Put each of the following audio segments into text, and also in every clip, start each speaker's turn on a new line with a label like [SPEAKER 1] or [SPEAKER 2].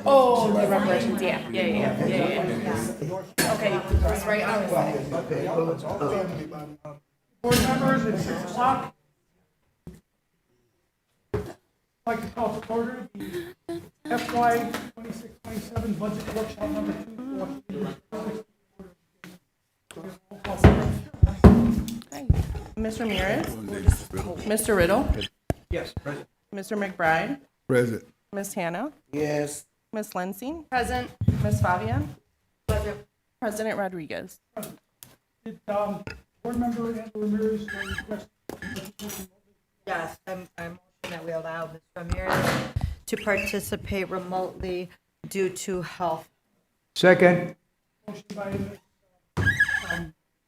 [SPEAKER 1] Oh, the reparations, yeah. Okay, it's right on the side.
[SPEAKER 2] Board members, it's 6 o'clock. I'd like to call to order the FY 26-27 budget workshop number 2 for
[SPEAKER 3] Ms. Ramirez? Mr. Riddle?
[SPEAKER 2] Yes, present.
[SPEAKER 3] Mr. McBride?
[SPEAKER 4] Present.
[SPEAKER 3] Ms. Hannah?
[SPEAKER 4] Yes.
[SPEAKER 3] Ms. Lensing?
[SPEAKER 1] Present.
[SPEAKER 3] Ms. Fabian? President Rodriguez?
[SPEAKER 2] Did board member Andrew Ramirez request?
[SPEAKER 5] Yes, I motion that we allow Ms. Ramirez to participate remotely due to health.
[SPEAKER 6] Second.
[SPEAKER 2] Motion by Ms.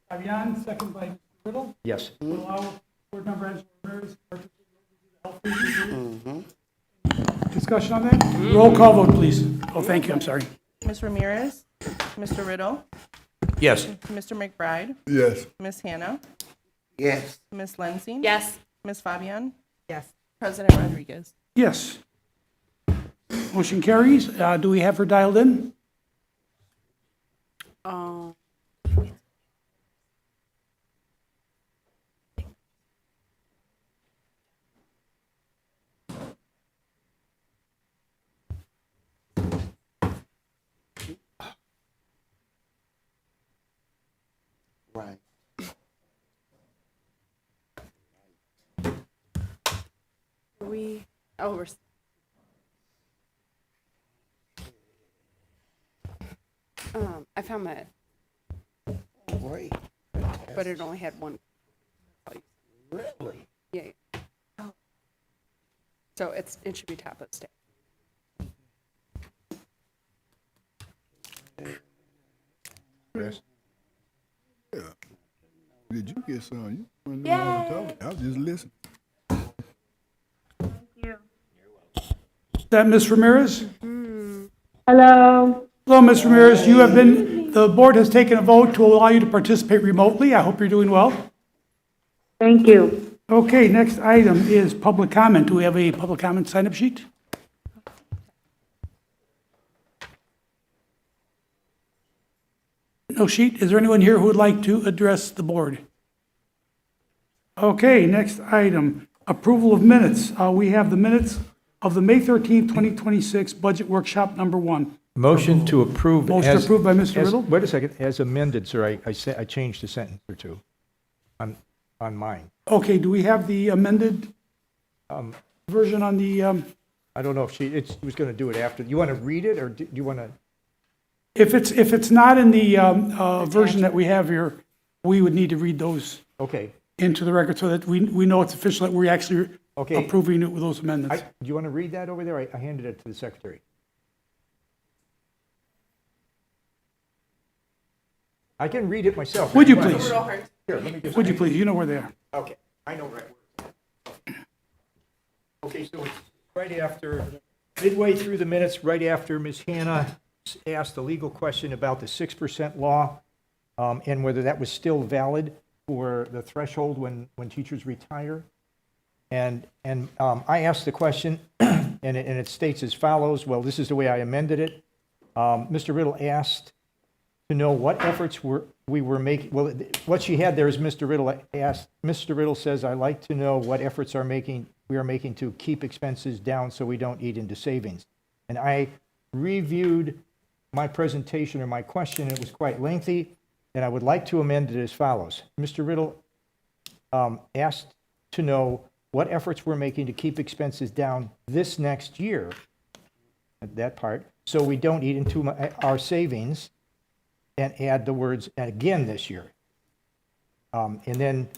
[SPEAKER 2] Fabian, second by Mr. Riddle.
[SPEAKER 6] Yes.
[SPEAKER 2] To allow board member Andrew Ramirez to participate in the health reasons. Discussion on that? Roll call vote, please. Oh, thank you, I'm sorry.
[SPEAKER 3] Ms. Ramirez? Mr. Riddle?
[SPEAKER 6] Yes.
[SPEAKER 3] Mr. McBride?
[SPEAKER 4] Yes.
[SPEAKER 3] Ms. Hannah?
[SPEAKER 4] Yes.
[SPEAKER 3] Ms. Lensing?
[SPEAKER 1] Yes.
[SPEAKER 3] Ms. Fabian?
[SPEAKER 5] Yes.
[SPEAKER 3] President Rodriguez?
[SPEAKER 2] Yes. Motion carries. Do we have her dialed in?
[SPEAKER 4] Right.
[SPEAKER 1] We're. I found my,
[SPEAKER 4] Great.
[SPEAKER 1] but it only had one.
[SPEAKER 4] Really?
[SPEAKER 1] Yeah. So it should be top of stack.
[SPEAKER 4] Yes. Yeah. Did you get some? You weren't the one talking. I was just listening.
[SPEAKER 2] Is that Ms. Ramirez?
[SPEAKER 7] Hello.
[SPEAKER 2] Hello, Ms. Ramirez. The board has taken a vote to allow you to participate remotely. I hope you're doing well.
[SPEAKER 7] Thank you.
[SPEAKER 2] Okay, next item is public comment. Do we have a public comment sign-up sheet? No sheet? Is there anyone here who would like to address the board? Okay, next item, approval of minutes. We have the minutes of the May 13th, 2026 budget workshop number 1.
[SPEAKER 6] Motion to approve.
[SPEAKER 2] Motion approved by Mr. Riddle.
[SPEAKER 6] Wait a second, as amended, sir, I changed a sentence or two on mine.
[SPEAKER 2] Okay, do we have the amended version on the,
[SPEAKER 6] I don't know if she was going to do it after. You want to read it, or do you want to?
[SPEAKER 2] if it's not in the version that we have here, we would need to read those
[SPEAKER 6] Okay.
[SPEAKER 2] into the record so that we know it's official, that we're actually
[SPEAKER 6] Okay.
[SPEAKER 2] approving it with those amendments.
[SPEAKER 6] Do you want to read that over there? I handed it to the secretary. I can read it myself.
[SPEAKER 2] Would you please?
[SPEAKER 6] Here, let me just.
[SPEAKER 2] Would you please? You know where they are.
[SPEAKER 6] Okay, I know right where. Okay, so it's right after, midway through the minutes, right after Ms. Hannah asked a legal question about the 6% law, and whether that was still valid for the threshold when teachers retire. And I asked the question, and it states as follows. Well, this is the way I amended it. Mr. Riddle asked to know what efforts we were making. Well, what she had there is Mr. Riddle asked. Mr. Riddle says, "I'd like to know what efforts we are making to keep expenses down so we don't eat into savings." And I reviewed my presentation or my question. It was quite lengthy, and I would like to amend it as follows. Mr. Riddle asked to know what efforts we're making to keep expenses down this next year, that part, so we don't eat into our savings, and add the words, "and again this year." And then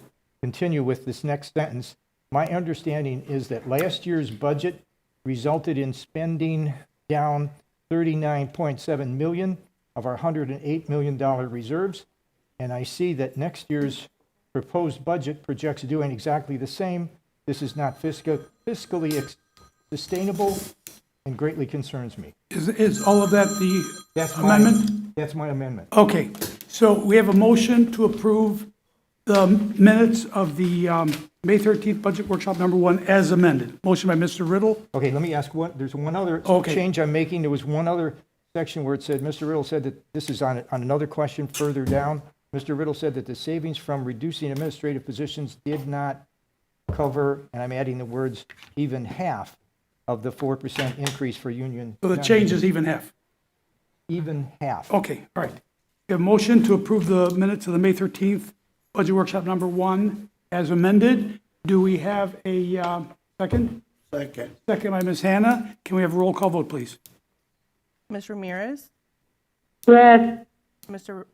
[SPEAKER 6] continue with this next sentence. My understanding is that last year's budget resulted in spending down $39.7 million of our $108 million reserves, and I see that next year's proposed budget projects doing exactly the same. This is not fiscally sustainable and greatly concerns me.
[SPEAKER 2] Is all of that the amendment?
[SPEAKER 6] That's my amendment.
[SPEAKER 2] Okay, so we have a motion to approve the minutes of the May 13th Budget Workshop number 1 as amended. Motion by Mr. Riddle.
[SPEAKER 6] Okay, let me ask there's one other
[SPEAKER 2] Okay.
[SPEAKER 6] change I'm making. There was one other section where it said, Mr. Riddle said that, this is on another question further down. Mr. Riddle said that the savings from reducing administrative positions did not cover, and I'm adding the words, even half of the 4% increase for union.
[SPEAKER 2] So the change is even half.
[SPEAKER 6] Even half.
[SPEAKER 2] Okay, all right. We have a motion to approve the minutes of the May 13th Budget Workshop number 1 as amended. Do we have a second?
[SPEAKER 8] Second.
[SPEAKER 2] Second by Ms. Hannah. Can we have a roll call vote, please?
[SPEAKER 3] Ms. Ramirez,
[SPEAKER 7] Yes.
[SPEAKER 3] Mr.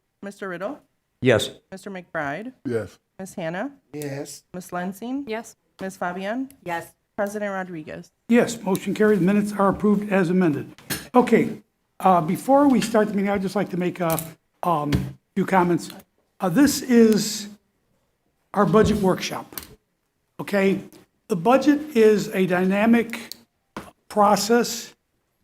[SPEAKER 3] Riddle,
[SPEAKER 6] Yes.
[SPEAKER 3] Mr. McBride,
[SPEAKER 4] Yes.
[SPEAKER 3] Ms. Hannah,
[SPEAKER 8] Yes.
[SPEAKER 3] Ms. Lensing,
[SPEAKER 1] Yes.
[SPEAKER 3] Ms. Fabian,
[SPEAKER 5] Yes.
[SPEAKER 3] President Rodriguez.
[SPEAKER 2] Yes, motion carried. Minutes are approved as amended. Okay, before we start the meeting, I'd just like to make a few comments. This is our budget workshop, okay? The budget is a dynamic process.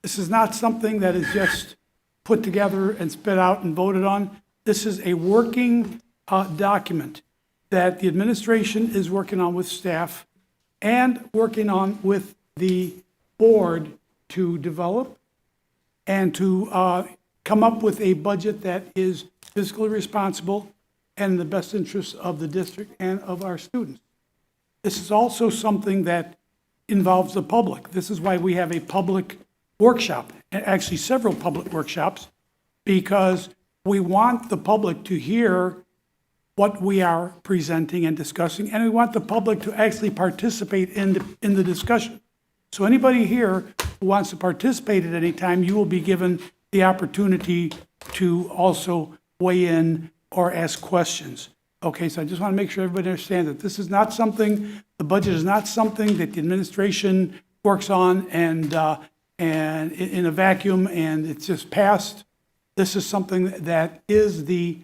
[SPEAKER 2] This is not something that is just put together and spit out and voted on. This is a working document that the administration is working on with staff and working on with the board to develop and to come up with a budget that is fiscally responsible and in the best interests of the district and of our students. This is also something that involves the public. This is why we have a public workshop, and actually several public workshops, because we want the public to hear what we are presenting and discussing, and we want the public to actually participate in the discussion. So anybody here who wants to participate at any time, you will be given the opportunity to also weigh in or ask questions. Okay, so I just want to make sure everybody understands that this is not something, the budget is not something that the administration works on and in a vacuum and it's just passed. This is something that is the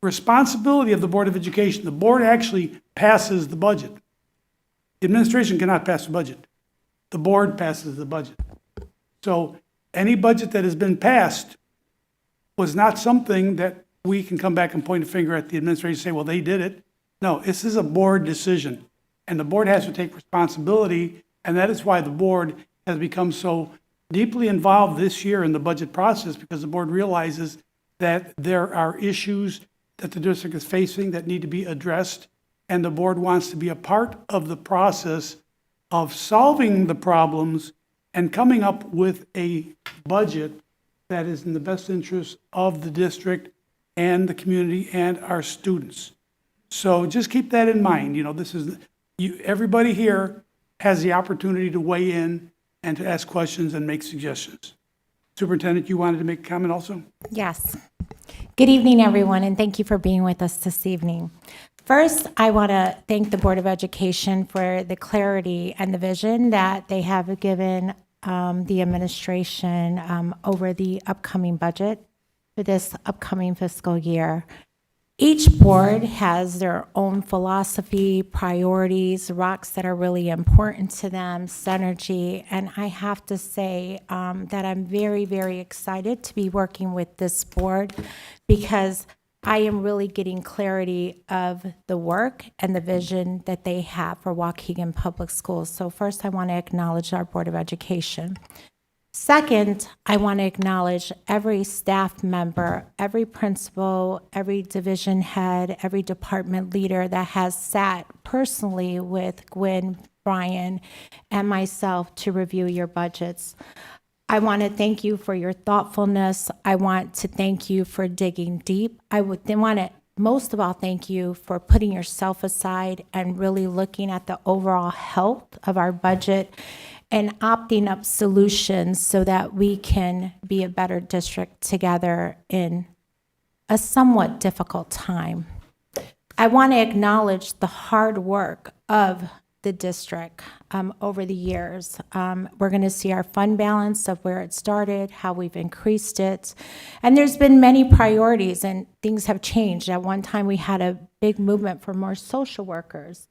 [SPEAKER 2] responsibility of the Board of Education. The board actually passes the budget. The administration cannot pass the budget. The board passes the budget. So any budget that has been passed was not something that we can come back and point a finger at the administration and say, well, they did it. No, this is a board decision. And the board has to take responsibility, and that is why the board has become so deeply involved this year in the budget process, because the board realizes that there are issues that the district is facing that need to be addressed, and the board wants to be a part of the process of solving the problems and coming up with a budget that is in the best interest of the district and the community and our students. So just keep that in mind. You know, this is, everybody here has the opportunity to weigh in and to ask questions and make suggestions. Superintendent, you wanted to make a comment also?
[SPEAKER 9] Yes. Good evening, everyone, and thank you for being with us this evening. First, I want to thank the Board of Education for the clarity and the vision that they have given the administration over the upcoming budget for this upcoming fiscal year. Each board has their own philosophy, priorities, rocks that are really important to them, synergy, and I have to say that I'm very, very excited to be working with this board because I am really getting clarity of the work and the vision that they have for Waukegan Public Schools. So first, I want to acknowledge our Board of Education. Second, I want to acknowledge every staff member, every principal, every division head, every department leader that has sat personally with Gwen, Brian, and myself to review your budgets. I want to thank you for your thoughtfulness. I want to thank you for digging deep. I would want to most of all thank you for putting yourself aside and really looking at the overall health of our budget and opting up solutions so that we can be a better district together in a somewhat difficult time. I want to acknowledge the hard work of the district over the years. We're going to see our fund balance of where it started, how we've increased it. And there's been many priorities and things have changed. At one time, we had a big movement for more social workers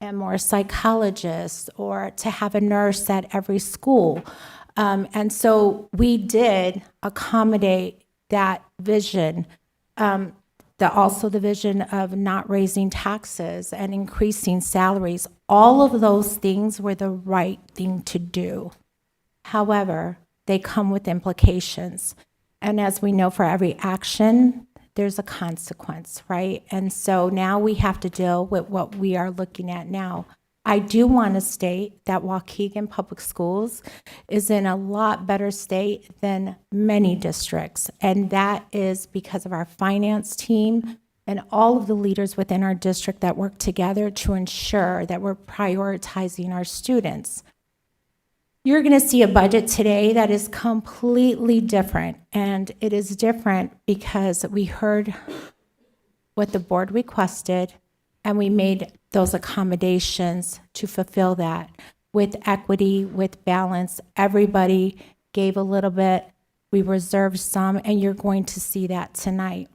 [SPEAKER 9] and more psychologists, or to have a nurse at every school. And so we did accommodate that vision. also the vision of not raising taxes and increasing salaries. All of those things were the right thing to do. However, they come with implications. And as we know, for every action, there's a consequence, right? And so now we have to deal with what we are looking at now. I do want to state that Waukegan Public Schools is in a lot better state than many districts. And that is because of our finance team and all of the leaders within our district that work together to ensure that we're prioritizing our students. You're going to see a budget today that is completely different. And it is different because we heard what the board requested, and we made those accommodations to fulfill that with equity, with balance. Everybody gave a little bit. We reserved some, and you're going to see that tonight.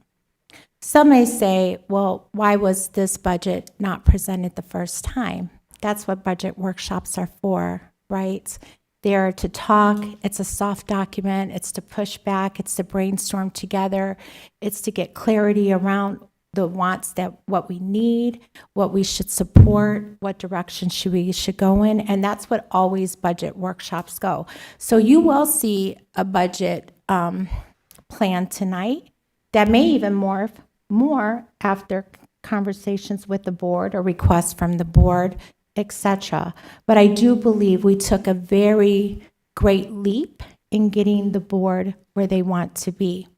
[SPEAKER 9] Some may say, well, why was this budget not presented the first time? That's what budget workshops are for, right? They're to talk. It's a soft document. It's to push back. It's to brainstorm together. It's to get clarity around the wants, that what we need, what we should support, what direction we should go in, and that's what always budget workshops go. So you will see a budget plan tonight that may even morph more after conversations with the board or requests from the board, etc. But I do believe we took a very great leap in getting the board where they want to be.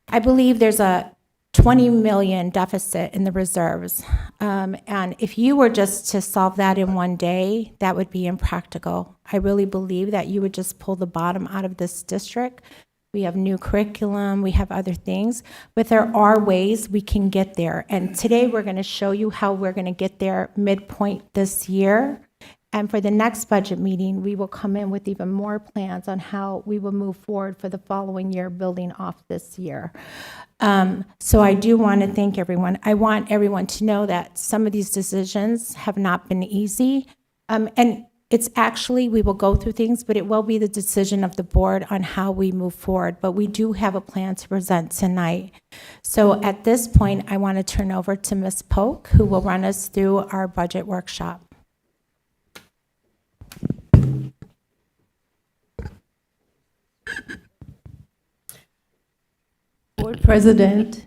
[SPEAKER 9] I believe there's a 20 million deficit in the reserves. And if you were just to solve that in one day, that would be impractical. I really believe that you would just pull the bottom out of this district. We have new curriculum, we have other things, but there are ways we can get there. And today we're going to show you how we're going to get there midpoint this year. And for the next budget meeting, we will come in with even more plans on how we will move forward for the following year, building off this year. So I do want to thank everyone. I want everyone to know that some of these decisions have not been easy. And it's actually, we will go through things, but it will be the decision of the board on how we move forward. But we do have a plan to present tonight. So at this point, I want to turn over to Ms. Polk, who will run us through our budget workshop.
[SPEAKER 8] Board President,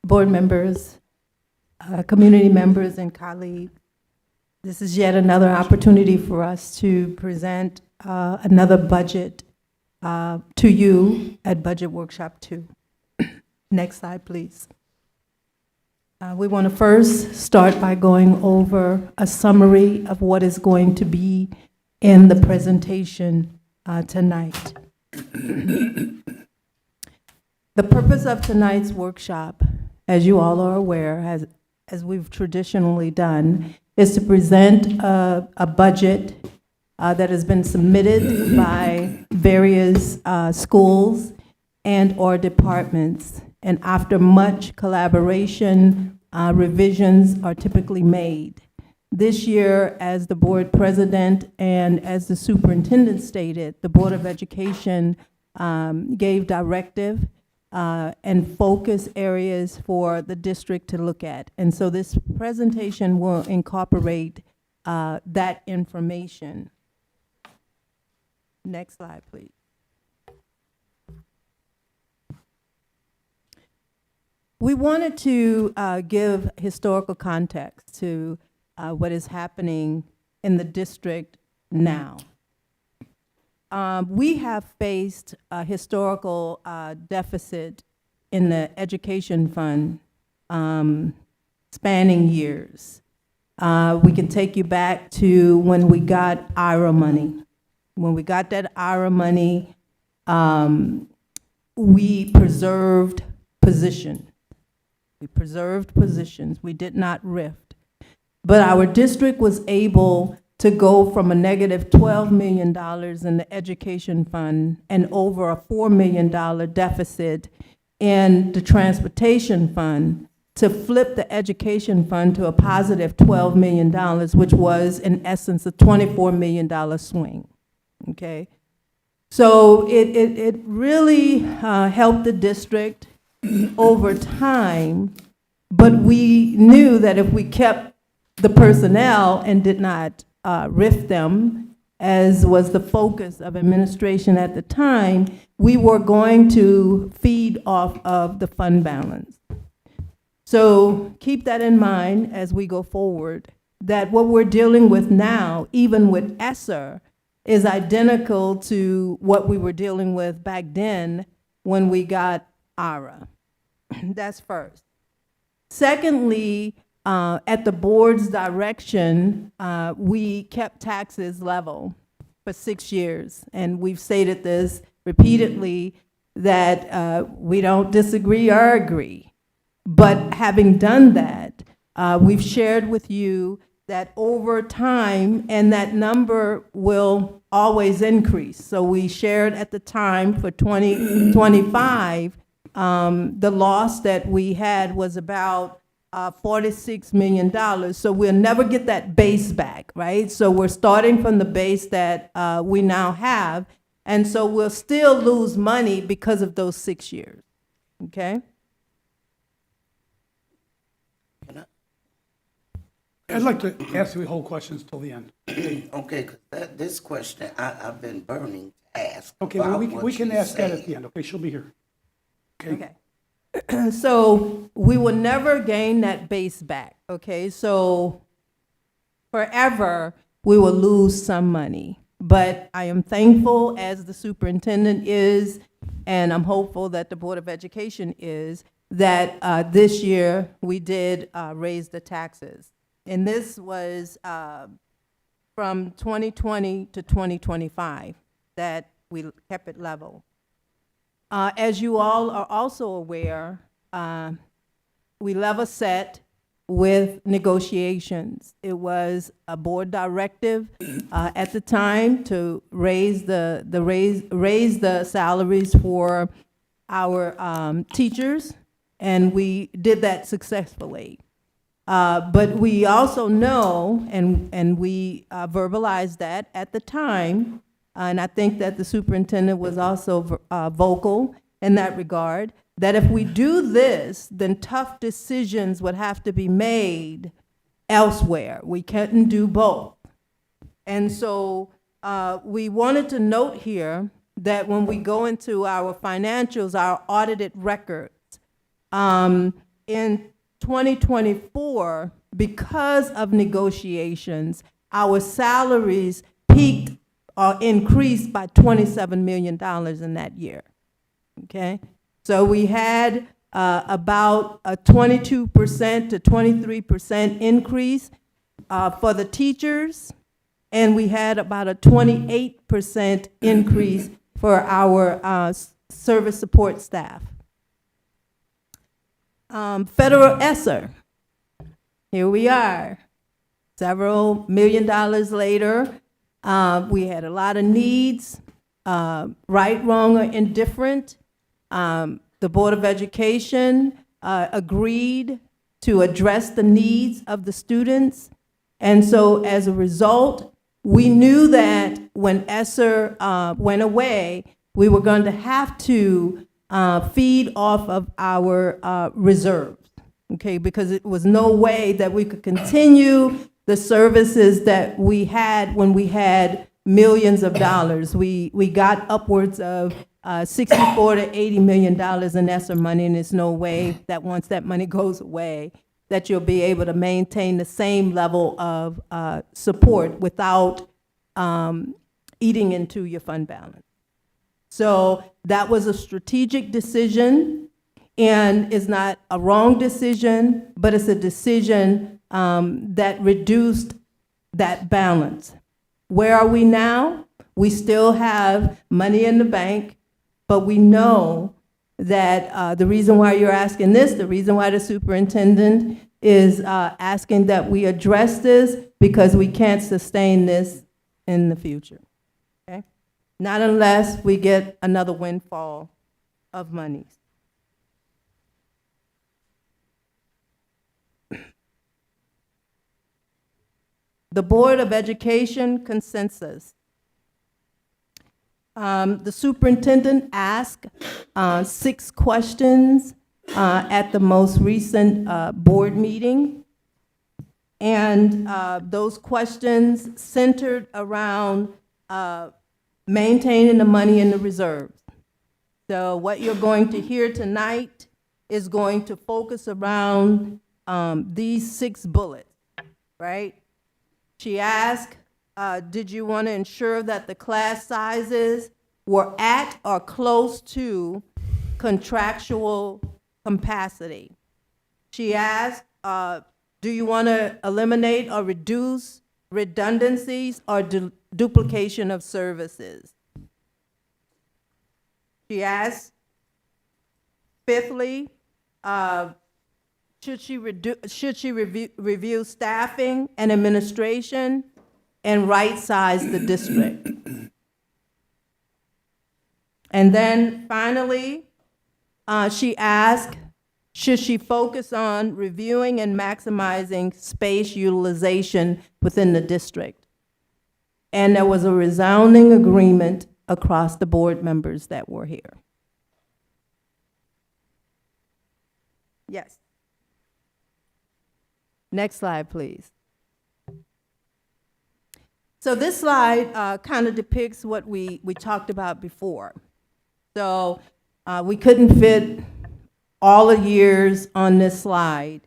[SPEAKER 8] board members, community members, and colleagues, this is yet another opportunity for us to present another budget to you at Budget Workshop 2. Next slide, please. We want to first start by going over a summary of what is going to be in the presentation tonight. The purpose of tonight's workshop, as you all are aware, as we've traditionally done, is to present a budget that has been submitted by various schools and or departments. And after much collaboration, revisions are typically made. This year, as the board president and as the superintendent stated, the Board of Education gave directive and focus areas for the district to look at. And so this presentation will incorporate that information. Next slide, please. We wanted to give historical context to what is happening in the district now. We have faced a historical deficit in the education fund spanning years. We can take you back to when we got IRA money. When we got that IRA money, we preserved position. We preserved positions. We did not rift. But our district was able to go from a negative $12 million in the education fund and over a $4 million deficit in the transportation fund to flip the education fund to a positive $12 million, which was in essence a $24 million swing, okay? So it really helped the district over time, but we knew that if we kept the personnel and did not RIF them, as was the focus of administration at the time, we were going to feed off of the fund balance. So keep that in mind as we go forward, that what we're dealing with now, even with ESSER, is identical to what we were dealing with back then when we got ARA. That's first. Secondly, at the board's direction, we kept taxes level for 6 years. And we've stated this repeatedly, that we don't disagree or agree. But having done that, we've shared with you that over time, and that number will always increase. So we shared at the time for 2025, the loss that we had was about $46 million. So we'll never get that base back, right? So we're starting from the base that we now have, and so we'll still lose money because of those 6 years, okay?
[SPEAKER 2] I'd like to ask the whole questions till the end.
[SPEAKER 10] Okay, 'cause this question I've been burning to ask.
[SPEAKER 2] Okay, well, we
[SPEAKER 10] about what
[SPEAKER 2] can
[SPEAKER 10] you
[SPEAKER 2] ask that at
[SPEAKER 10] said.
[SPEAKER 2] the end, okay? She'll be here. Okay.
[SPEAKER 8] Okay. So we will never gain that base back, okay? So forever, we will lose some money. But I am thankful, as the superintendent is, and I'm hopeful that the Board of Education is, that this year we did raise the taxes. And this was from 2020 to 2025 that we kept it level. As you all are also aware, we level set with negotiations. It was a board directive at the time to raise the salaries for our teachers, and we did that successfully. But we also know, and we verbalized that at the time, and I think that the superintendent was also vocal in that regard, that if we do this, then tough decisions would have to be made elsewhere. We couldn't do both. And so we wanted to note here that when we go into our financials, our audited records, in 2024, because of negotiations, our salaries peaked or increased by $27 million in that year, okay? So we had about a 22% to 23% increase for the teachers, and we had about a 28% increase for our service support staff. Federal ESSER, here we are, several $1 million later. We had a lot of needs, right, wrong, or indifferent. The Board of Education agreed to address the needs of the students. And so as a result, we knew that when ESSER went away, we were going to have to feed off of our reserves, okay? Because it was no way that we could continue the services that we had when we had millions of dollars. We got upwards of $64 to $80 million in ESSER money, and there's no way that once that money goes away, that you'll be able to maintain the same level of support without eating into your fund balance. So that was a strategic decision, and it's not a wrong decision, but it's a decision that reduced that balance. Where are we now? We still have money in the bank, but we know that the reason why you're asking this, the reason why the superintendent is asking that we address this, because we can't sustain this in the future, okay? Not unless we get another windfall of monies. The Board of Education consensus. The superintendent asked 6 questions at the most recent board meeting. And those questions centered around maintaining the money in the reserves. So what you're going to hear tonight is going to focus around these 6 bullets, right? She asked, did you want to ensure that the class sizes were at or close to contractual capacity? She asked, do you want to eliminate or reduce redundancies or duplication of services? She asked, fifthly, should she review staffing and administration and right-size the district? And then finally, she asked, should she focus on reviewing and maximizing space utilization within the district? And there was a resounding agreement across the board members that were here. Yes. Next slide, please. So this slide kind of depicts what we talked about before. So we couldn't fit all the years on this slide,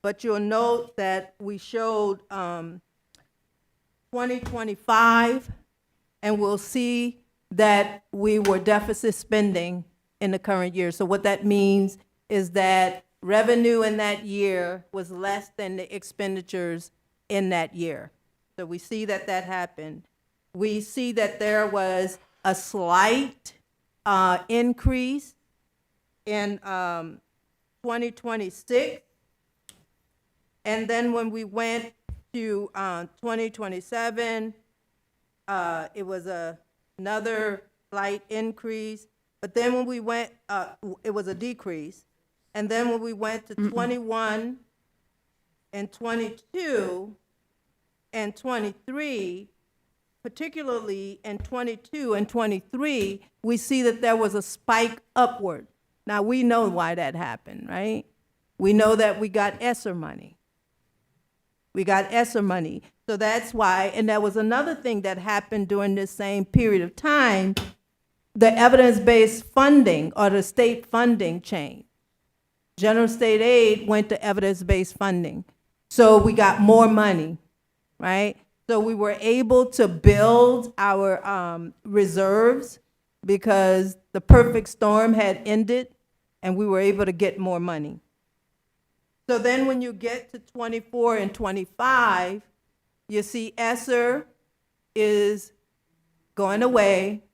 [SPEAKER 8] but you'll note that we showed 2025, and we'll see that we were deficit spending in the current year. So what that means is that revenue in that year was less than the expenditures in that year. So we see that that happened. We see that there was a slight increase in 2026. And then when we went to 2027, it was another slight increase. But then when we went, it was a decrease. And then when we went to 21 and 22 and 23, particularly in 22 and 23, we see that there was a spike upward. Now, we know why that happened, right? We know that we got ESSER money. We got ESSER money. So that's why, and there was another thing that happened during this same period of time, the evidence-based funding or the state funding changed. General state aid went to evidence-based funding. So we got more money, right? So we were able to build our reserves because the perfect storm had ended and we were able to get more money. So then when you get to 24 and 25, you see ESSER is going away.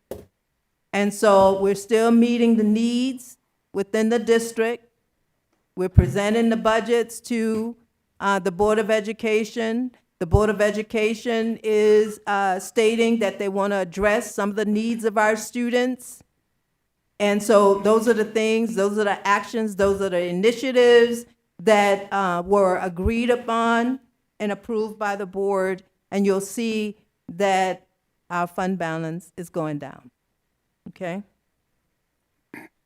[SPEAKER 8] And so we're still meeting the needs within the district. We're presenting the budgets to the Board of Education. The Board of Education is stating that they want to address some of the needs of our students. And so those are the things, those are the actions, those are the initiatives that were agreed upon and approved by the board. And you'll see that our fund balance is going down. Okay?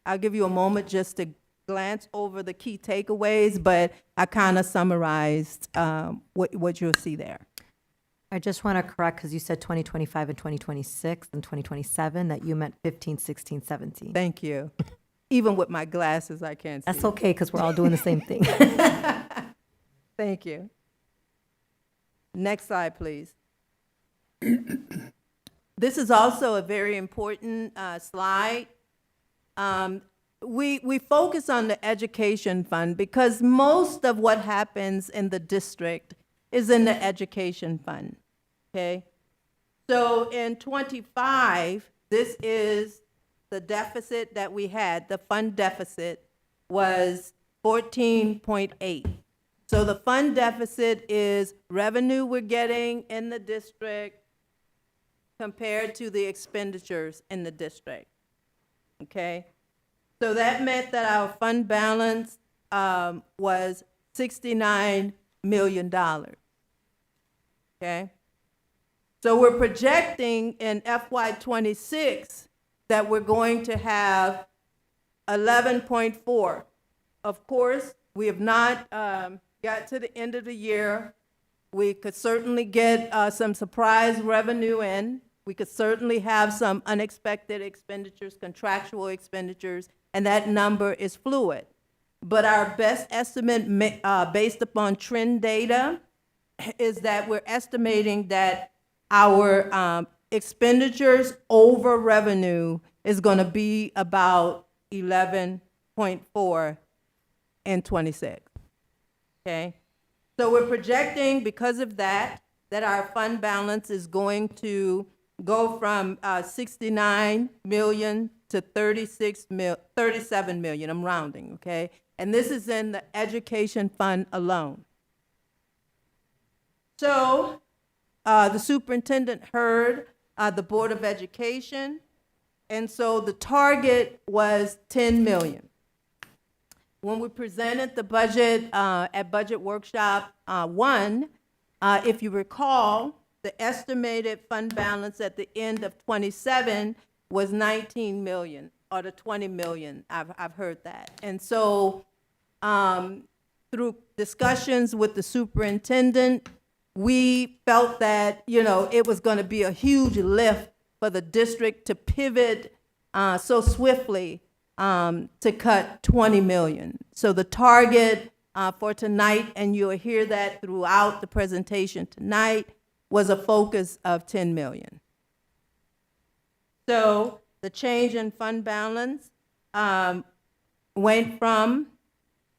[SPEAKER 8] I'll give you a moment just to glance over the key takeaways, but I kind of summarized what you'll see there.
[SPEAKER 5] I just want to correct, because you said 2025 and 2026 and 2027, that you meant 15, 16, 17.
[SPEAKER 8] Thank you. Even with my glasses, I can't see.
[SPEAKER 5] That's okay, because we're all doing the same thing.
[SPEAKER 8] Thank you. Next slide, please. This is also a very important slide. We focus on the education fund because most of what happens in the district is in the education fund, okay? So in 25, this is the deficit that we had. The fund deficit was 14.8. So the fund deficit is revenue we're getting in the district compared to the expenditures in the district, okay? So that meant that our fund balance was $69 million, okay? So we're projecting in FY26 that we're going to have 11.4 of course, we have not got to the end of the year. We could certainly get some surprise revenue in. We could certainly have some unexpected expenditures, contractual expenditures, and that number is fluid. But our best estimate, based upon trend data, is that we're estimating that our expenditures over revenue is going to be about 11.4 in 26. Okay? So we're projecting, because of that, that our fund balance is going to go from 69 million to 37 million. I'm rounding, okay? And this is in the education fund alone. So the superintendent heard the Board of Education, and so the target was 10 million. When we presented the budget at Budget Workshop 1, if you recall, the estimated fund balance at the end of 27 was 19 million, or the 20 million. I've heard that. And so through discussions with the superintendent, we felt that, you know, it was going to be a huge lift for the district to pivot so swiftly to cut 20 million. So the target for tonight, and you'll hear that throughout the presentation tonight, was a focus of 10 million. So the change in fund balance went from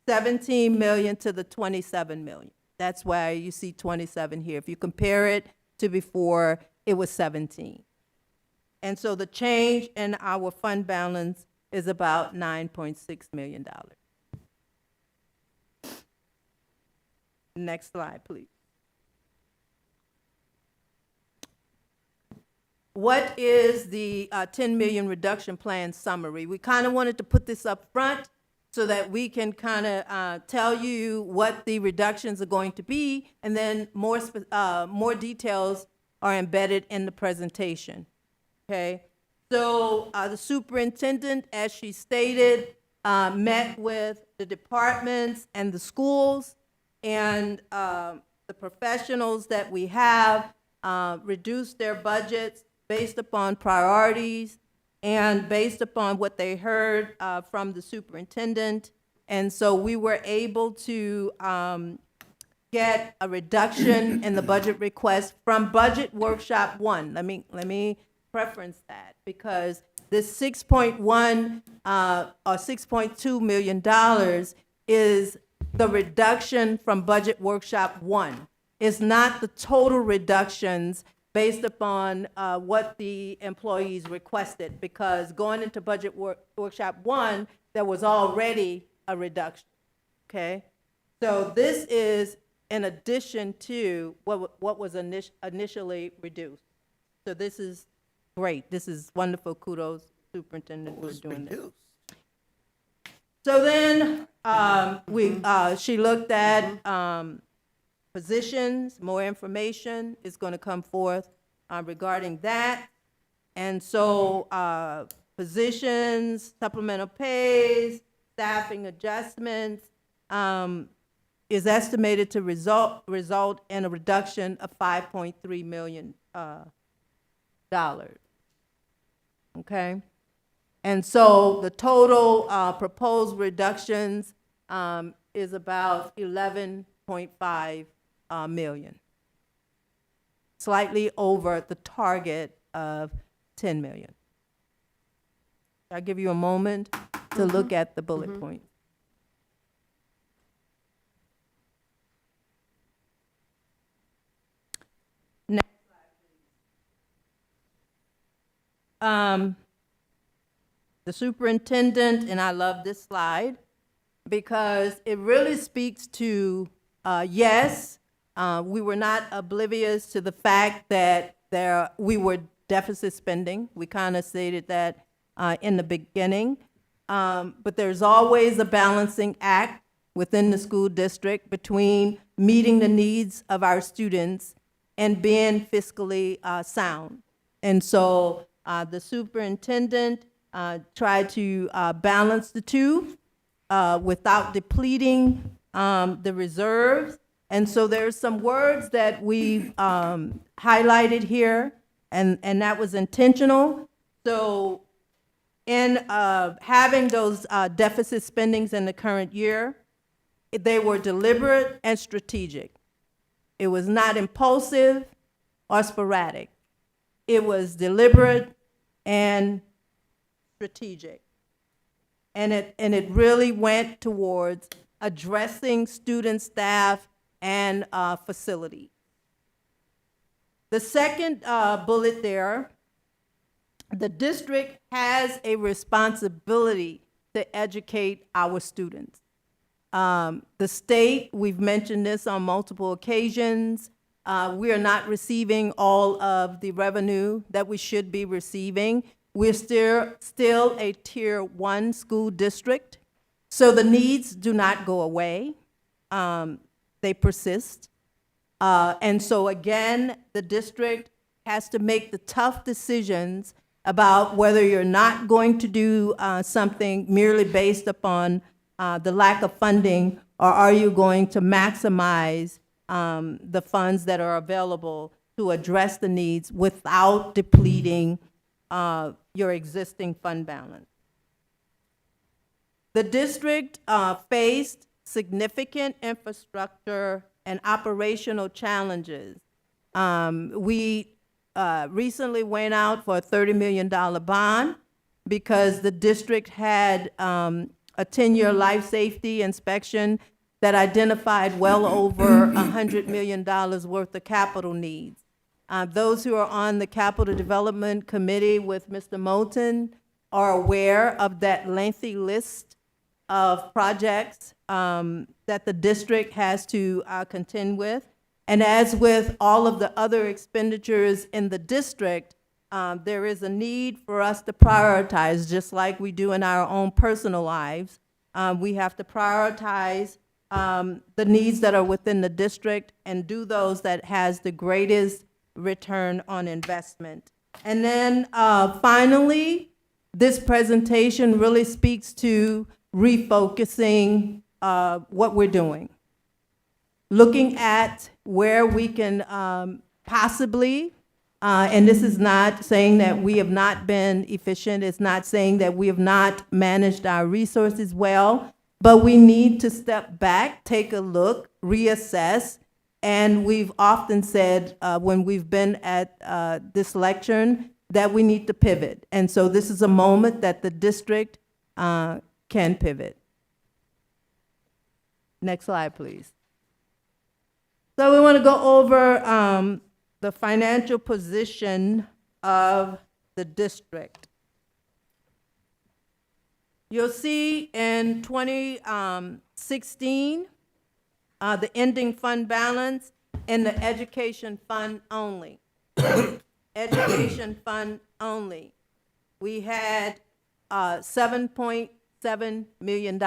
[SPEAKER 8] 17 million to the 27 million. That's why you see 27 here. If you compare it to before, it was 17. And so the change in our fund balance is about $9.6 million. Next slide, please. What is the 10 million reduction plan summary? We kind of wanted to put this up front so that we can kind of tell you what the reductions are going to be, and then more details are embedded in the presentation. Okay, so the superintendent, as she stated, met with the departments and the schools, and the professionals that we have reduced their budgets based upon priorities and based upon what they heard from the superintendent. And so we were able to get a reduction in the budget request from Budget Workshop 1. Let me preference that, because this 6.1 or $6.2 million is the reduction from Budget Workshop 1. It's not the total reductions based upon what the employees requested, because going into Budget Workshop 1, there was already a reduction, okay? So this is in addition to what was initially reduced. So this is great. This is wonderful. Kudos, superintendent, for doing that. So then she looked at positions. More information is going to come forth regarding that. And so positions, supplemental pays, staffing adjustments is estimated to result in a reduction of $5.3 million. Okay? And so the total proposed reductions is about 11.5 million, slightly over the target of 10 million. I'll give you a moment to look at the bullet points. Next slide, please. The superintendent, and I love this slide because it really speaks to, yes, we were not oblivious to the fact that we were deficit spending. We kind of stated that in the beginning. But there's always a balancing act within the school district between meeting the needs of our students and being fiscally sound. And so the superintendent tried to balance the two. without depleting the reserves. And so there's some words that we've highlighted here, and that was intentional. So in having those deficit spendings in the current year, they were deliberate and strategic. It was not impulsive or sporadic. It was deliberate and strategic. And it really went towards addressing student, staff, and facility. The second bullet there, the district has a responsibility to educate our students. The state, we've mentioned this on multiple occasions, we are not receiving all of the revenue that we should be receiving. We're still a Tier 1 school district, so the needs do not go away. They persist. And so again, the district has to make the tough decisions about whether you're not going to do something merely based upon the lack of funding, or are you going to maximize the funds that are available to address the needs without depleting your existing fund balance. The district faced significant infrastructure and operational challenges. We recently went out for a $30 million bond because the district had a 10-year life safety inspection that identified well over $100 million worth of capital needs. Those who are on the Capital Development Committee with Mr. Moulton are aware of that lengthy list of projects that the district has to contend with. And as with all of the other expenditures in the district, there is a need for us to prioritize, just like we do in our own personal lives. We have to prioritize the needs that are within the district and do those that has the greatest return on investment. And then finally, this presentation really speaks to refocusing what we're doing. Looking at where we can possibly, and this is not saying that we have not been efficient, it's not saying that we have not managed our resources well, but we need to step back, take a look, reassess, and we've often said when we've been at this lectern that we need to pivot. And so this is a moment that the district can pivot. Next slide, please. So we want to go over the financial position of the district. You'll see in 2016, the ending fund balance in the education fund only. Education fund only. We had $7.7 million.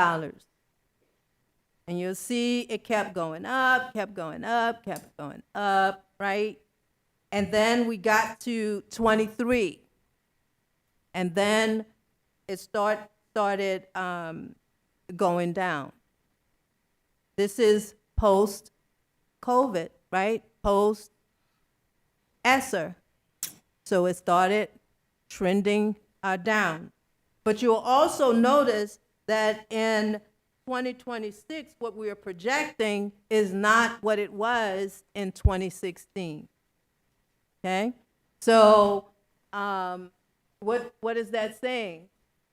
[SPEAKER 8] And you'll see it kept going up, kept going up, kept going up, right? And then we got to 23. And then it started going down. This is post-COVID, right? Post-ESSER. So it started trending down. But you'll also notice that in 2026, what we are projecting is not what it was in 2016. Okay? So what is that saying?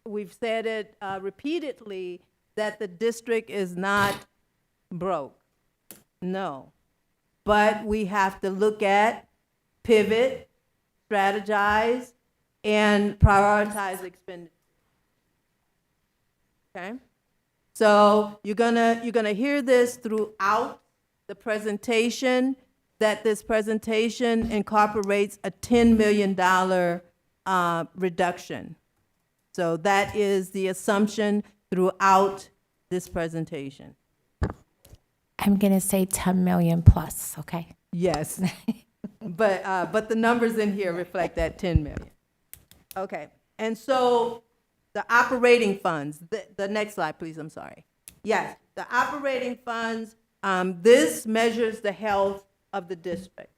[SPEAKER 8] We've said it repeatedly that the district is not broke. No. But we have to look at, pivot, strategize, and prioritize expenditure. Okay? So you're gonna hear this throughout the presentation, that this presentation incorporates a $10 million reduction. So that is the assumption throughout this presentation.
[SPEAKER 9] I'm going to say 10 million plus, okay?
[SPEAKER 8] Yes. But the numbers in here reflect that 10 million. Okay. And so the operating funds, the next slide, please, I'm sorry. Yes, the operating funds, this measures the health of the district,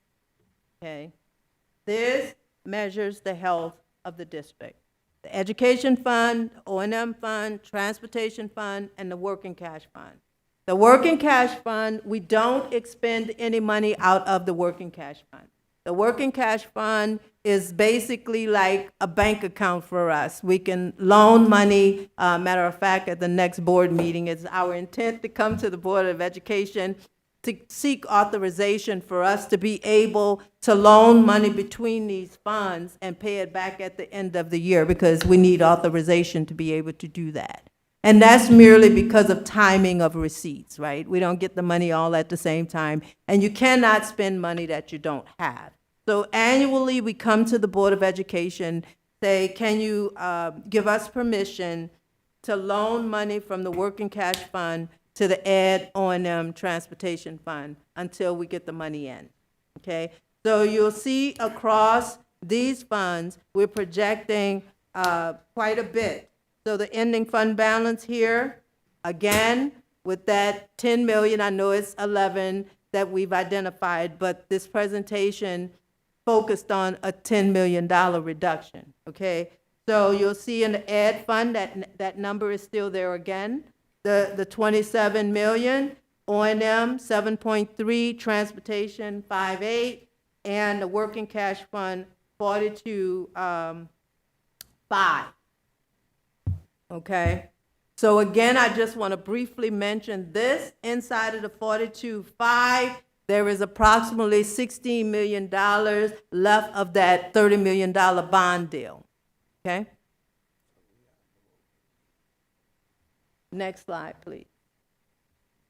[SPEAKER 8] okay? This measures the health of the district. The education fund, O&M fund, transportation fund, and the working cash fund. The working cash fund, we don't expend any money out of the working cash fund. The working cash fund is basically like a bank account for us. We can loan money. Matter of fact, at the next board meeting, it's our intent to come to the Board of Education to seek authorization for us to be able to loan money between these funds and pay it back at the end of the year, because we need authorization to be able to do that. And that's merely because of timing of receipts, right? We don't get the money all at the same time, and you cannot spend money that you don't have. So annually, we come to the Board of Education, say, can you give us permission to loan money from the working cash fund to the Ed O&M transportation fund until we get the money in, okay? So you'll see across these funds, we're projecting quite a bit. So the ending fund balance here, again, with that 10 million, I know it's 11 that we've identified, but this presentation focused on a $10 million reduction, okay? So you'll see in the Ed fund, that number is still there again. The 27 million, O&M 7.3, transportation 5.8, and the working cash fund 42.5. Okay, so again, I just want to briefly mention this. Inside of the 42.5, there is approximately $16 million left of that $30 million bond deal. Okay? Next slide, please.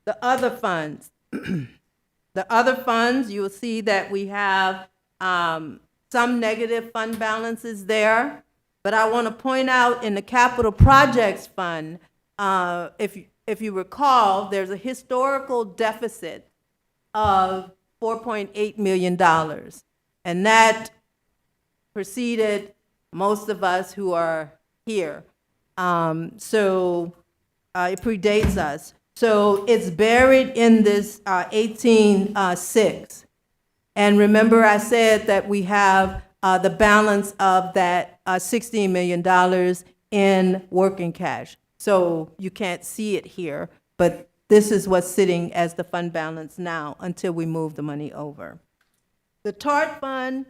[SPEAKER 8] The other funds. The other funds, you'll see that we have some negative fund balances there. But I want to point out in the capital projects fund, if you recall, there's a historical deficit of $4.8 million. And that preceded most of us who are here. So it predates us. So it's buried in this 18.6. And remember I said that we have the balance of that $16 million in working cash. So you can't see it here, but this is what's sitting as the fund balance now until we move the money over. The TART fund,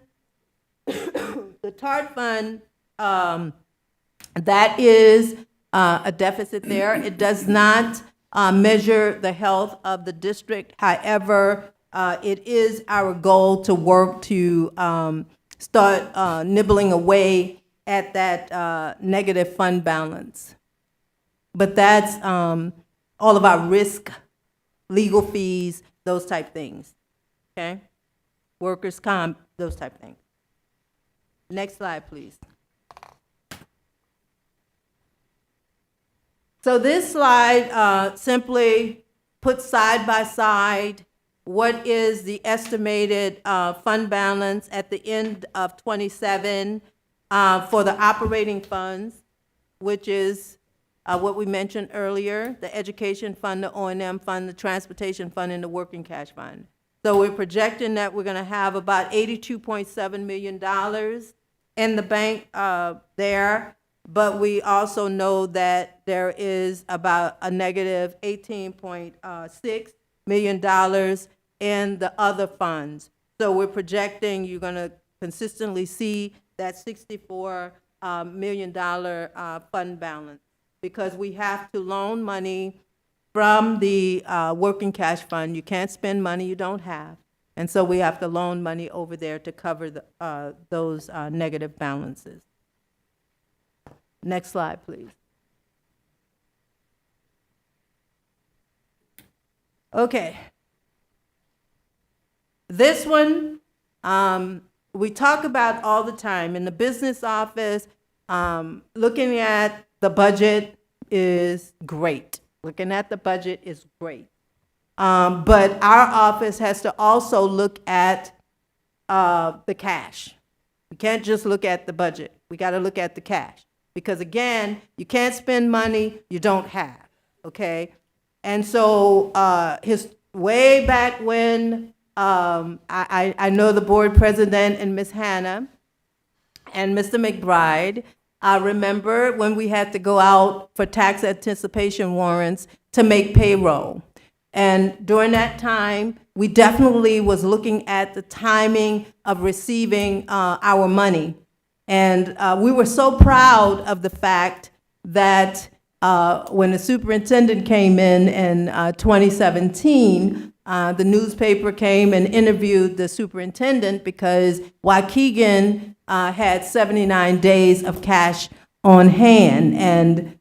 [SPEAKER 8] that is a deficit there. It does not measure the health of the district. However, it is our goal to work to start nibbling away at that negative fund balance. But that's all of our risk, legal fees, those type things, okay? Workers' comp, those type things. Next slide, please. So this slide simply puts side by side what is the estimated fund balance at the end of 27 for the operating funds, which is what we mentioned earlier, the education fund, the O&M fund, the transportation fund, and the working cash fund. So we're projecting that we're going to have about $82.7 million in the bank there, but we also know that there is about a negative $18.6 million in the other funds. So we're projecting you're going to consistently see that $64 million fund balance, because we have to loan money from the working cash fund. You can't spend money you don't have. And so we have to loan money over there to cover the, those negative balances. Next slide, please. Okay. This one, we talk about all the time in the business office. Looking at the budget is great. Looking at the budget is great. But our office has to also look at the cash. We can't just look at the budget. We got to look at the cash. Because again, you can't spend money you don't have, okay? And so, way back when, I know the board president and Ms. Hannah and Mr. McBride, I remember when we had to go out for tax anticipation warrants to make payroll. And during that time, we definitely was looking at the timing of receiving our money. And we were so proud of the fact that when the superintendent came in 2017, the newspaper came and interviewed the superintendent because Waukegan had 79 days of cash on hand. And,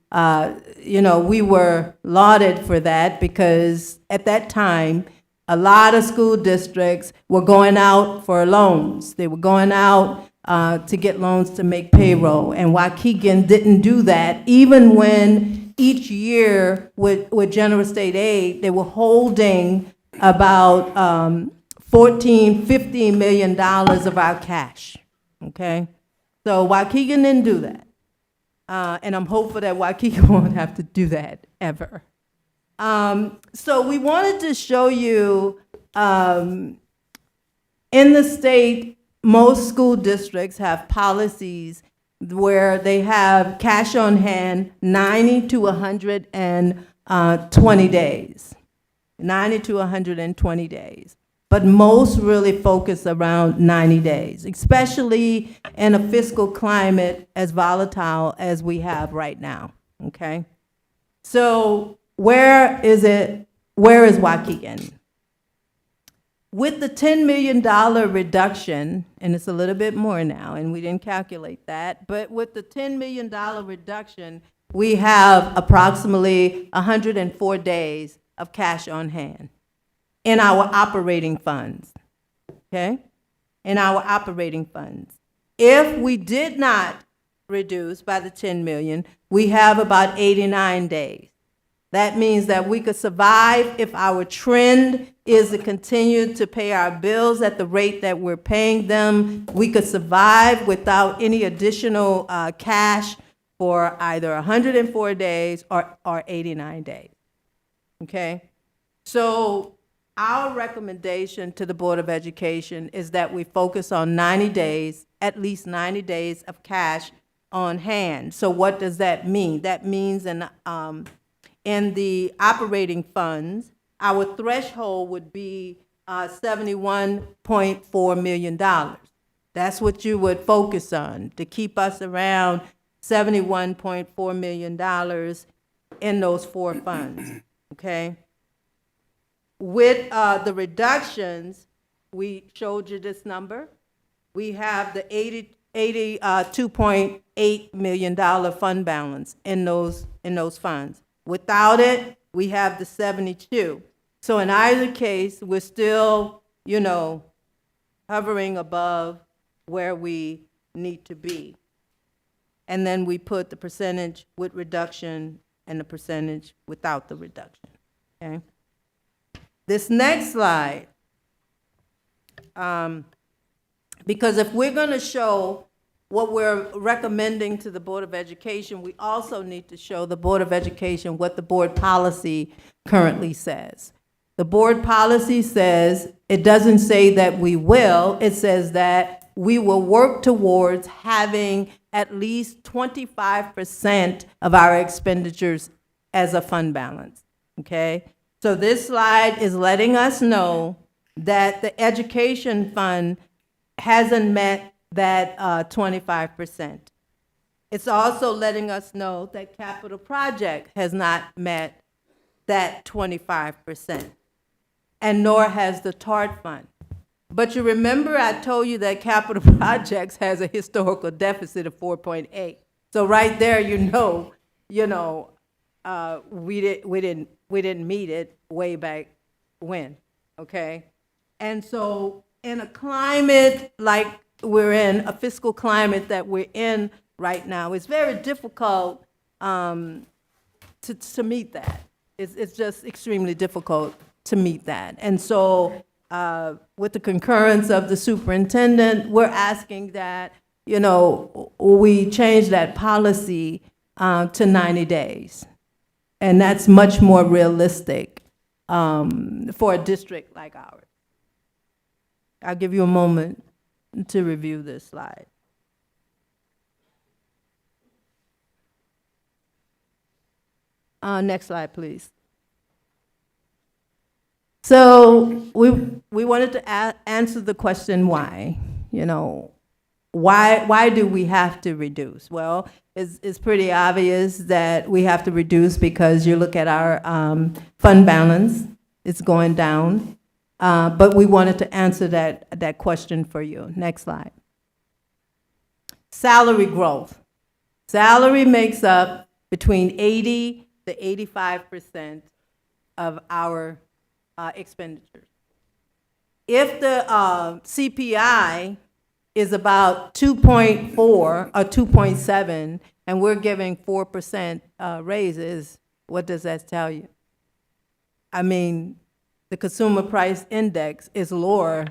[SPEAKER 8] you know, we were lauded for that because at that time, a lot of school districts were going out for loans. They were going out to get loans to make payroll. And Waukegan didn't do that, even when each year with general state aid, they were holding about $14–15 million of our cash, okay? So Waukegan didn't do that. And I'm hopeful that Waukegan won't have to do that ever. So we wanted to show you, in the state, most school districts have policies where they have cash on hand 90 to 120 days. 90 to 120 days. But most really focus around 90 days, especially in a fiscal climate as volatile as we have right now, okay? So where is Waukegan? With the $10 million reduction, and it's a little bit more now, and we didn't calculate that, but with the $10 million reduction, we have approximately 104 days of cash on hand in our operating funds, okay? In our operating funds. If we did not reduce by the 10 million, we have about 89 days. That means that we could survive if our trend is to continue to pay our bills at the rate that we're paying them. We could survive without any additional cash for either 104 days or 89 days, okay? So our recommendation to the Board of Education is that we focus on 90 days, at least 90 days of cash on hand. So what does that mean? That means in the operating funds, our threshold would be $71.4 million. That's what you would focus on, to keep us around $71.4 million in those four funds, okay? With the reductions, we showed you this number. We have the $82.8 million fund balance in those funds. Without it, we have the 72. So in either case, we're still, you know, hovering above where we need to be. And then we put the percentage with reduction and the percentage without the reduction, okay? This next slide, because if we're going to show what we're recommending to the Board of Education, we also need to show the Board of Education what the board policy currently says. The board policy says, it doesn't say that we will, it says that we will work towards having at least 25% of our expenditures as a fund balance, okay? So this slide is letting us know that the education fund hasn't met that 25%. It's also letting us know that capital project has not met that 25%, and nor has the TART fund. But you remember I told you that capital projects has a historical deficit of 4.8. So right there, we didn't meet it way back when, okay? And so in a climate like we're in, a fiscal climate that we're in right now, it's very difficult to meet that. It's just extremely difficult to meet that. And so with the concurrence of the superintendent, we're asking that, we changed that policy to 90 days. And that's much more realistic for a district like ours. I'll give you a moment to review this slide. Next slide, please. So we wanted to answer the question why. Why do we have to reduce? Well, it's pretty obvious that we have to reduce because you look at our fund balance, it's going down. But we wanted to answer that question for you. Next slide. Salary growth. Salary makes up between 80 to 85% of our expenditures. If the CPI is about 2.4 or 2.7, and we're giving 4% raises, what does that tell you? I mean, the consumer price index is lower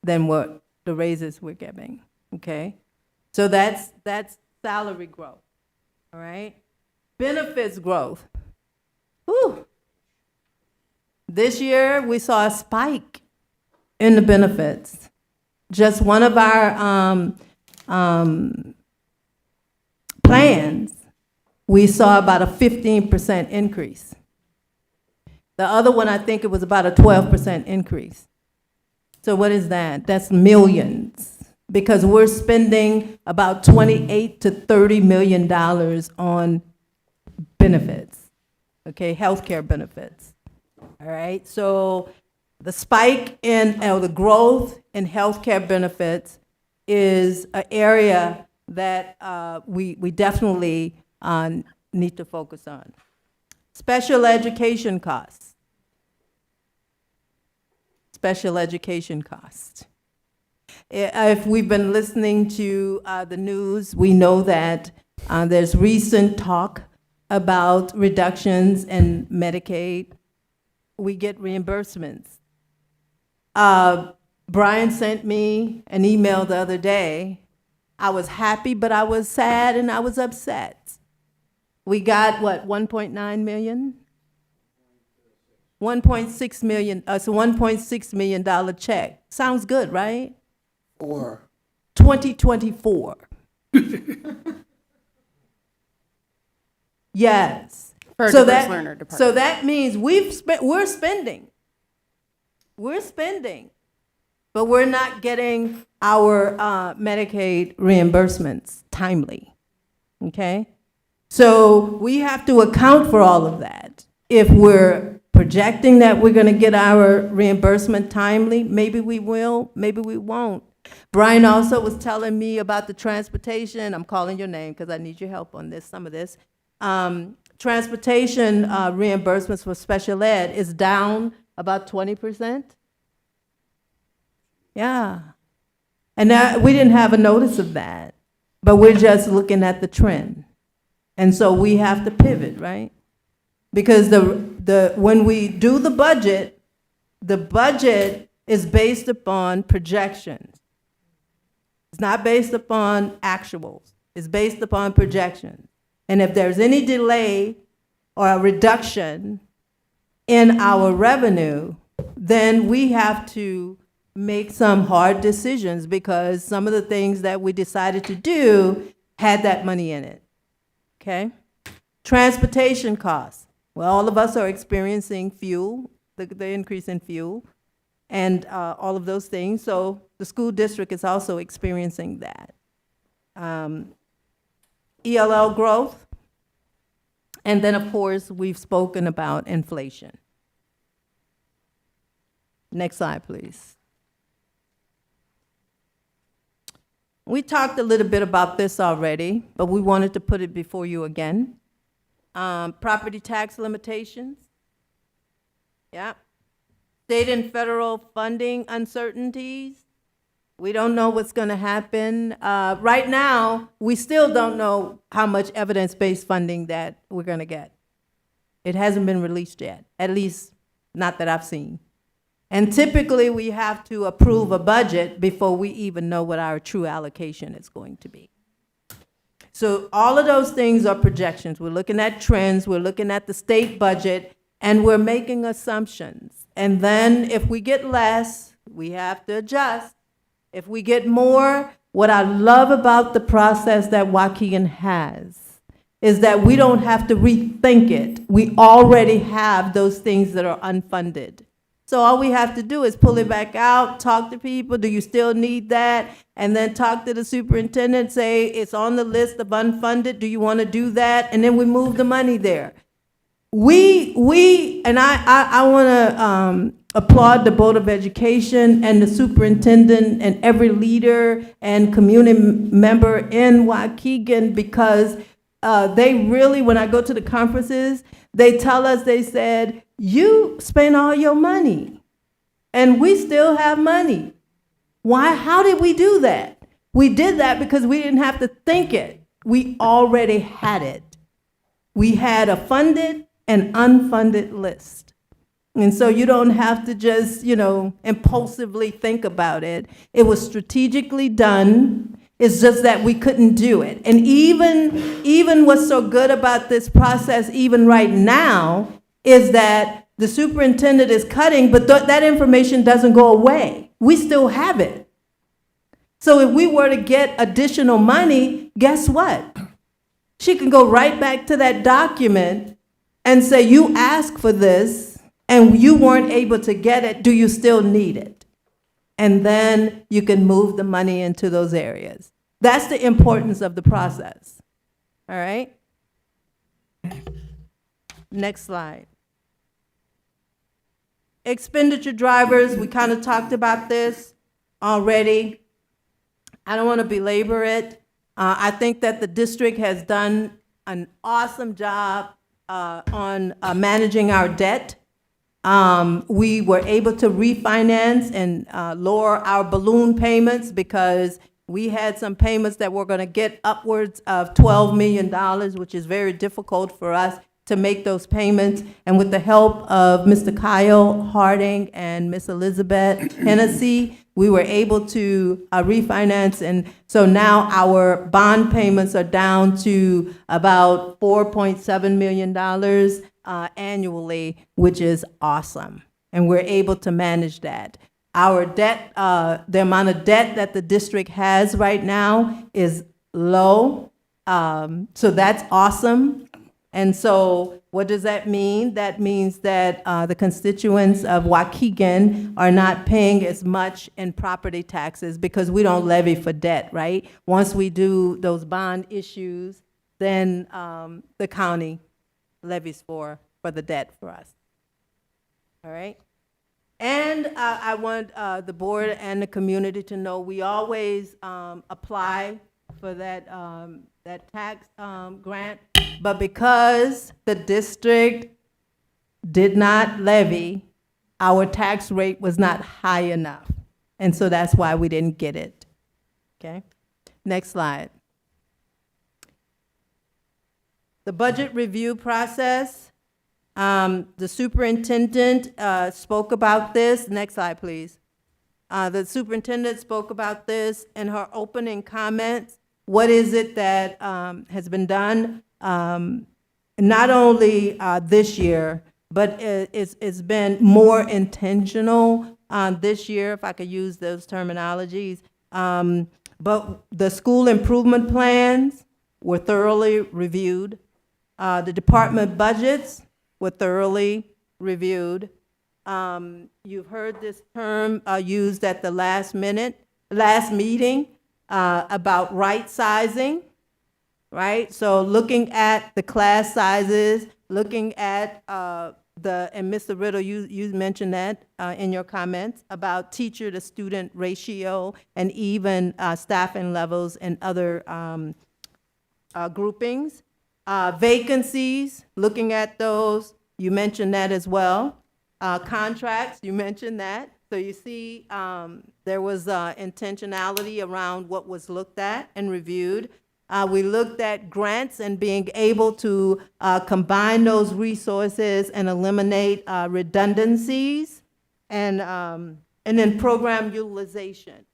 [SPEAKER 8] than what the raises we're giving, okay? So that's salary growth, all right? Benefits growth. Whew. This year, we saw a spike in the benefits. Just one of our plans, we saw about a 15% increase. The other one, I think it was about a 12% increase. So what is that? That's millions, because we're spending about $28 to $30 million on benefits, okay, healthcare benefits. All right, so the spike in the growth in healthcare benefits is an area that we definitely need to focus on. Special education costs. Special education costs. If we've been listening to the news, we know that there's recent talk about reductions in Medicaid. We get reimbursements. Brian sent me an email the other day. I was happy, but I was sad and I was upset. We got, what, 1.9 million? 1.6 million, it's a $1.6 million check. Sounds good, right?
[SPEAKER 10] Or
[SPEAKER 8] 2024. Yes.
[SPEAKER 1] For
[SPEAKER 8] So
[SPEAKER 1] diverse learner department.
[SPEAKER 8] so that means we're spending, but we're not getting our Medicaid reimbursements timely, okay? So we have to account for all of that. If we're projecting that we're gonna get our reimbursement timely, maybe we will, maybe we won't. Brian also was telling me about the transportation, I'm calling your name because I need your help on this, some of this. Transportation reimbursements for special ed is down about 20%. Yeah. And that, we didn't have a notice of that, but we're just looking at the trend. And so we have to pivot, right? Because when we do the budget is based upon projections. It's not based upon actuals. It's based upon projections. And if there's any delay or a reduction in our revenue, then we have to make some hard decisions because some of the things that we decided to do had that money in it, okay? Transportation costs. Well, all of us are experiencing fuel, the increase in fuel, and all of those things. So the school district is also experiencing that. ELL growth. And then, of course, we've spoken about inflation. Next slide, please. We talked a little bit about this already, but we wanted to put it before you again. Property tax limitations. Yeah. State and federal funding uncertainties. We don't know what's going to happen. Right now, we still don't know how much evidence-based funding that we're going to get. It hasn't been released yet, at least not that I've seen. And typically, we have to approve a budget before we even know what our true allocation is going to be. So all of those things are projections. We're looking at trends, we're looking at the state budget, and we're making assumptions. And then if we get less, we have to adjust. If we get more, what I love about the process that Waukegan has is that we don't have to rethink it. We already have those things that are unfunded. So all we have to do is pull it back out, talk to people, do you still need that? And then talk to the superintendent, say, it's on the list of unfunded, do you want to do that? And then we move the money there. And I want to applaud the Board of Education and the superintendent and every leader and community member in Waukegan, because they really, when I go to the conferences, they tell us, they said, you spent all your money and we still have money. Why? How did we do that? We did that because we didn't have to think it. We already had it. We had a funded and unfunded list. And so you don't have to just, impulsively think about it. It was strategically done. It's just that we couldn't do it. And even what's so good about this process, even right now, is that the superintendent is cutting, but that information doesn't go away. We still have it. So if we were to get additional money, guess what? She can go right back to that document and say, you asked for this and you weren't able to get it. Do you still need it? And then you can move the money into those areas. That's the importance of the process. All right? Next slide. Expenditure drivers, we kind of talked about this already. I don't want to belabor it. I think that the district has done an awesome job on managing our debt. We were able to refinance and lower our balloon payments because we had some payments that were going to get upwards of $12 million, which is very difficult for us to make those payments. And with the help of Mr. Kyle Harding and Miss Elizabeth Hennessy, we were able to refinance. And so now our bond payments are down to about $4.7 million annually, which is awesome. And we're able to manage that. Our debt, the amount of debt that the district has right now is low. So that's awesome. And so what does that mean? That means that the constituents of Waukegan are not paying as much in property taxes because we don't levy for debt, right? Once we do those bond issues, then the county levies for the debt for us. All right? And I want the board and the community to know we always apply for that tax grant, but because the district did not levy, our tax rate was not high enough. And so that's why we didn't get it. Okay? Next slide. The budget review process. The superintendent spoke about this. Next slide, please. The superintendent spoke about this in her opening comments. What is it that has been done? Not only this year, but it's been more intentional this year, if I could use those terminologies. But the school improvement plans were thoroughly reviewed. The department budgets were thoroughly reviewed. You've heard this term used at the last meeting about right sizing, right? So looking at the class sizes, looking at and Mr. Riddle, you mentioned that in your comments about teacher to student ratio and even staffing levels and other groupings. Vacancies, looking at those, you mentioned that as well. Contracts, you mentioned that. So you see there was intentionality around what was looked at and reviewed. We looked at grants and being able to combine those resources and eliminate redundancies. and then program utilization.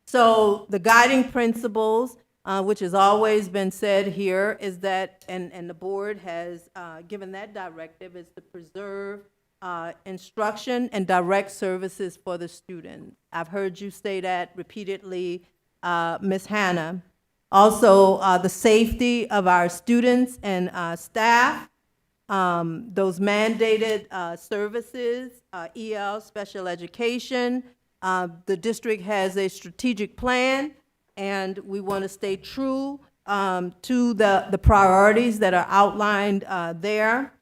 [SPEAKER 8] So the guiding principles, which has always been said here, is that, and the board has given that directive, is to preserve instruction and direct services for the student. I've heard you say that repeatedly, Ms. Hannah. Also, the safety of our students and staff, those mandated services, EL, special education. The district has a strategic plan, and we want to stay true to the priorities that are outlined there.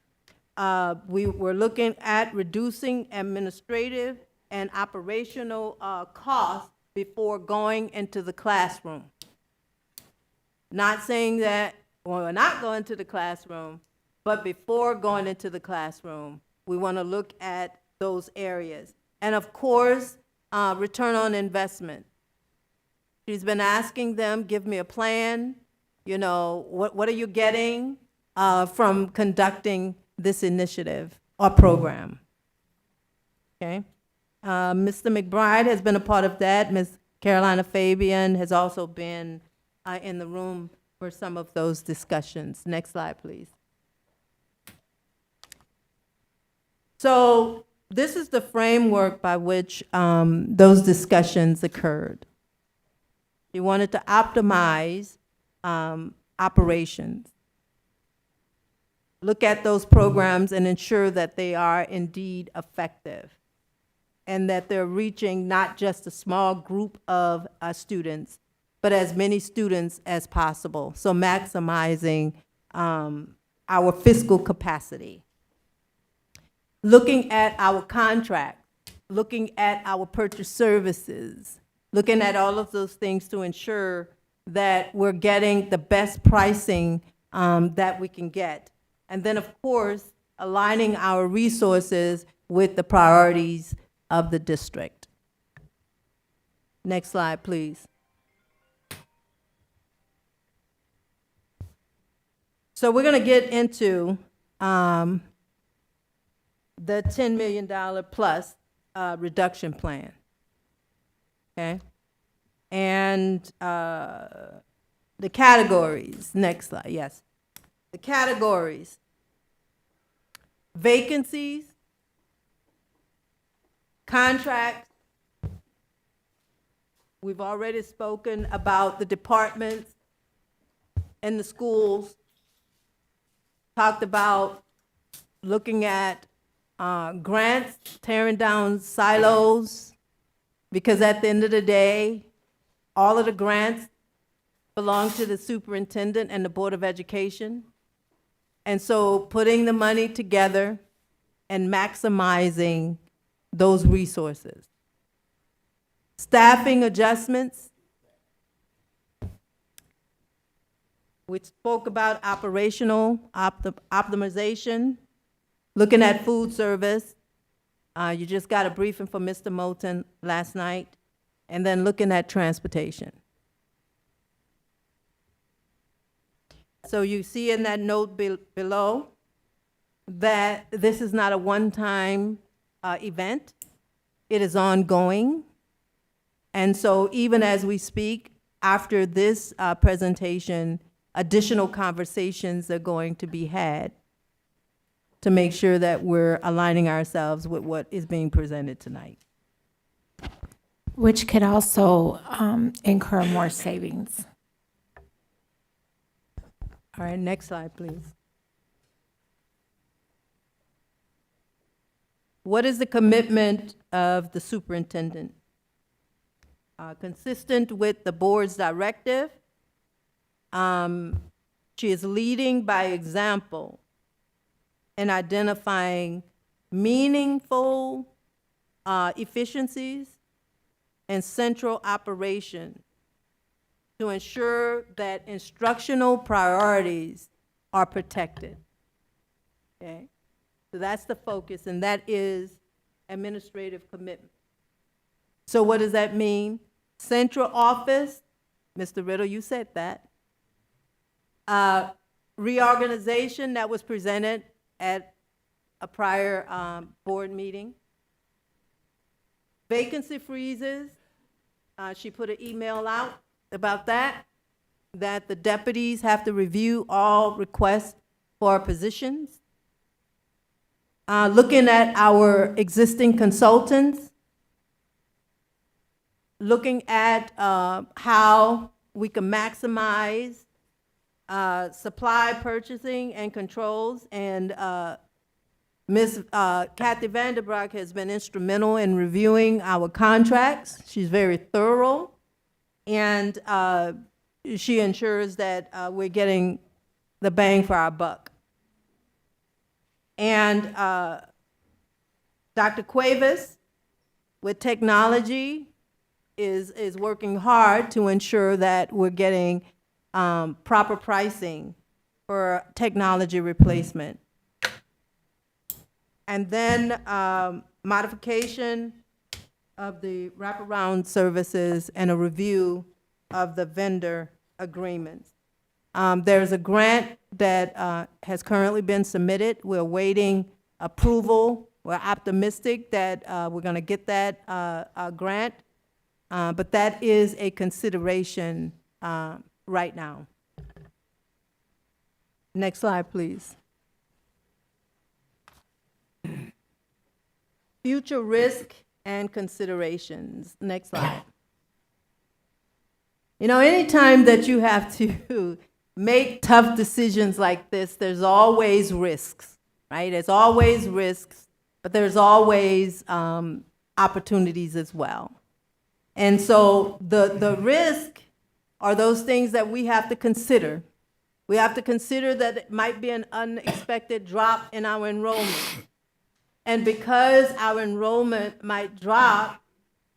[SPEAKER 8] We're looking at reducing administrative and operational costs before going into the classroom. Not saying that we're not going to the classroom, but before going into the classroom, we want to look at those areas. And of course, return on investment. She's been asking them, give me a plan, you know, what are you getting from conducting this initiative or program? Okay. Mr. McBride has been a part of that. Ms. Carolina Fabian has also been in the room for some of those discussions. Next slide, please. So this is the framework by which those discussions occurred. We wanted to optimize operations, look at those programs and ensure that they are indeed effective and that they're reaching not just a small group of students, but as many students as possible. So maximizing our fiscal capacity. Looking at our contract, looking at our purchase services, looking at all of those things to ensure that we're getting the best pricing that we can get. And then, of course, aligning our resources with the priorities of the district. Next slide, please. So we're going to get into the $10 million plus reduction plan. Okay? And the categories, next slide, yes. The categories: vacancies, contracts. We've already spoken about the departments and the schools, talked about looking at grants, tearing down silos, because at the end of the day, all of the grants belong to the superintendent and the Board of Education. And so putting the money together and maximizing those resources. Staffing adjustments. We spoke about operational optimization, looking at food service. You just got a briefing from Mr. Moulton last night, and then looking at transportation. So you see in that note below that this is not a one-time event. It is ongoing. And so even as we speak, after this presentation, additional conversations are going to be had to make sure that we're aligning ourselves with what is being presented tonight.
[SPEAKER 9] Which could also incur more savings.
[SPEAKER 8] All right, next slide, please. What is the commitment of the superintendent? Consistent with the board's directive, she is leading by example in identifying meaningful efficiencies and central operation to ensure that instructional priorities are protected. Okay? So that's the focus, and that is administrative commitment. So what does that mean? Central office, Mr. Riddle, you said that. Reorganization that was presented at a prior board meeting. Vacancy freezes, she put an email out about that the deputies have to review all requests for positions. Looking at our existing consultants, looking at how we can maximize supply purchasing and controls, and Ms. Kathy Vanderbroek has been instrumental in reviewing our contracts. She's very thorough, and she ensures that we're getting the bang for our buck. And Dr. Cuevas, with technology, is working hard to ensure that we're getting proper pricing for technology replacement. And then modification of the wraparound services and a review of the vendor agreements. There's a grant that has currently been submitted. We're awaiting approval. We're optimistic that we're going to get that grant, but that is a consideration right now. Next slide, please. Future risk and considerations. Next slide. You know, anytime that you have to make tough decisions like this, there's always risks, right? There's always risks, but there's always opportunities as well. And so the risk are those things that we have to consider. We have to consider that it might be an unexpected drop in our enrollment. And because our enrollment might drop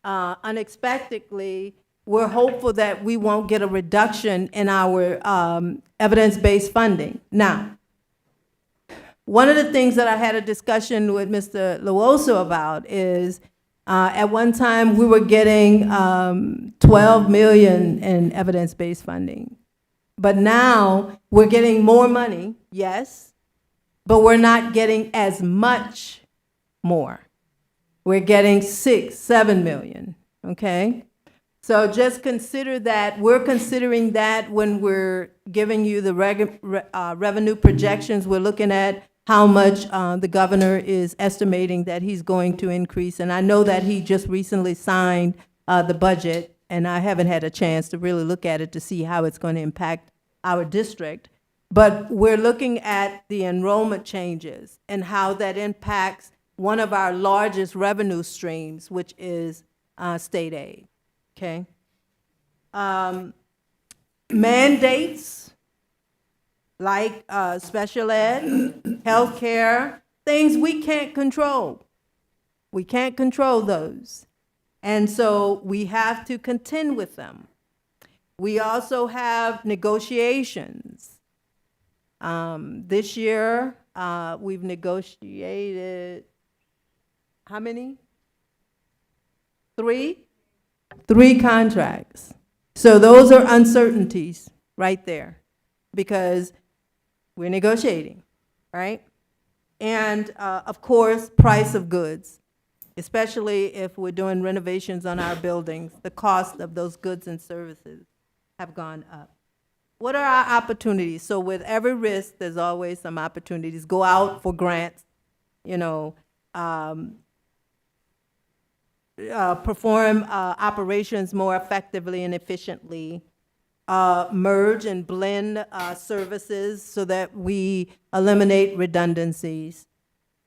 [SPEAKER 8] unexpectedly, we're hopeful that we won't get a reduction in our evidence-based funding. Now, one of the things that I had a discussion with Mr. Luoso about is at one time we were getting 12 million in evidence-based funding. But now we're getting more money, yes, but we're not getting as much more. We're getting 6, 7 million, okay? So just consider that. We're considering that when we're giving you the revenue projections. We're looking at how much the governor is estimating that he's going to increase. And I know that he just recently signed the budget, and I haven't had a chance to really look at it to see how it's going to impact our district. But we're looking at the enrollment changes and how that impacts one of our largest revenue streams, which is state aid. Okay. Mandates like special ed, healthcare, things we can't control. We can't control those. And so we have to contend with them. We also have negotiations. This year, we've negotiated, how many? 3? 3 contracts. So those are uncertainties right there because we're negotiating, right? And of course, price of goods, especially if we're doing renovations on our buildings, the cost of those goods and services have gone up. What are our opportunities? So with every risk, there's always some opportunities. Go out for grants, you know, perform operations more effectively and efficiently, merge and blend services so that we eliminate redundancies,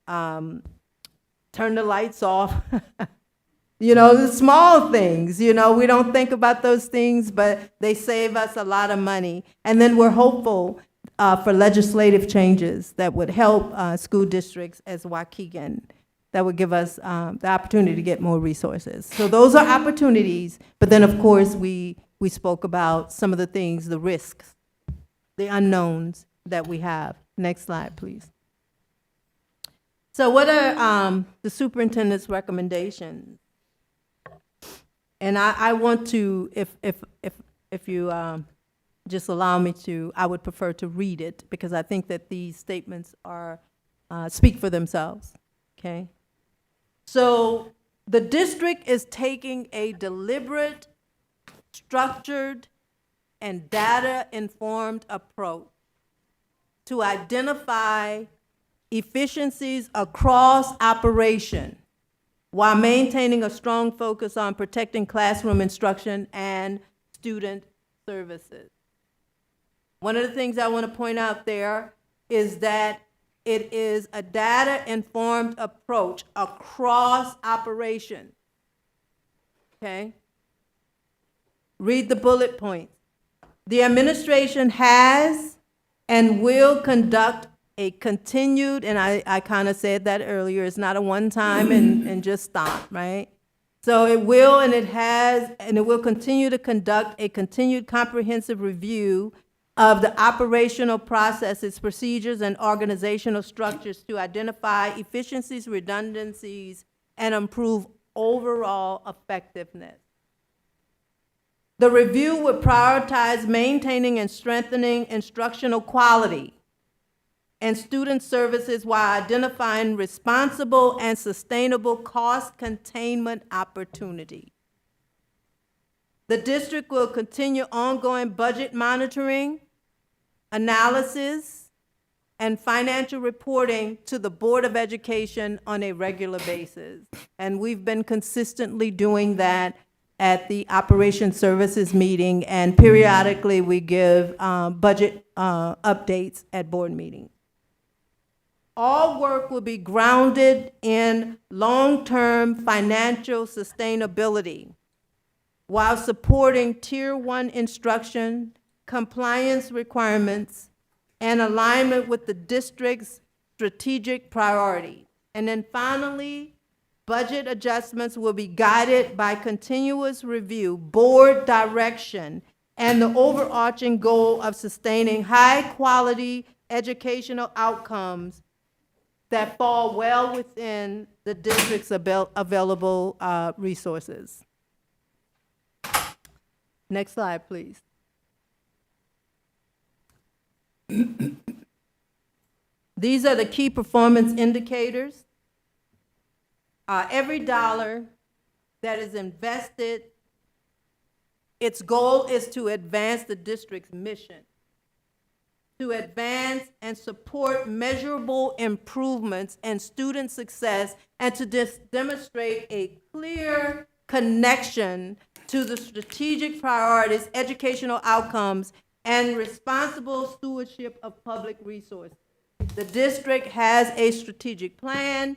[SPEAKER 8] turn the lights off. You know, the small things, you know, we don't think about those things, but they save us a lot of money. And then we're hopeful for legislative changes that would help school districts as Waukegan, that would give us the opportunity to get more resources. So those are opportunities, but then of course we spoke about some of the things, the risks, the unknowns that we have. Next slide, please. So what are the superintendent's recommendations? And I want to, if you just allow me to, I would prefer to read it because I think that these statements are speak for themselves. Okay. So The district is taking a deliberate, structured, and data-informed approach to identify efficiencies across operation while maintaining a strong focus on protecting classroom instruction and student services. One of the things I want to point out there is that it is a data-informed approach across operations. Okay? Read the bullet points. The administration has and will conduct a continued, and I kind of said that earlier, it's not a one-time and just stop, right? So it will and it has, and it will continue to conduct a continued comprehensive review of the operational processes, procedures, and organizational structures to identify efficiencies, redundancies, and improve overall effectiveness. The review would prioritize maintaining and strengthening instructional quality and student services while identifying responsible and sustainable cost containment opportunities. The district will continue ongoing budget monitoring, analysis, and financial reporting to the Board of Education on a regular basis. And we've been consistently doing that at the Operation Services meeting, and periodically we give budget updates at board meetings. All work will be grounded in long-term financial sustainability while supporting Tier 1 instruction, compliance requirements, and alignment with the district's strategic priorities. And then finally, budget adjustments will be guided by continuous review, board direction, and the overarching goal of sustaining high-quality educational outcomes that fall well within the district's available resources. Next slide, please. These are the key performance indicators. Every dollar that is invested, its goal is to advance the district's mission, to advance and support measurable improvements in student success, and to demonstrate a clear connection to the strategic priorities, educational outcomes, and responsible stewardship of public resources. The district has a strategic plan.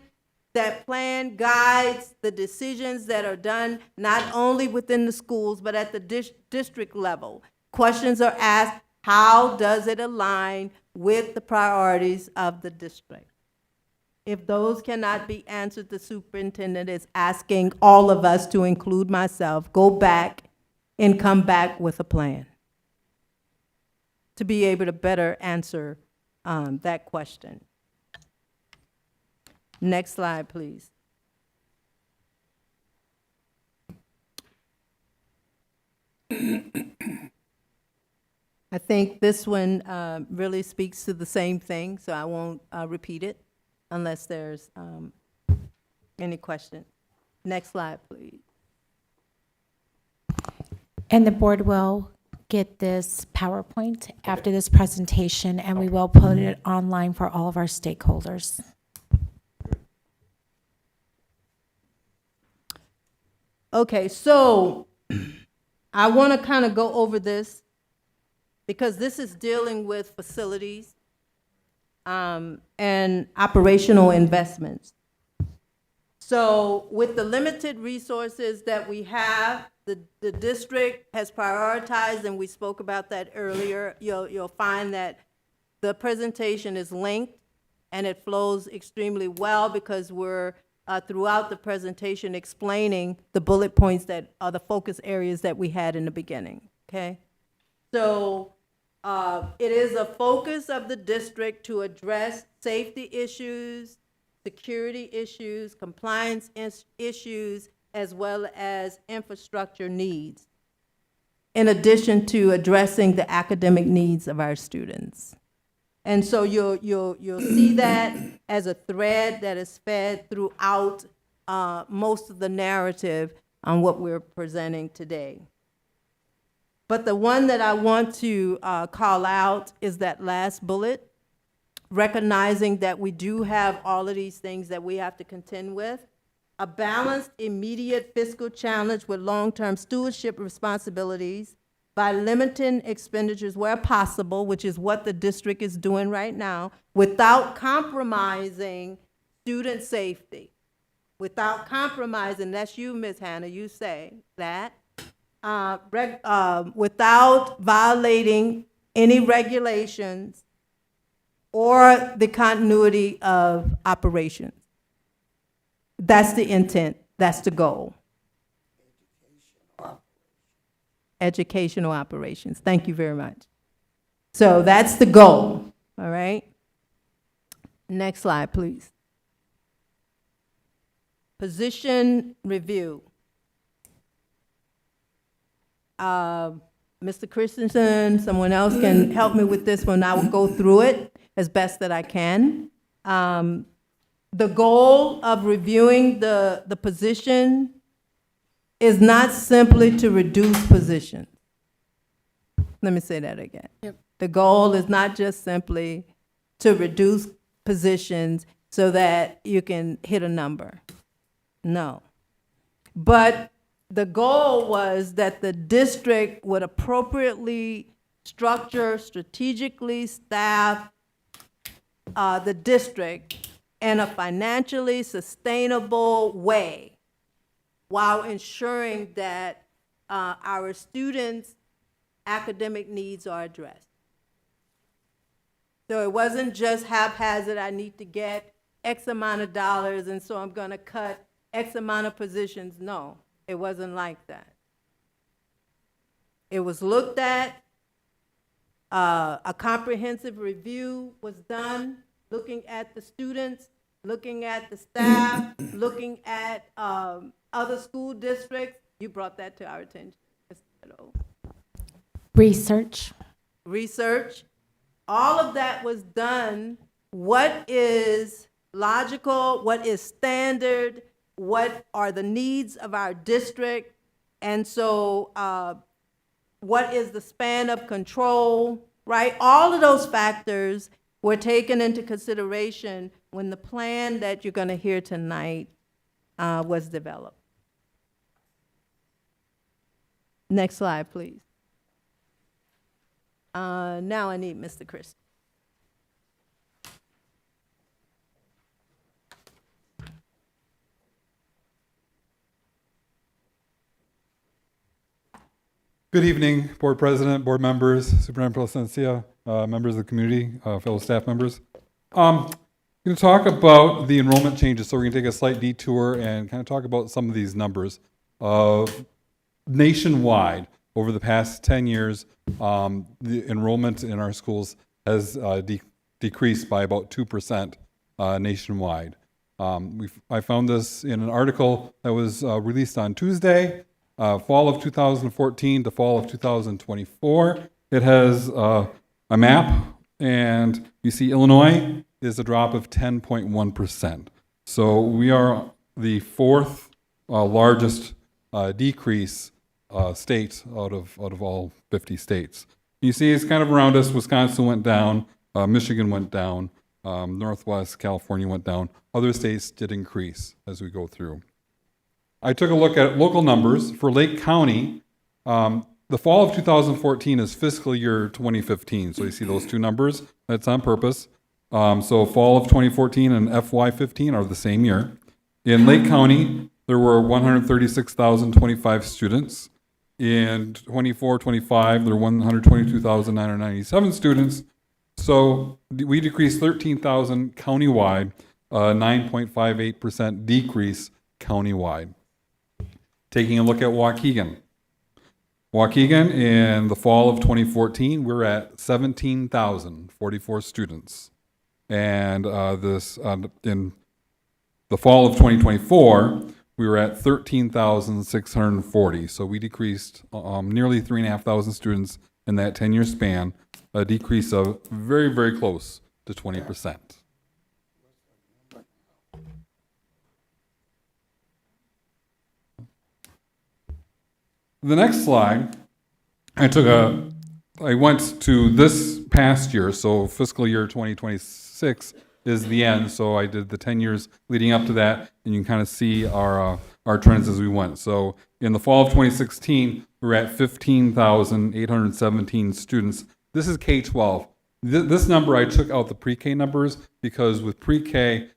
[SPEAKER 8] That plan guides the decisions that are done not only within the schools, but at the district level. Questions are asked, how does it align with the priorities of the district? If those cannot be answered, the superintendent is asking all of us, to include myself, go back and come back with a plan to be able to better answer that question. Next slide, please. I think this one really speaks to the same thing, so I won't repeat it unless there's any questions. Next slide, please.
[SPEAKER 9] And the board will get this PowerPoint after this presentation, and we will put it online for all of our stakeholders.
[SPEAKER 8] Okay, so I want to kind of go over this because this is dealing with facilities and operational investments. So with the limited resources that we have, the district has prioritized, and we spoke about that earlier. You'll find that the presentation is linked and it flows extremely well because we're throughout the presentation explaining the bullet points that are the focus areas that we had in the beginning, okay? So it is a focus of the district to address safety issues, security issues, compliance issues, as well as infrastructure needs, in addition to addressing the academic needs of our students. And so you'll see that as a thread that is fed throughout most of the narrative on what we're presenting today. But the one that I want to call out is that last bullet, recognizing that we do have all of these things that we have to contend with. A balanced, immediate fiscal challenge with long-term stewardship responsibilities by limiting expenditures where possible, which is what the district is doing right now, without compromising student safety. Without compromising, that's you, Ms. Hannah, you say that. Without violating any regulations or the continuity of operations. That's the intent, that's the goal. Educational operations, thank you very much. So that's the goal, all right? Next slide, please. Position review. Mr. Christensen, someone else can help me with this one. I will go through it as best that I can. The goal of reviewing the position is not simply to reduce positions. Let me say that again.
[SPEAKER 1] Yep.
[SPEAKER 8] The goal is not just simply to reduce positions so that you can hit a number. No. But the goal was that the district would appropriately structure, strategically staff the district in a financially sustainable way while ensuring that our students' academic needs are addressed. So it wasn't just haphazard, I need to get X amount of dollars and so I'm gonna cut X amount of positions. No, it wasn't like that. It was looked at, a comprehensive review was done, looking at the students, looking at the staff, looking at other school districts. You brought that to our attention.
[SPEAKER 9] Research.
[SPEAKER 8] Research. All of that was done. What is logical? What is standard? What are the needs of our district? And so what is the span of control, right? All of those factors were taken into consideration when the plan that you're going to hear tonight was developed. Next slide, please. Now I need Mr. Chris.
[SPEAKER 11] Good evening, Board President, Board members, Superintendent Placencia, members of the community, fellow staff members. I'm going to talk about the enrollment changes, so we're going to take a slight detour and kind of talk about some of these numbers. Nationwide, over the past 10 years, the enrollment in our schools has decreased by about 2% nationwide. I found this in an article that was released on Tuesday. Fall of 2014 to fall of 2024. It has a map, and you see Illinois is a drop of 10.1%. So we are the fourth largest decrease state out of all 50 states. You see it's kind of around us. Wisconsin went down, Michigan went down, Northwest California went down. Other states did increase as we go through. I took a look at local numbers for Lake County. The fall of 2014 is fiscal year 2015. So you see those two numbers. That's on purpose. So fall of 2014 and FY15 are the same year. In Lake County, there were 136,025 students. In 24-25, there were 122,997 students. So we decreased 13,000 countywide, 9.58% decrease countywide. Taking a look at Waukegan. Waukegan, in the fall of 2014, we're at 17,044 students. And in the fall of 2024, we were at 13,640. So we decreased nearly 3,500 students in that 10-year span, a decrease of very, very close to 20%. The next slide, I went to this past year, so fiscal year 2026 is the end. So I did the 10 years leading up to that, and you can kind of see our trends as we went. So in the fall of 2016, we were at 15,817 students. This is K-12. This number, I took out the pre-K numbers because with pre-K,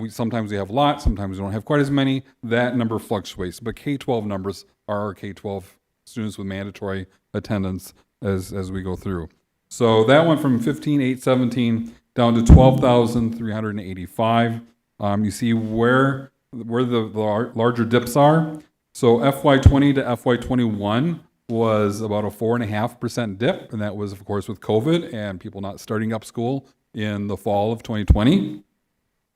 [SPEAKER 11] sometimes we have a lot, sometimes we don't have quite as many. That number fluctuates, but K-12 numbers are our K-12 students with mandatory attendance as we go through. So that went from 15,817 down to 12,385. You see where the larger dips are. So FY20 to FY21 was about a 4.5% dip, and that was, of course, with COVID and people not starting up school in the fall of 2020.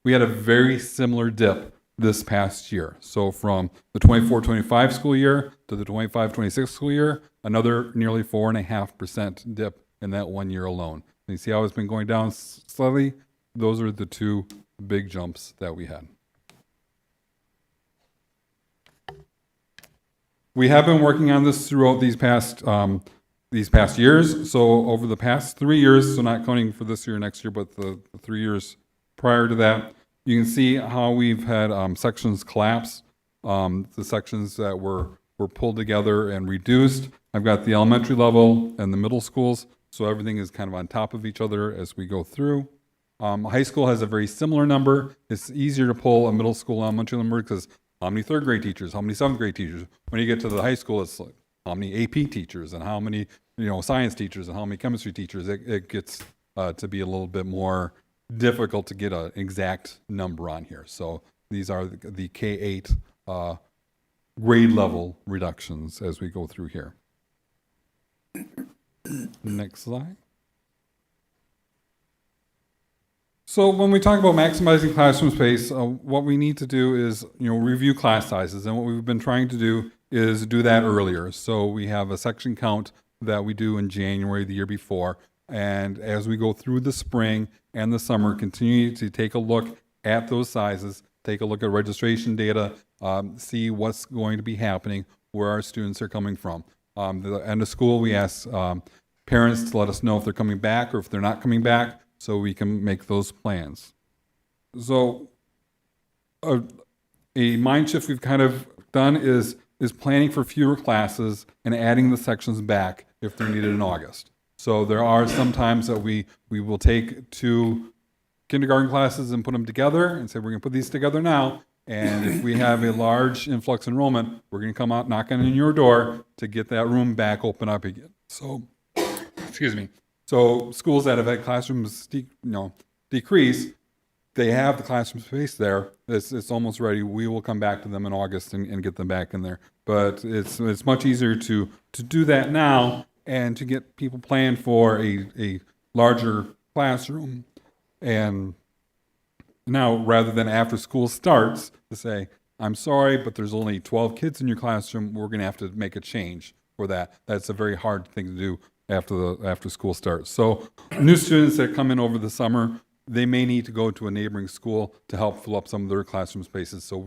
[SPEAKER 11] We had a very similar dip this past year. So from the 24-25 school year to the 25-26 school year, another nearly 4.5% dip in that 1 year alone. And you see how it's been going down slightly? Those are the two big jumps that we had. We have been working on this throughout these past years. So over the past 3 years, so not counting for this year, next year, but the 3 years prior to that, you can see how we've had sections collapse, the sections that were pulled together and reduced. I've got the elementary level and the middle schools, so everything is kind of on top of each other as we go through. High school has a very similar number. It's easier to pull a middle school elementary number because how many third grade teachers, how many seventh grade teachers? When you get to the high school, it's like how many AP teachers and how many science teachers and how many chemistry teachers. It gets to be a little bit more difficult to get an exact number on here. So these are the K-8 grade level reductions as we go through here. Next slide. So when we talk about maximizing classroom space, what we need to do is review class sizes, and what we've been trying to do is do that earlier. So we have a section count that we do in January the year before, and as we go through the spring and the summer, continue to take a look at those sizes, take a look at registration data, see what's going to be happening, where our students are coming from. The end of school, we ask parents to let us know if they're coming back or if they're not coming back, so we can make those plans. So a mind shift we've kind of done is planning for fewer classes and adding the sections back if they're needed in August. So there are some times that we will take 2 kindergarten classes and put them together and say, we're going to put these together now. And if we have a large influx enrollment, we're going to come out knocking on your door to get that room back open up again. So, excuse me. So schools that have had classrooms decrease, they have the classroom space there. It's almost ready. We will come back to them in August and get them back in there. But it's much easier to do that now and to get people planned for a larger classroom. And now, rather than after school starts, to say, I'm sorry, but there's only 12 kids in your classroom, we're going to have to make a change for that. That's a very hard thing to do after school starts. So new students that come in over the summer, they may need to go to a neighboring school to help fill up some of their classroom spaces. So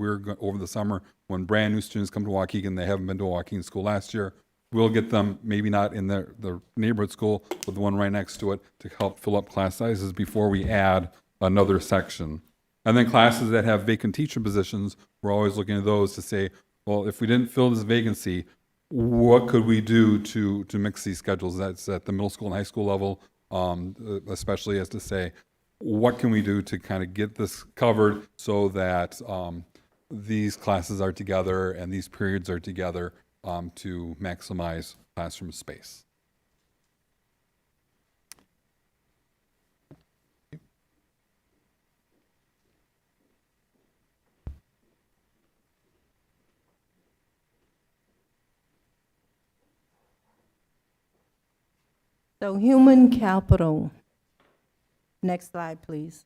[SPEAKER 11] over the summer, when brand new students come to Waukegan, they haven't been to a Waukegan school last year, we'll get them maybe not in the neighborhood school, but the one right next to it to help fill up class sizes before we add another section. And then classes that have vacant teacher positions, we're always looking at those to say, well, if we didn't fill this vacancy, what could we do to mix these schedules? That's at the middle school and high school level, especially as to say, what can we do to kind of get this covered so that these classes are together and these periods are together to maximize classroom space.
[SPEAKER 8] So human capital. Next slide, please.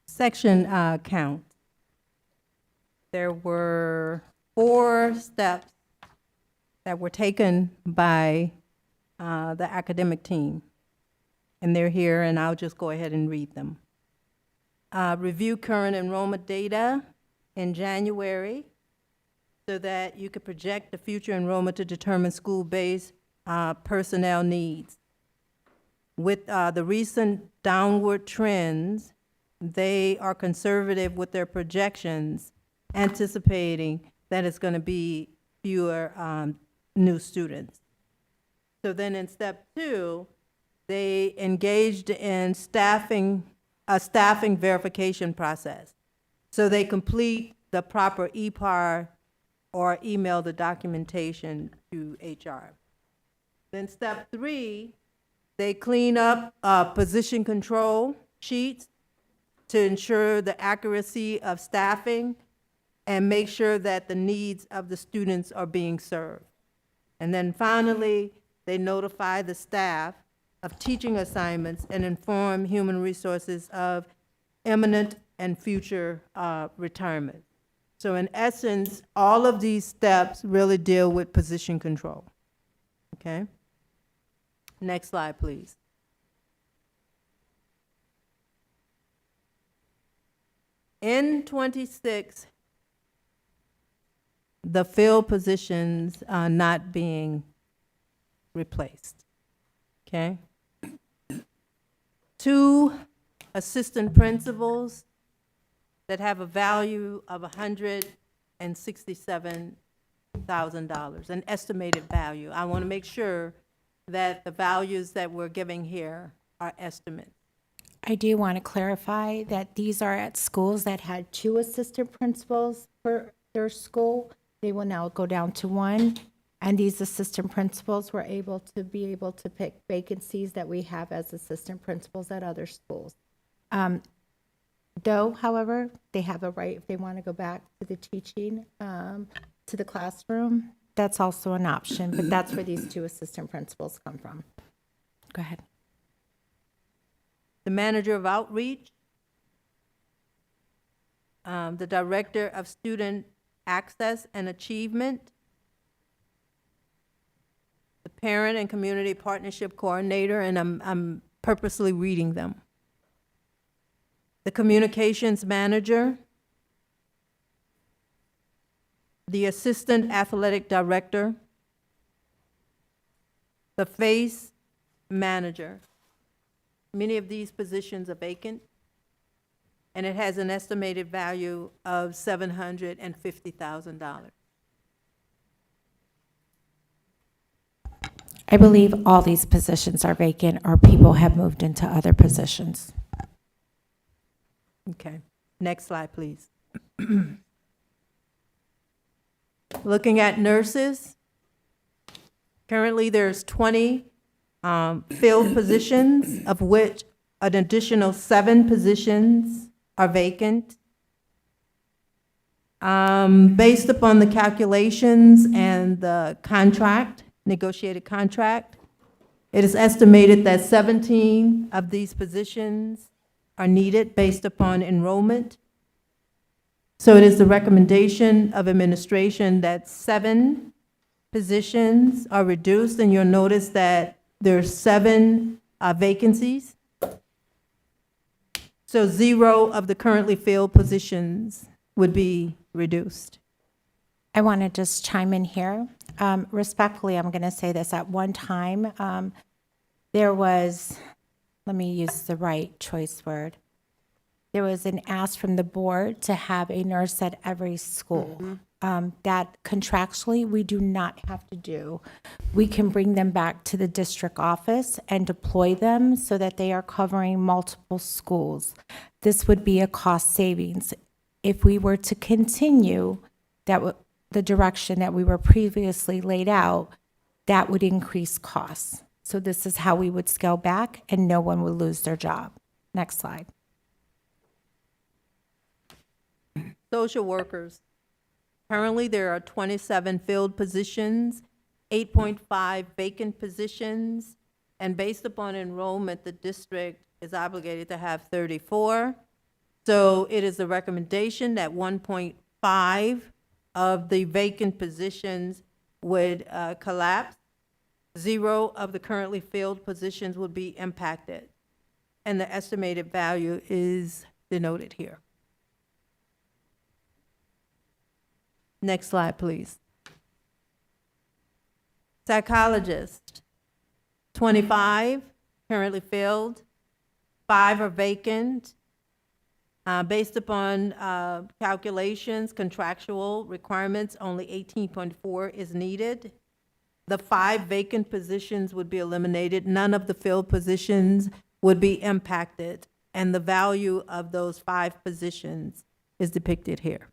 [SPEAKER 8] Section count. There were 4 steps that were taken by the academic team. And they're here, and I'll just go ahead and read them. review current enrollment data in January so that you could project the future enrollment to determine school-based personnel needs. With the recent downward trends, they are conservative with their projections, anticipating that it's going to be fewer new students. So then in step 2, they engaged in a staffing verification process. So they complete the proper EPAR or email the documentation to HR. Then step 3, they clean up position control sheets to ensure the accuracy of staffing and make sure that the needs of the students are being served. And then finally, they notify the staff of teaching assignments and inform human resources of imminent and future retirement. So in essence, all of these steps really deal with position control. Okay? Next slide, please. In 26, the field positions are not being replaced. Okay? 2 assistant principals that have a value of $167,000, an estimated value. I want to make sure that the values that we're giving here are estimates.
[SPEAKER 9] I do want to clarify that these are at schools that had 2 assistant principals for their school. They will now go down to 1. And these assistant principals were able to pick vacancies that we have as assistant principals at other schools. Though, however, they have a right, if they want to go back to the teaching, to the classroom, that's also an option, but that's where these 2 assistant principals come from. Go ahead.
[SPEAKER 8] The manager of outreach, the director of student access and achievement, the parent and community partnership coordinator, and I'm purposely reading them. The communications manager, the assistant athletic director, the FACE manager. Many of these positions are vacant, and it has an estimated value of $750,000.
[SPEAKER 9] I believe all these positions are vacant or people have moved into other positions.
[SPEAKER 8] Okay, next slide, please. Looking at nurses, currently there's 20 filled positions, of which an additional 7 positions are vacant. Based upon the calculations and the contract, negotiated contract, it is estimated that 17 of these positions are needed based upon enrollment. So it is the recommendation of administration that 7 positions are reduced, and you'll notice that there's 7 vacancies. So 0 of the currently filled positions would be reduced.
[SPEAKER 9] I want to just chime in here. Respectfully, I'm going to say this. At one time, there was, let me use the right choice word. There was an ask from the board to have a nurse at every school. That contractually we do not have to do. We can bring them back to the district office and deploy them so that they are covering multiple schools. This would be a cost savings. If we were to continue the direction that we were previously laid out, that would increase costs. So this is how we would scale back and no one would lose their job. Next slide.
[SPEAKER 8] Social workers. Currently, there are 27 filled positions, 8.5 vacant positions, and based upon enrollment, the district is obligated to have 34. So it is the recommendation that 1.5 of the vacant positions would collapse. 0 of the currently filled positions would be impacted. And the estimated value is denoted here. Next slide, please. Psychologist, 25 currently filled, 5 are vacant. Based upon calculations, contractual requirements, only 18.4 is needed. The 5 vacant positions would be eliminated. None of the filled positions would be impacted, and the value of those 5 positions is depicted here.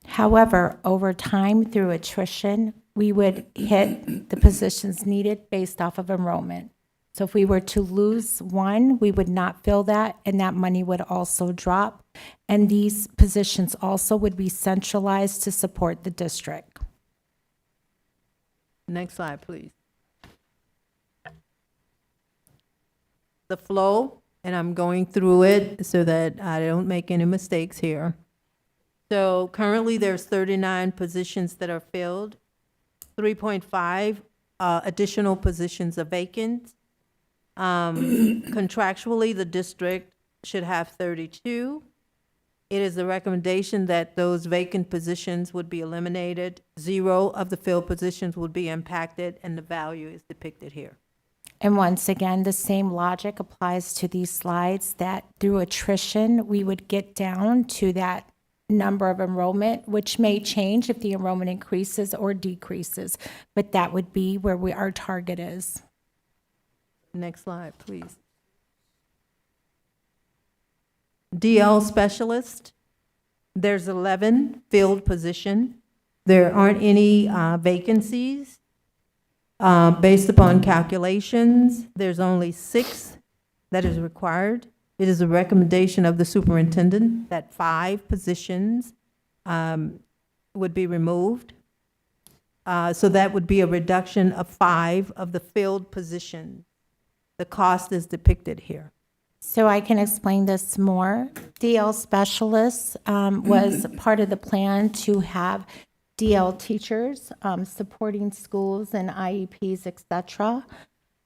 [SPEAKER 9] However, over time, through attrition, we would hit the positions needed based off of enrollment. So if we were to lose one, we would not fill that, and that money would also drop. And these positions also would be centralized to support the district.
[SPEAKER 8] Next slide, please. The flow, and I'm going through it so that I don't make any mistakes here. So currently, there's 39 positions that are filled. 3.5 additional positions are vacant. Contractually, the district should have 32. It is the recommendation that those vacant positions would be eliminated. 0 of the filled positions would be impacted, and the value is depicted here.
[SPEAKER 9] And once again, the same logic applies to these slides, that through attrition, we would get down to that number of enrollment, which may change if the enrollment increases or decreases, but that would be where our target is.
[SPEAKER 8] Next slide, please. DL specialist, there's 11 filled position. There aren't any vacancies. Based upon calculations, there's only 6 that is required. It is a recommendation of the superintendent that 5 positions would be removed. So that would be a reduction of 5 of the filled positions. The cost is depicted here.
[SPEAKER 9] So I can explain this more. DL specialists was part of the plan to have DL teachers supporting schools and IEPs, et cetera.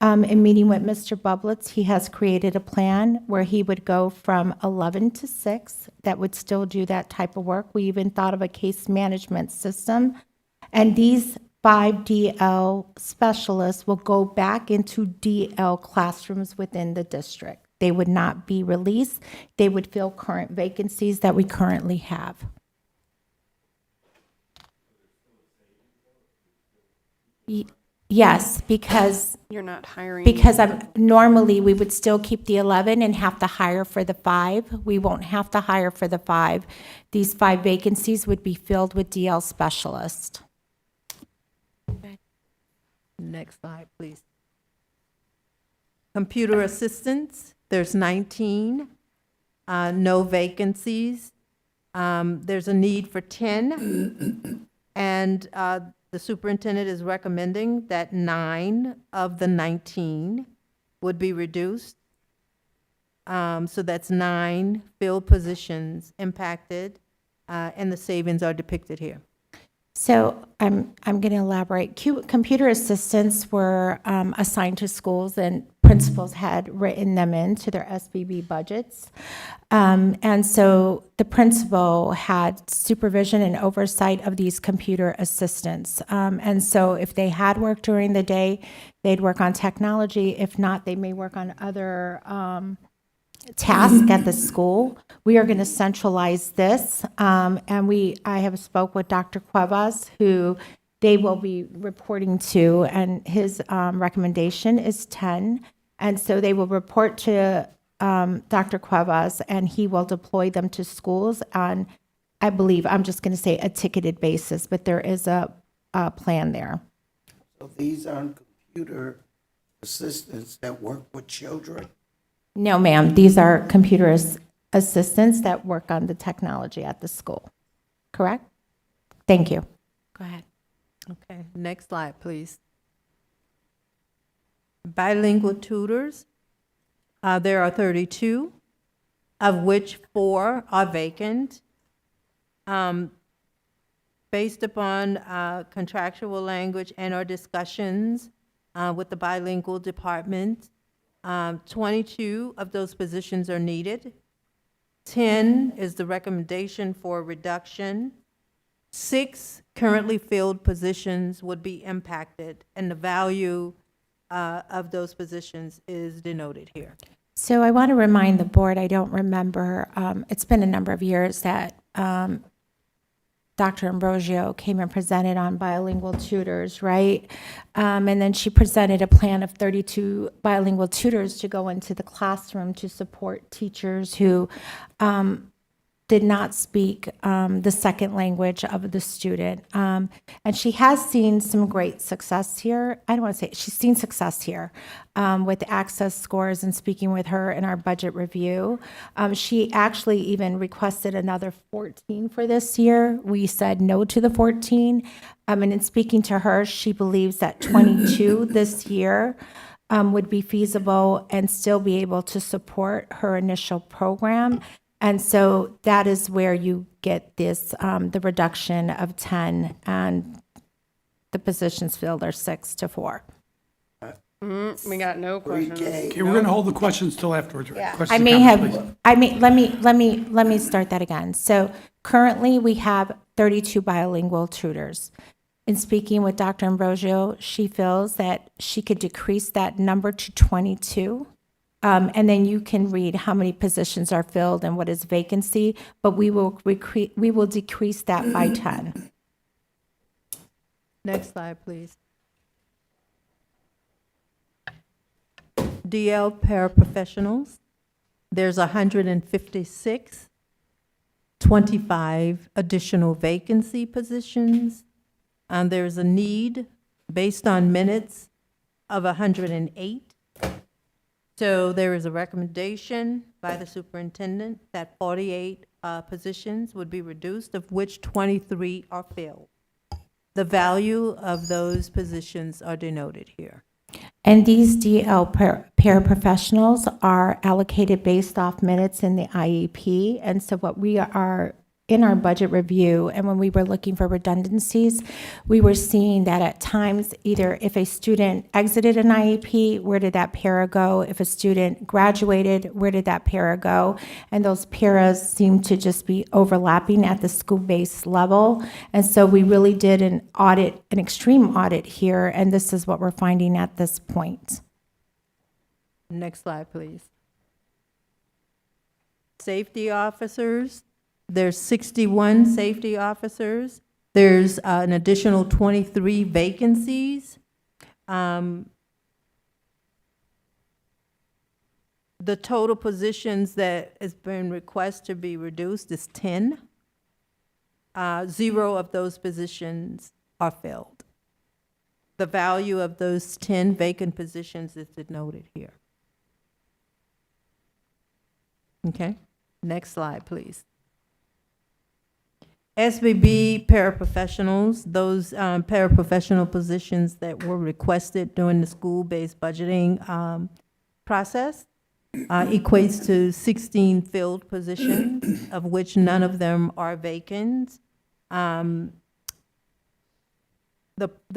[SPEAKER 9] In meeting with Mr. Bublitz, he has created a plan where he would go from 11 to 6 that would still do that type of work. We even thought of a case management system. And these 5 DL specialists will go back into DL classrooms within the district. They would not be released. They would fill current vacancies that we currently have. Yes, because
[SPEAKER 1] You're not hiring.
[SPEAKER 9] normally we would still keep the 11 and have to hire for the 5. We won't have to hire for the 5. These 5 vacancies would be filled with DL specialists.
[SPEAKER 8] Next slide, please. Computer assistants, there's 19, no vacancies. There's a need for 10, and the superintendent is recommending that 9 of the 19 would be reduced. So that's 9 filled positions impacted, and the savings are depicted here.
[SPEAKER 9] So I'm going to elaborate. Computer assistants were assigned to schools, and principals had written them into their SBB budgets. And so the principal had supervision and oversight of these computer assistants. And so if they had work during the day, they'd work on technology. If not, they may work on other task at the school. We are going to centralize this, and I have spoke with Dr. Cuevas, who they will be reporting to, and his recommendation is 10. And so they will report to Dr. Cuevas, and he will deploy them to schools on, I believe, I'm just going to say a ticketed basis, but there is a plan there.
[SPEAKER 10] So these aren't computer assistants that work with children?
[SPEAKER 9] No, ma'am. These are computer assistants that work on the technology at the school. Correct? Thank you. Go ahead.
[SPEAKER 8] Okay, next slide, please. Bilingual tutors, there are 32, of which 4 are vacant. Based upon contractual language and our discussions with the bilingual department, 22 of those positions are needed. 10 is the recommendation for reduction. 6 currently filled positions would be impacted, and the value of those positions is denoted here.
[SPEAKER 9] So I want to remind the board, I don't remember, it's been a number of years that Dr. Ambrosio came and presented on bilingual tutors, right? And then she presented a plan of 32 bilingual tutors to go into the classroom to support teachers who did not speak the second language of the student. And she has seen some great success here. I don't want to say, she's seen success here with access scores and speaking with her in our budget review. She actually even requested another 14 for this year. We said no to the 14. And in speaking to her, she believes that 22 this year would be feasible and still be able to support her initial program. And so that is where you get this, the reduction of 10, and the positions filled are 6 to 4.
[SPEAKER 1] We got no questions.
[SPEAKER 2] Okay, we're going to hold the questions till afterwards, right? Questions
[SPEAKER 9] I
[SPEAKER 2] and
[SPEAKER 9] may
[SPEAKER 2] comments,
[SPEAKER 9] have, let me start that again. So currently, we have 32 bilingual tutors. In speaking with Dr. Ambrosio, she feels that she could decrease that number to 22. And then you can read how many positions are filled and what is vacancy, but we will decrease that by 10.
[SPEAKER 8] Next slide, please. DL paraprofessionals, there's 156, 25 additional vacancy positions. And there's a need based on minutes of 108. So there is a recommendation by the superintendent that 48 positions would be reduced, of which 23 are filled. The value of those positions are denoted here.
[SPEAKER 9] And these DL paraprofessionals are allocated based off minutes in the IEP. And so what we are in our budget review, and when we were looking for redundancies, we were seeing that at times, either if a student exited an IEP, where did that para go? If a student graduated, where did that para go? And those paras seem to just be overlapping at the school-based level. And so we really did an audit, an extreme audit here, and this is what we're finding at this point.
[SPEAKER 8] Next slide, please. Safety officers. There's 61 safety officers. There's an additional 23 vacancies. The total positions that has been requested to be reduced is 10. 0 of those positions are filled. The value of those 10 vacant positions is denoted here. Okay, next slide, please. SBB paraprofessionals, those paraprofessional positions that were requested during the school-based budgeting process equates to 16 filled positions, of which none of them are vacant. The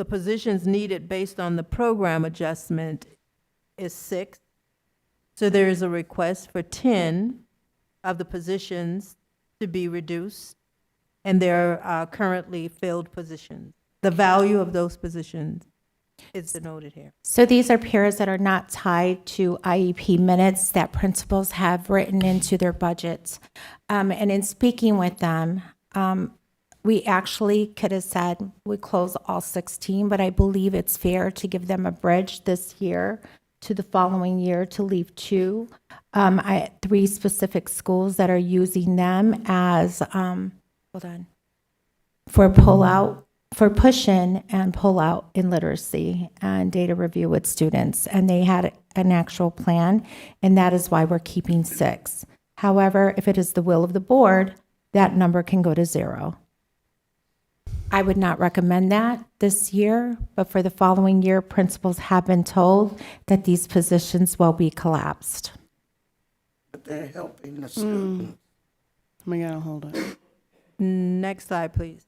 [SPEAKER 8] positions needed based on the program adjustment is 6. So there is a request for 10 of the positions to be reduced, and there are currently filled positions. The value of those positions is denoted here.
[SPEAKER 9] So these are paras that are not tied to IEP minutes that principals have written into their budgets. And in speaking with them, we actually could have said we close all 16, but I believe it's fair to give them a bridge this year to the following year to leave 2. 3 specific schools that are using them as, for push-in and pull-out in literacy and data review with students. And they had an actual plan, and that is why we're keeping 6. However, if it is the will of the board, that number can go to 0. I would not recommend that this year, but for the following year, principals have been told that these positions will be collapsed.
[SPEAKER 10] But they're helping the students.
[SPEAKER 1] We gotta hold it.
[SPEAKER 8] Next slide, please.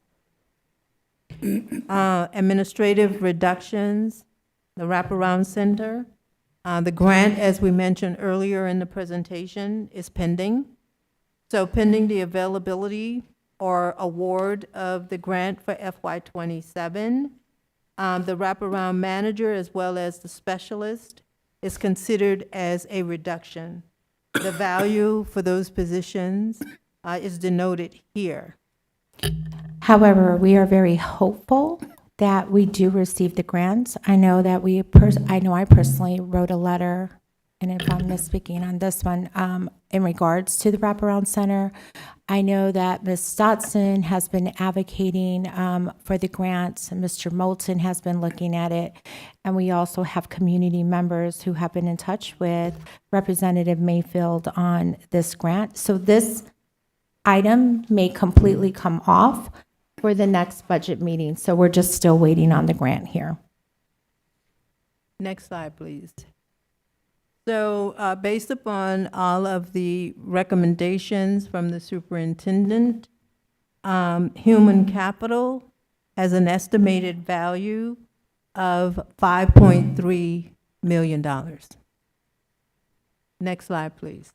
[SPEAKER 8] Administrative reductions, the wraparound center. The grant, as we mentioned earlier in the presentation, is pending. So pending the availability or award of the grant for FY '27, the wraparound manager as well as the specialist is considered as a reduction. The value for those positions is denoted here.
[SPEAKER 9] However, we are very hopeful that we do receive the grants. I know that I know I personally wrote a letter, and if I'm misspeaking on this one, in regards to the wraparound center. I know that Ms. Stotson has been advocating for the grants, and Mr. Moulton has been looking at it, and we also have community members who have been in touch with Representative Mayfield on this grant. So this item may completely come off for the next budget meeting, so we're just still waiting on the grant here.
[SPEAKER 8] Next slide, please. So based upon all of the recommendations from the superintendent, human capital has an estimated value of $5.3 million. Next slide, please.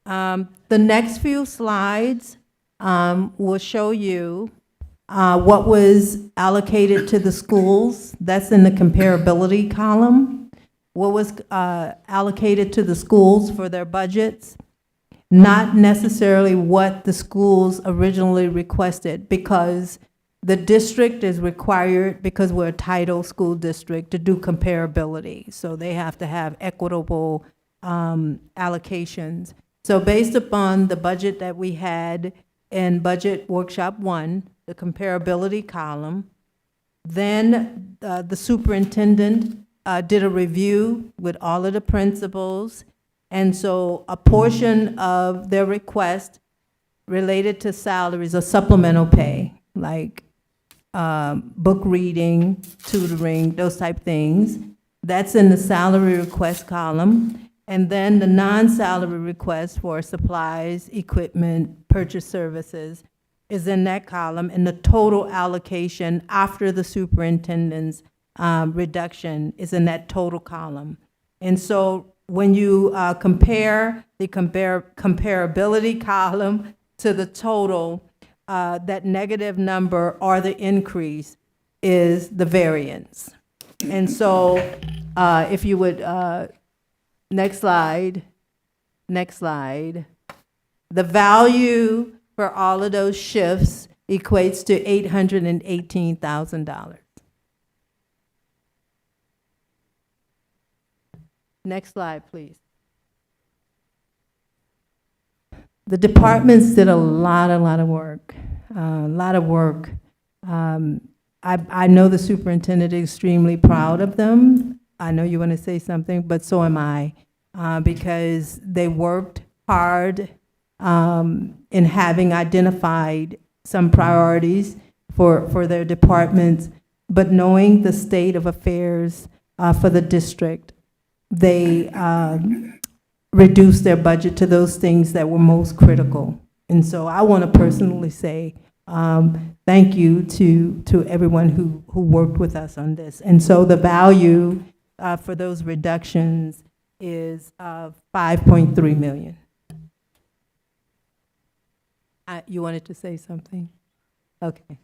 [SPEAKER 8] The next few slides will show you what was allocated to the schools. That's in the comparability column. What was allocated to the schools for their budgets, not necessarily what the schools originally requested, because the district is required, because we're a title school district, to do comparability. So they have to have equitable allocations. So based upon the budget that we had in Budget Workshop 1, the comparability column, then the superintendent did a review with all of the principals, and so a portion of their request related to salaries or supplemental pay, like book reading, tutoring, those type things. That's in the salary request column. And then the non-salary request for supplies, equipment, purchase services is in that column, and the total allocation after the superintendent's reduction is in that total column. And so when you compare the comparability column to the total, that negative number or the increase is the variance. And so if you would, next slide, the value for all of those shifts equates to $818,000. Next slide, please. The departments did a lot of work, I know the superintendent is extremely proud of them. I know you want to say something, but so am I, because they worked hard in having identified some priorities for their departments, but knowing the state of affairs for the district, they reduced their budget to those things that were most critical. And so I want to personally say thank you to everyone who worked with us on this. And so the value for those reductions is $5.3 million. You wanted to say something? Okay.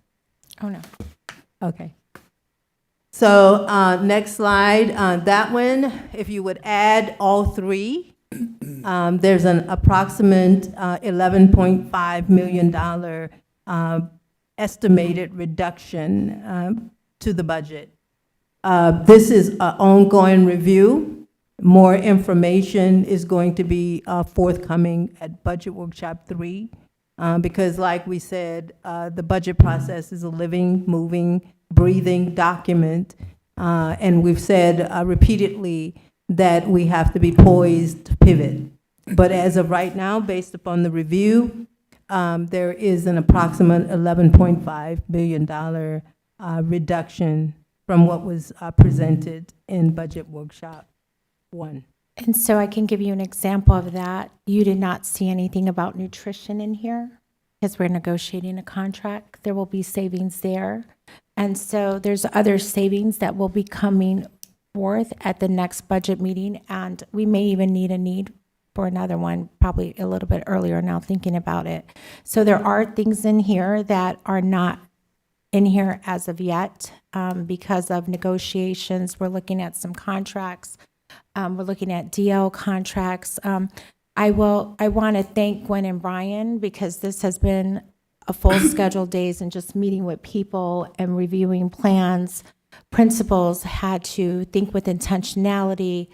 [SPEAKER 9] Oh, no.
[SPEAKER 8] Okay. So next slide, that one, if you would add all three, there's an approximate $11.5 million estimated reduction to the budget. This is an ongoing review. More information is going to be forthcoming at Budget Workshop 3, because like we said, the budget process is a living, moving, breathing document, and we've said repeatedly that we have to be poised to pivot. But as of right now, based upon the review, there is an approximate $11.5 billion reduction from what was presented in Budget Workshop 1.
[SPEAKER 9] And so I can give you an example of that. You did not see anything about nutrition in here because we're negotiating a contract. There will be savings there. And so there's other savings that will be coming forth at the next budget meeting, and we may even need for another one, probably a little bit earlier now thinking about it. So there are things in here that are not in here as of yet because of negotiations. We're looking at some contracts. We're looking at DL contracts. I want to thank Gwen and Brian because this has been a full scheduled days and just meeting with people and reviewing plans. Principals had to think with intentionality.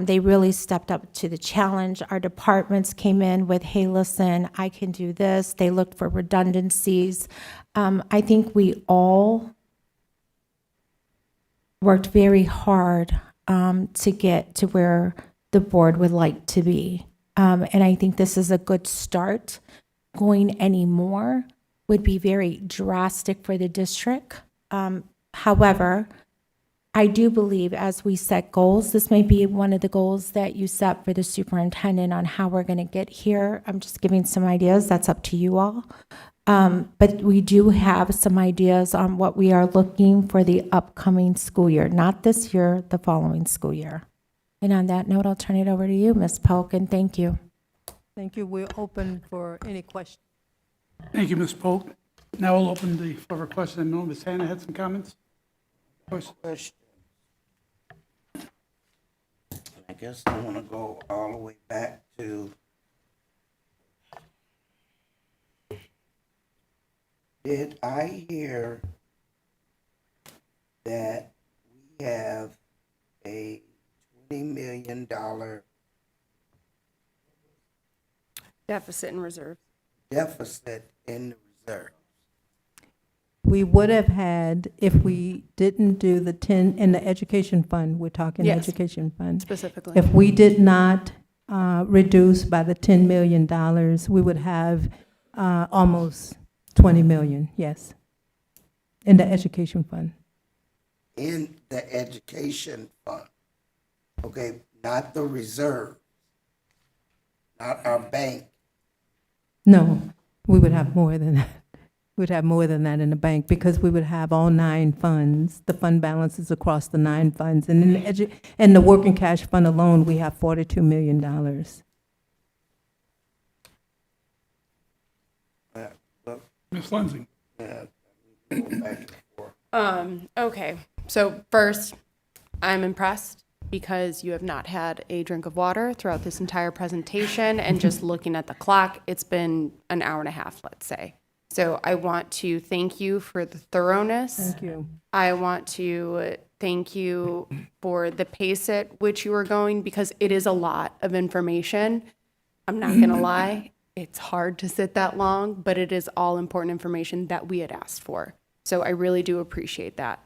[SPEAKER 9] They really stepped up to the challenge. Our departments came in with, hey, listen, I can do this. They looked for redundancies. I think we all worked very hard to get to where the board would like to be. And I think this is a good start. Going any more would be very drastic for the district. However, I do believe as we set goals, this may be one of the goals that you set for the superintendent on how we're going to get here. I'm just giving some ideas. That's up to you all. But we do have some ideas on what we are looking for the upcoming school year, not this year, the following school year. And on that note, I'll turn it over to you, Ms. Polk, and thank you.
[SPEAKER 8] Thank you. We're open for any questions.
[SPEAKER 2] Thank you, Ms. Polk. Now we'll open the floor for questions. I know Ms. Hannah had some comments.
[SPEAKER 10] Question. I guess I want to go all the way back to, did I hear that we have a $20 million
[SPEAKER 1] Deficit and reserve.
[SPEAKER 10] deficit in the reserve?
[SPEAKER 8] We would have had, if we didn't do the 10, in the education fund, we're talking
[SPEAKER 1] Yes.
[SPEAKER 8] education fund.
[SPEAKER 1] Specifically.
[SPEAKER 8] If we did not reduce by the $10 million, we would have almost 20 million, yes, in the education fund.
[SPEAKER 10] In the education fund. Okay, not the reserve, not our bank.
[SPEAKER 8] No, we would have more than that. We'd have more than that in the bank because we would have all 9 funds, the fund balances across the 9 funds. And in the working cash fund alone, we have $42 million.
[SPEAKER 2] Ms. Lindsay.
[SPEAKER 10] Go back and forth.
[SPEAKER 1] Okay, so first, I'm impressed because you have not had a drink of water throughout this entire presentation, and just looking at the clock, it's been an hour and a half, let's say. So I want to thank you for the thoroughness.
[SPEAKER 8] Thank you.
[SPEAKER 1] I want to thank you for the pace at which you are going, because it is a lot of information. I'm not going to lie. It's hard to sit that long, but it is all important information that we had asked for. So I really do appreciate that.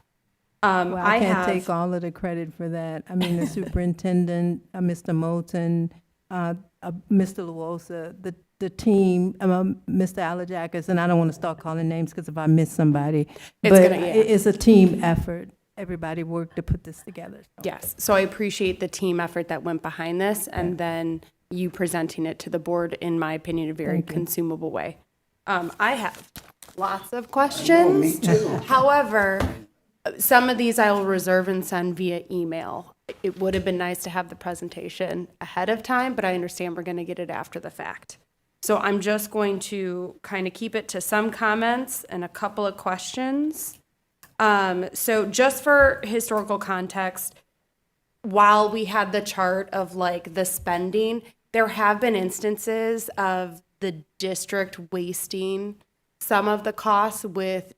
[SPEAKER 8] Well, I can't take all of the credit for that. I mean, the superintendent, Mr. Moulton, Mr. Luosa, the team, Mr. Alajakis, and I don't want to start calling names because if I miss somebody, it's a team effort. Everybody worked to put this together. So.
[SPEAKER 1] Yes, so I appreciate the team effort that went behind this, and then you presenting it to the board, in my opinion, in a very consumable way. I have lots of questions.
[SPEAKER 10] Me too.
[SPEAKER 1] However, some of these I will reserve and send via email. It would have been nice to have the presentation ahead of time, but I understand we're going to get it after the fact. So I'm just going to kind of keep it to some comments and a couple of questions. So just for historical context, while we had the chart of like the spending, there have been instances of the district wasting some of the costs with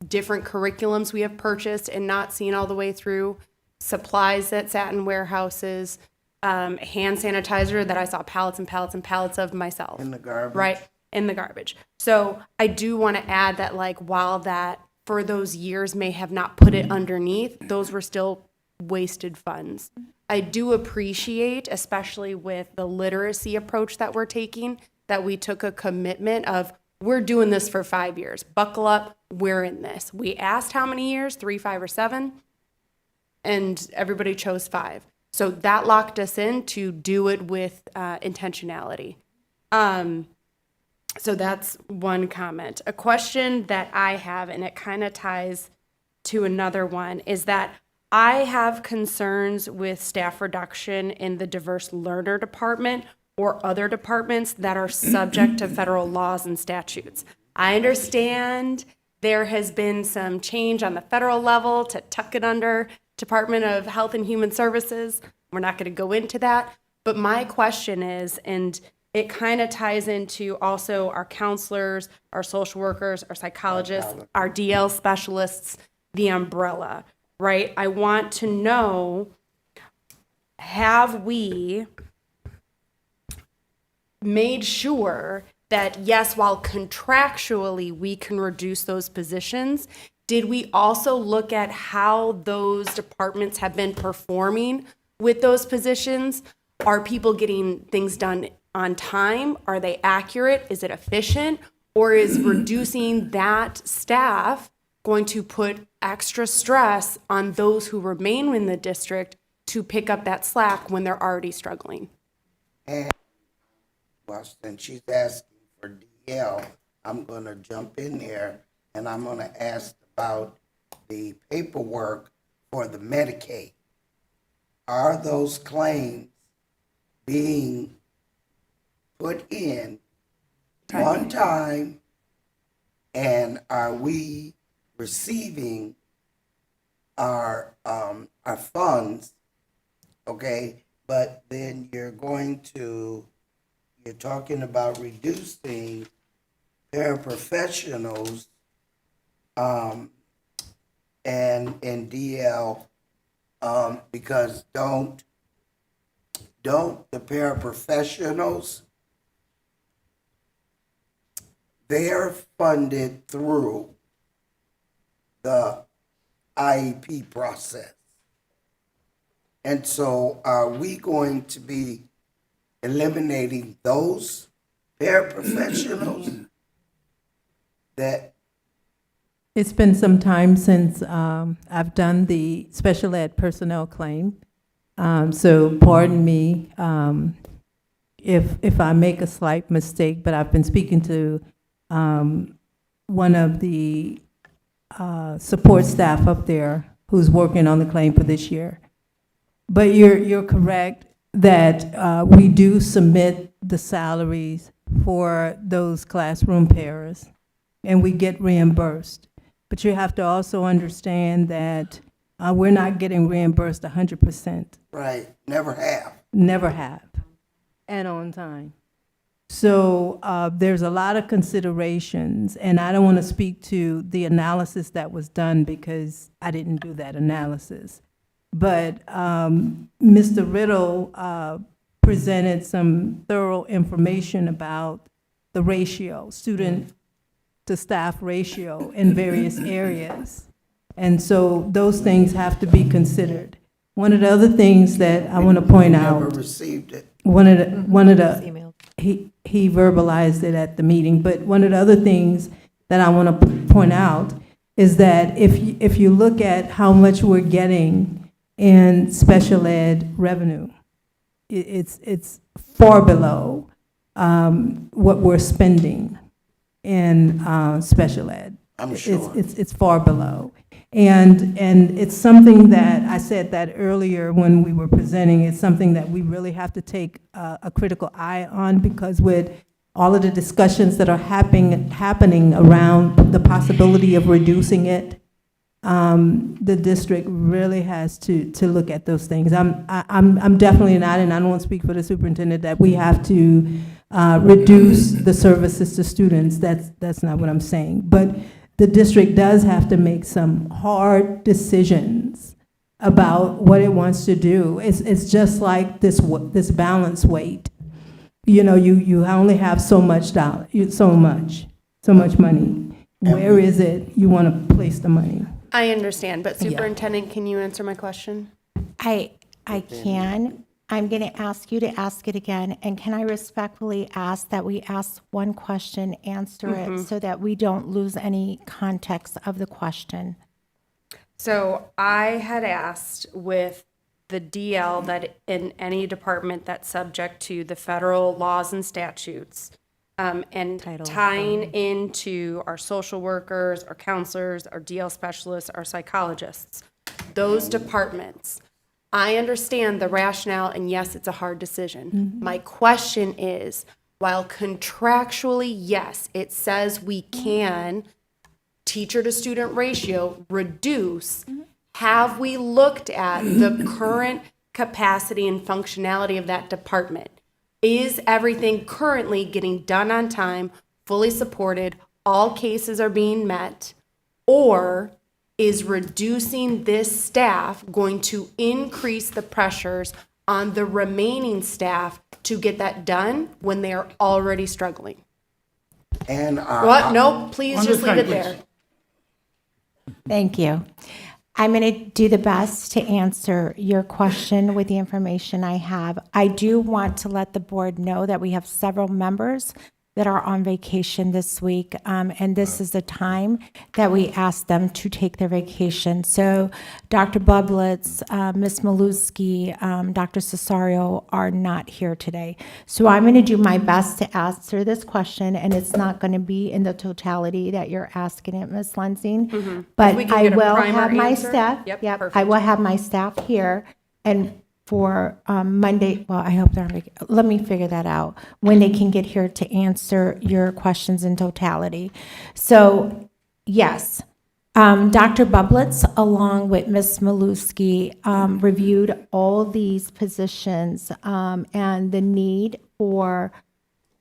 [SPEAKER 1] different curriculums we have purchased and not seen all the way through, supplies that sat in warehouses, hand sanitizer that I saw pallets and pallets and pallets of myself.
[SPEAKER 10] In the garbage.
[SPEAKER 1] Right, in the garbage. So I do want to add that, like, while that for those years may have not put it underneath, those were still wasted funds. I do appreciate, especially with the literacy approach that we're taking, that we took a commitment of, we're doing this for 5 years. Buckle up, we're in this. We asked how many years, 3, 5, or 7, and everybody chose 5. So that locked us in to do it with intentionality. So that's one comment. A question that I have, and it kind of ties to another one, is that I have concerns with staff reduction in the diverse learner department or other departments that are subject to federal laws and statutes. I understand there has been some change on the federal level to tuck it under Department of Health and Human Services. We're not going to go into that. But my question is, and it kind of ties into also our counselors, our social workers, our psychologists, our DL specialists, the umbrella, right? I want to know, have we made sure that, yes, while contractually we can reduce those positions, did we also look at how those departments have been performing with those positions? Are people getting things done on time? Are they accurate? Is it efficient? Or is reducing that staff going to put extra stress on those who remain in the district to pick up that slack when they're already struggling?
[SPEAKER 10] Well, since she's asking for DL, I'm gonna jump in there and I'm gonna ask about the paperwork for the Medicaid. Are those claims being put in on time? And are we receiving our funds? Okay, but then you're talking about reducing paraprofessionals and DL because don't the paraprofessionals, they're funded through the IEP process. And so are we going to be eliminating those paraprofessionals that?
[SPEAKER 8] It's been some time since I've done the special ed personnel claim. So pardon me if I make a slight mistake, but I've been speaking to one of the support staff up there who's working on the claim for this year. But you're correct that we do submit the salaries for those classroom pairs, and we get reimbursed. But you have to also understand that we're not getting reimbursed 100%.
[SPEAKER 10] Right, never have.
[SPEAKER 8] Never have, and on time. So there's a lot of considerations, and I don't want to speak to the analysis that was done because I didn't do that analysis. But Mr. Riddle presented some thorough information about the ratio, student to staff ratio in various areas. And so those things have to be considered. One of the other things that I want to point
[SPEAKER 10] Never
[SPEAKER 8] out,
[SPEAKER 10] received it.
[SPEAKER 8] he verbalized it at the meeting, but one of the other things that I want to point out is that if you look at how much we're getting in special ed revenue, it's far below what we're spending in special ed.
[SPEAKER 10] I'm sure.
[SPEAKER 8] It's far below. And it's something that, I said that earlier when we were presenting, it's something that we really have to take a critical eye on, because with all of the discussions that are happening around the possibility of reducing it, the district really has to look at those things. I'm definitely not, and I don't want to speak for the superintendent, that we have to reduce the services to students. That's not what I'm saying. But the district does have to make some hard decisions about what it wants to do. It's just like this balance weight. You know, you only have so much money. Where is it you want to place the money?
[SPEAKER 1] I understand, but Superintendent, can you answer my question?
[SPEAKER 9] I can. I'm going to ask you to ask it again, and can I respectfully ask that we ask one question, answer it, so that we don't lose any context of the question?
[SPEAKER 1] So I had asked with the DL that in any department that's subject to the federal laws and statutes, and tying into our social workers, our counselors, our DL specialists, our psychologists, those departments. I understand the rationale, and yes, it's a hard decision. My question is, while contractually, yes, it says we can, teacher-to-student ratio, reduce, have we looked at the current capacity and functionality of that department? Is everything currently getting done on time, fully supported, all cases are being met? Or is reducing this staff going to increase the pressures on the remaining staff to get that done when they are already struggling?
[SPEAKER 10] And
[SPEAKER 1] What? No, please
[SPEAKER 2] On
[SPEAKER 1] just
[SPEAKER 2] this
[SPEAKER 1] leave
[SPEAKER 2] side,
[SPEAKER 1] it there.
[SPEAKER 9] Thank you. I'm going to do the best to answer your question with the information I have. I do want to let the board know that we have several members that are on vacation this week, and this is the time that we ask them to take their vacation. So Dr. Bublitz, Ms. Maluski, Dr. Cesario are not here today. So I'm going to do my best to answer this question, and it's not going to be in the totality that you're asking it, Ms. Lensing. But
[SPEAKER 1] If we can
[SPEAKER 9] I
[SPEAKER 1] get a
[SPEAKER 9] will
[SPEAKER 1] primer
[SPEAKER 9] have my
[SPEAKER 1] answer.
[SPEAKER 9] staff,
[SPEAKER 1] Yep,
[SPEAKER 9] I
[SPEAKER 1] perfect.
[SPEAKER 9] will have my staff here, and for Monday, well, I hope they're, let me figure that out, when they can get here to answer your questions in totality. So, yes, Dr. Bublitz, along with Ms. Maluski, reviewed all these positions and the need for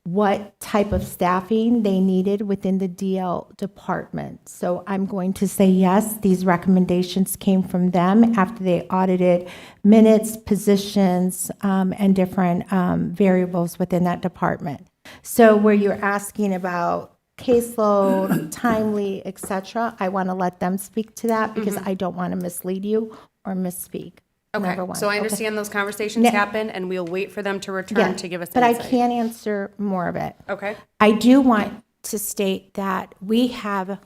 [SPEAKER 9] what type of staffing they needed within the DL department. So I'm going to say yes, these recommendations came from them after they audited minutes, positions, and different variables within that department. So where you're asking about caseload, timely, et cetera, I want to let them speak to that because I don't want to mislead you or misspeak.
[SPEAKER 1] Okay,
[SPEAKER 9] Number one.
[SPEAKER 1] so I
[SPEAKER 9] Okay.
[SPEAKER 1] understand those conversations
[SPEAKER 9] Ne-
[SPEAKER 1] happen, and we'll wait for them to
[SPEAKER 9] Yeah,
[SPEAKER 1] return to give us
[SPEAKER 9] but I
[SPEAKER 1] insight.
[SPEAKER 9] can't answer more of it.
[SPEAKER 1] Okay.
[SPEAKER 9] I do want to state that we have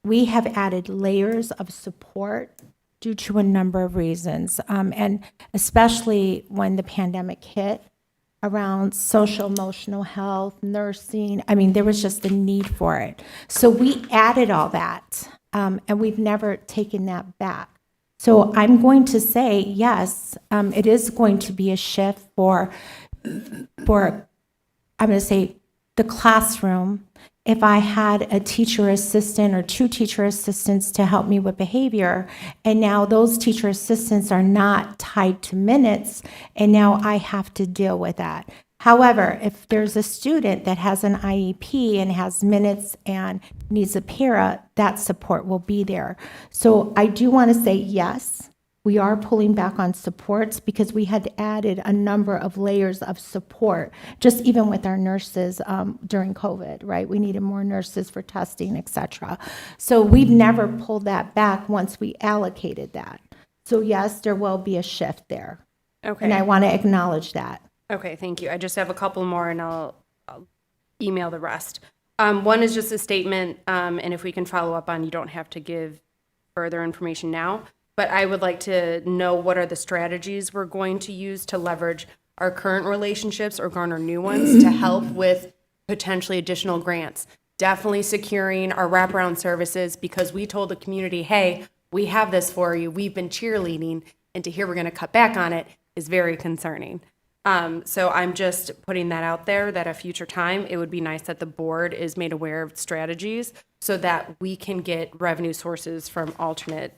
[SPEAKER 9] added layers of support due to a number of reasons, and especially when the pandemic hit around social emotional health, nursing. I mean, there was just a need for it. So we added all that, and we've never taken that back. So I'm going to say, yes, it is going to be a shift for I'm going to say the classroom. If I had a teacher assistant or two teacher assistants to help me with behavior, and now those teacher assistants are not tied to minutes, and now I have to deal with that. However, if there's a student that has an IEP and has minutes and needs a para, that support will be there. So I do want to say yes, we are pulling back on supports because we had added a number of layers of support, just even with our nurses during COVID, right? We needed more nurses for testing, et cetera. So we've never pulled that back once we allocated that. So yes, there will be a shift there.
[SPEAKER 1] Okay.
[SPEAKER 9] And I want to acknowledge that.
[SPEAKER 1] Okay, thank you. I just have a couple more, and I'll email the rest. One is just a statement, and if we can follow up on, you don't have to give further information now, but I would like to know what are the strategies we're going to use to leverage our current relationships or garner new ones to help with potentially additional grants. Definitely securing our wraparound services, because we told the community, hey, we have this for you, we've been cheerleading, and to hear we're going to cut back on it is very concerning. So I'm just putting that out there, that a future time, it would be nice that the board is made aware of strategies so that we can get revenue sources from alternate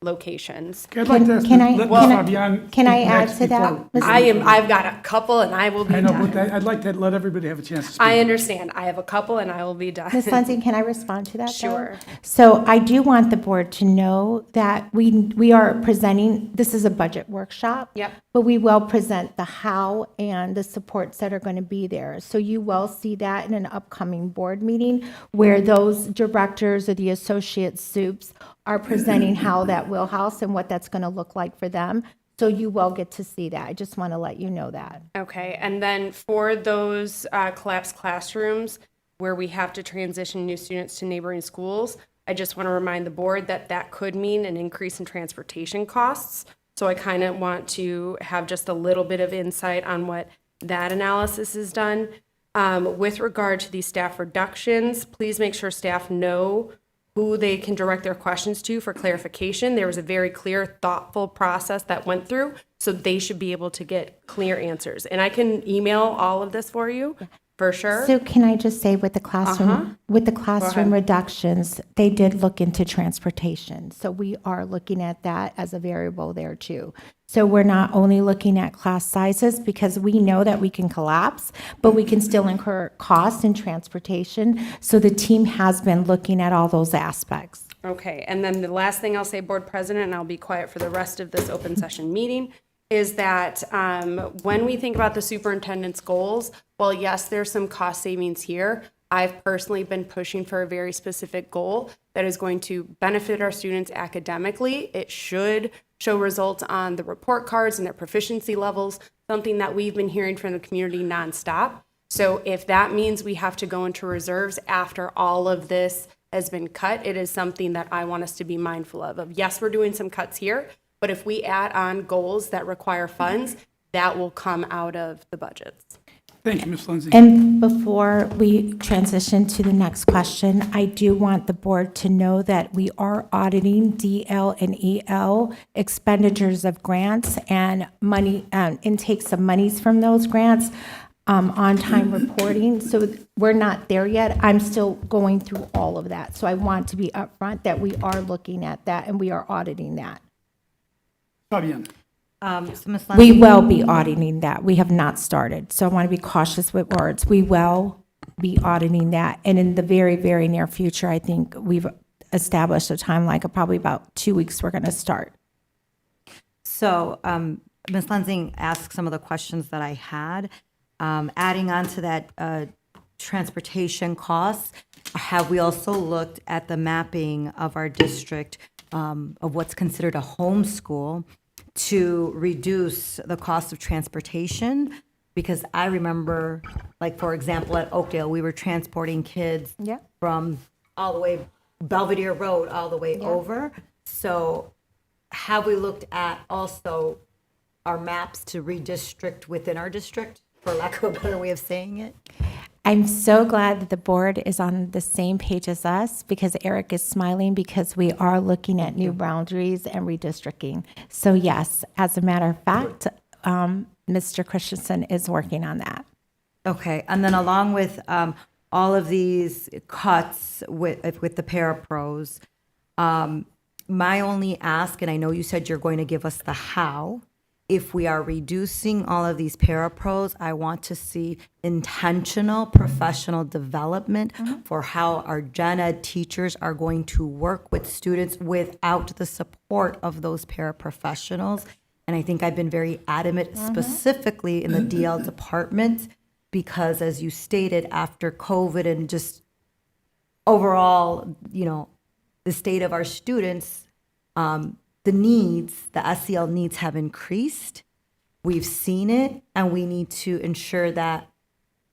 [SPEAKER 1] locations.
[SPEAKER 2] Okay, I'd like to ask
[SPEAKER 9] Can I-
[SPEAKER 2] let
[SPEAKER 9] can I-
[SPEAKER 2] Fabian
[SPEAKER 9] can I
[SPEAKER 2] speak
[SPEAKER 9] add
[SPEAKER 2] next
[SPEAKER 9] to that,
[SPEAKER 2] before-
[SPEAKER 9] Ms.
[SPEAKER 1] I've got a couple and I will be
[SPEAKER 2] I know, but
[SPEAKER 1] done.
[SPEAKER 2] I'd like to let everybody have a chance to speak.
[SPEAKER 1] I understand. I have a couple and I will be done.
[SPEAKER 9] Ms. Lindsay, can I respond to that? though?
[SPEAKER 1] Sure.
[SPEAKER 9] So I do want the board to know that we are presenting, this is a budget workshop.
[SPEAKER 1] Yep.
[SPEAKER 9] But we will present the how and the supports that are going to be there. So you will see that in an upcoming board meeting where those directors or the associate soups are presenting how that wheelhouse and what that's going to look like for them. So you will get to see that. I just want to let you know that.
[SPEAKER 1] Okay, and then for those collapsed classrooms where we have to transition new students to neighboring schools, I just want to remind the board that that could mean an increase in transportation costs. So I kind of want to have just a little bit of insight on what that analysis is done. With regard to these staff reductions, please make sure staff know who they can direct their questions to for clarification. There was a very clear, thoughtful process that went through, so they should be able to get clear answers. And I can email all of this for you, for sure.
[SPEAKER 9] So can I just say with the classroom, reductions, they did look into transportation. So we are looking at that as a variable there too. So we're not only looking at class sizes because we know that we can collapse, but we can still incur costs in transportation. So the team has been looking at all those aspects.
[SPEAKER 1] Okay, and then the last thing I'll say, Board President, and I'll be quiet for the rest of this open session meeting, is that when we think about the superintendent's goals, well, yes, there's some cost savings here. I've personally been pushing for a very specific goal that is going to benefit our students academically. It should show results on the report cards and their proficiency levels, something that we've been hearing from the community nonstop. So if that means we have to go into reserves after all of this has been cut, it is something that I want us to be mindful of. Yes, we're doing some cuts here, but if we add on goals that require funds, that will come out of the budgets.
[SPEAKER 2] Thank you, Ms. Lindsay.
[SPEAKER 9] And before we transition to the next question, I do want the board to know that we are auditing DL and EL expenditures of grants and money, intakes of monies from those grants, on-time reporting. So we're not there yet. I'm still going through all of that. So I want to be upfront that we are looking at that and we are auditing that.
[SPEAKER 2] Fabian.
[SPEAKER 5] So Ms.
[SPEAKER 9] We
[SPEAKER 5] Lindsay,
[SPEAKER 9] will be auditing that. We have not started. So I want to be cautious with words. We will be auditing that. And in the very, very near future, I think we've established a timeline of probably about 2 weeks we're going to start.
[SPEAKER 5] so Ms. Lindsay asked some of the questions that I had. Adding on to that transportation costs, have we also looked at the mapping of our district of what's considered a homeschool to reduce the cost of transportation? Because I remember, like, for example, at Oakdale, we were transporting kids
[SPEAKER 9] Yeah.
[SPEAKER 5] from all the way Belvedere Road all the way over. So have we looked at also our maps to redistrict within our district, for lack of a better way of saying it?
[SPEAKER 9] I'm so glad that the board is on the same page as us because Eric is smiling because we are looking at new boundaries and redistricting. So yes, as a matter of fact, Mr. Christensen is working on that.
[SPEAKER 5] Okay, and then along with all of these cuts with the parapros, my only ask, and I know you said you're going to give us the how, if we are reducing all of these parapros, I want to see intentional professional development for how our gen ed teachers are going to work with students without the support of those paraprofessionals. And I think I've been very adamant, specifically in the DL department, because as you stated, after COVID and just overall, the state of our students, the SEL needs have increased. We've seen it, and we need to ensure that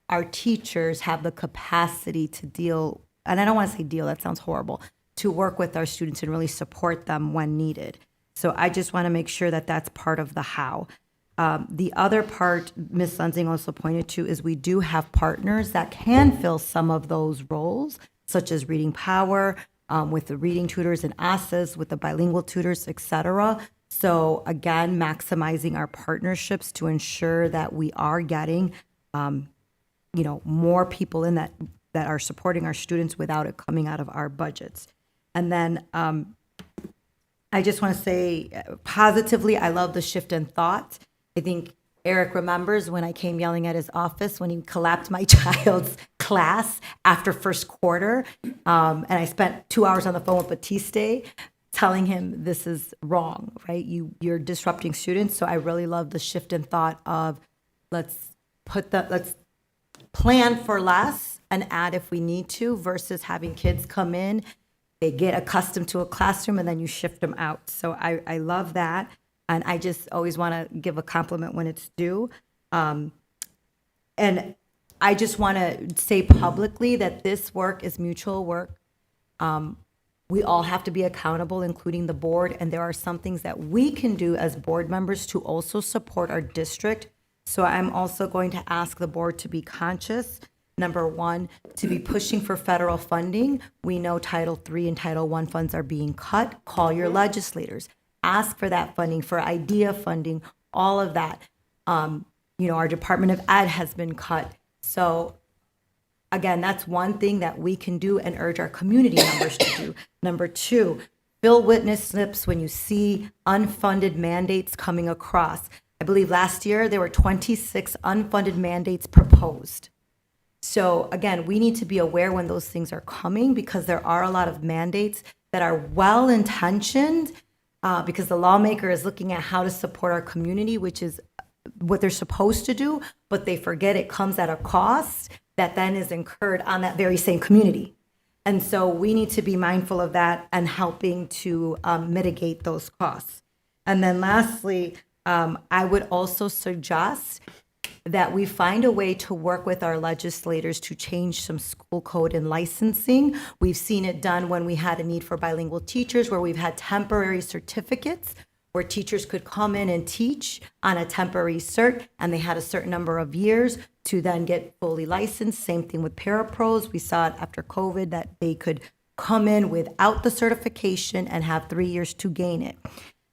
[SPEAKER 5] our teachers have the capacity to deal, and I don't want to say deal, that sounds horrible, to work with our students and really support them when needed. So I just want to make sure that that's part of the how. The other part Ms. Lunsing also pointed to is we do have partners that can fill some of those roles, such as Reading Power, with the reading tutors and ASAs, with the bilingual tutors, et cetera. So again, maximizing our partnerships to ensure that we are getting, more people in that are supporting our students without it coming out of our budgets. And then I just want to say positively, I love the shift in thought. I think Eric remembers when I came yelling at his office when he collapsed my child's class after first quarter. And I spent 2 hours on the phone with Batiste telling him this is wrong, right? You're disrupting students. So I really love the shift in thought of let's plan for less and add if we need to versus having kids come in, they get accustomed to a classroom and then you shift them out. So I love that. And I just always want to give a compliment when it's due. And I just want to say publicly that this work is mutual work. We all have to be accountable, including the board. And there are some things that we can do as board members to also support our district. So I'm also going to ask the board to be conscious Number one, to be pushing for federal funding. We know Title III and Title I funds are being cut. Call your legislators. Ask for that funding, for IDEA funding, all of that. Our Department of Ed has been cut. So again, that's one thing that we can do and urge our community members to do. Number two, fill witness slips when you see unfunded mandates coming across. I believe last year there were 26 unfunded mandates proposed. So again, we need to be aware when those things are coming, because there are a lot of mandates that are well-intentioned, because the lawmaker is looking at how to support our community, which is what they're supposed to do, but they forget it comes at a cost that then is incurred on that very same community. And so we need to be mindful of that and helping to mitigate those costs. And then lastly, I would also suggest that we find a way to work with our legislators to change some school code and licensing. We've seen it done when we had a need for bilingual teachers, where we've had temporary certificates where teachers could come in and teach on a temporary cert, and they had a certain number of years to then get fully licensed. Same thing with parapros. We saw it after COVID that they could come in without the certification and have 3 years to gain it.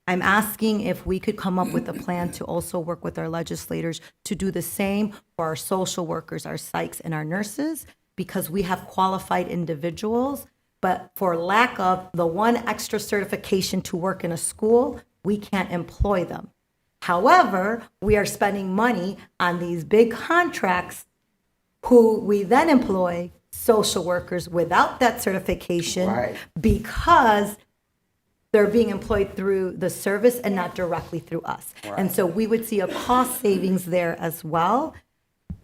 [SPEAKER 5] I'm asking if we could come up with a plan to also work with our legislators to do the same for our social workers, our psychs, and our nurses, because we have qualified individuals, but for lack of the one extra certification to work in a school, we can't employ them. However, we are spending money on these big contracts who we then employ social workers without that certification,
[SPEAKER 10] Right.
[SPEAKER 5] because they're being employed through the service and not directly through us. And so we would see a cost savings there as well.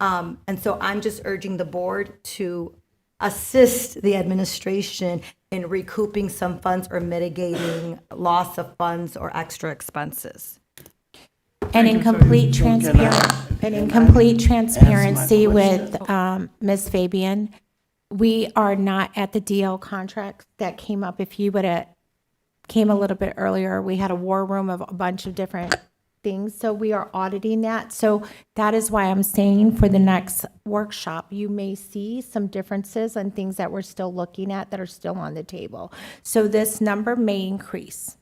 [SPEAKER 5] And so I'm just urging the board to assist the administration in recouping some funds or mitigating loss of funds or extra expenses.
[SPEAKER 9] And in complete transparency with Ms. Fabian, we are not at the DL contract that came up. If you would have came a little bit earlier, we had a war room of a bunch of different things, so we are auditing that. So that is why I'm saying for the next workshop, you may see some differences on things that we're still looking at that are still on the table. So this number may increase.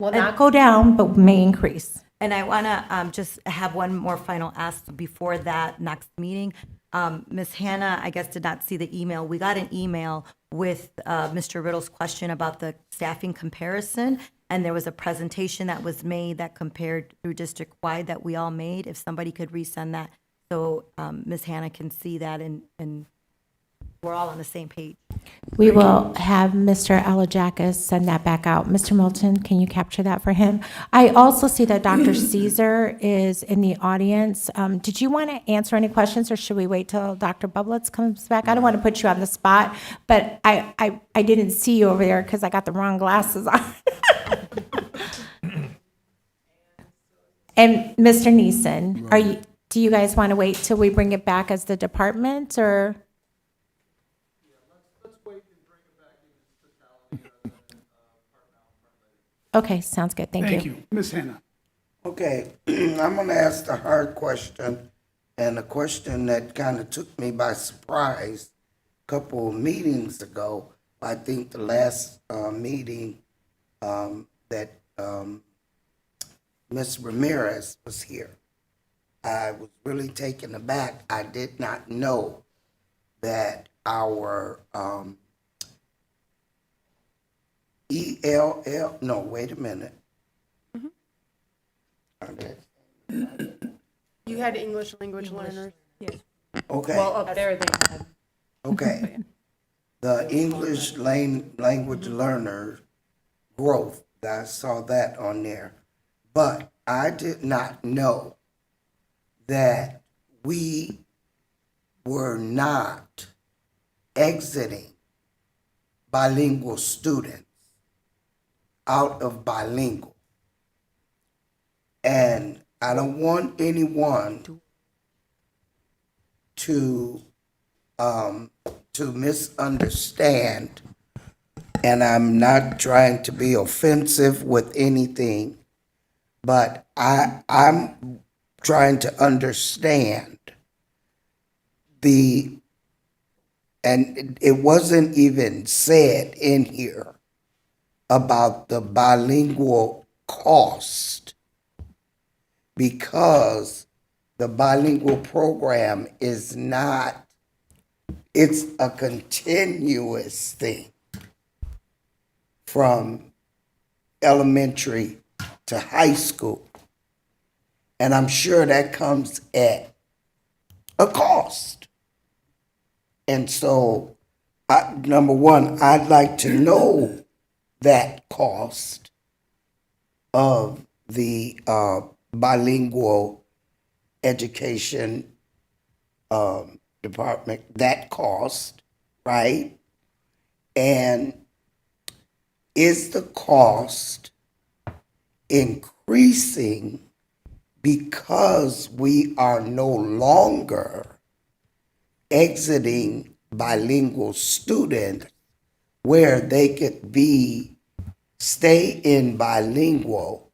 [SPEAKER 9] Will not go down, but may increase.
[SPEAKER 5] And I want to just have one more final ask before that next meeting. Ms. Hannah, I guess, did not see the email. We got an email with Mr. Riddle's question about the staffing comparison, and there was a presentation that was made that compared through district-wide that we all made. If somebody could resend that so Ms. Hannah can see that and we're all on the same page.
[SPEAKER 9] We will have Mr. Alajakis send that back out. Mr. Milton, can you capture that for him? I also see that Dr. Caesar is in the audience. Did you want to answer any questions, or should we wait till Dr. Bublitz comes back? I don't want to put you on the spot, but I didn't see you over there because I got the wrong glasses on. And Mr. Neeson, do you guys want to wait till we bring it back as the department, or? Okay, sounds good. Thank you.
[SPEAKER 2] Thank you. Ms. Hannah.
[SPEAKER 10] Okay, I'm gonna ask the hard question, and a question that kind of took me by surprise a couple of meetings ago. I think the last meeting that Ms. Ramirez was here. I was really taken aback. I did not know that our ELL, no, wait a minute. Okay.
[SPEAKER 1] You had English language learners.
[SPEAKER 10] Okay,
[SPEAKER 1] Well, up there they had.
[SPEAKER 10] okay. The English language learner growth, I saw that on there. But I did not know that we were not exiting bilingual students out of bilingual. And I don't want anyone to misunderstand, and I'm not trying to be offensive with anything, but I'm trying to understand the and it wasn't even said in here about the bilingual cost, because the bilingual program is not, it's a continuous thing from elementary to high school. And I'm sure that comes at a cost. And so, number one, I'd like to know that cost of the bilingual education department, that cost, right? And is the cost increasing because we are no longer exiting bilingual students where they could stay in bilingual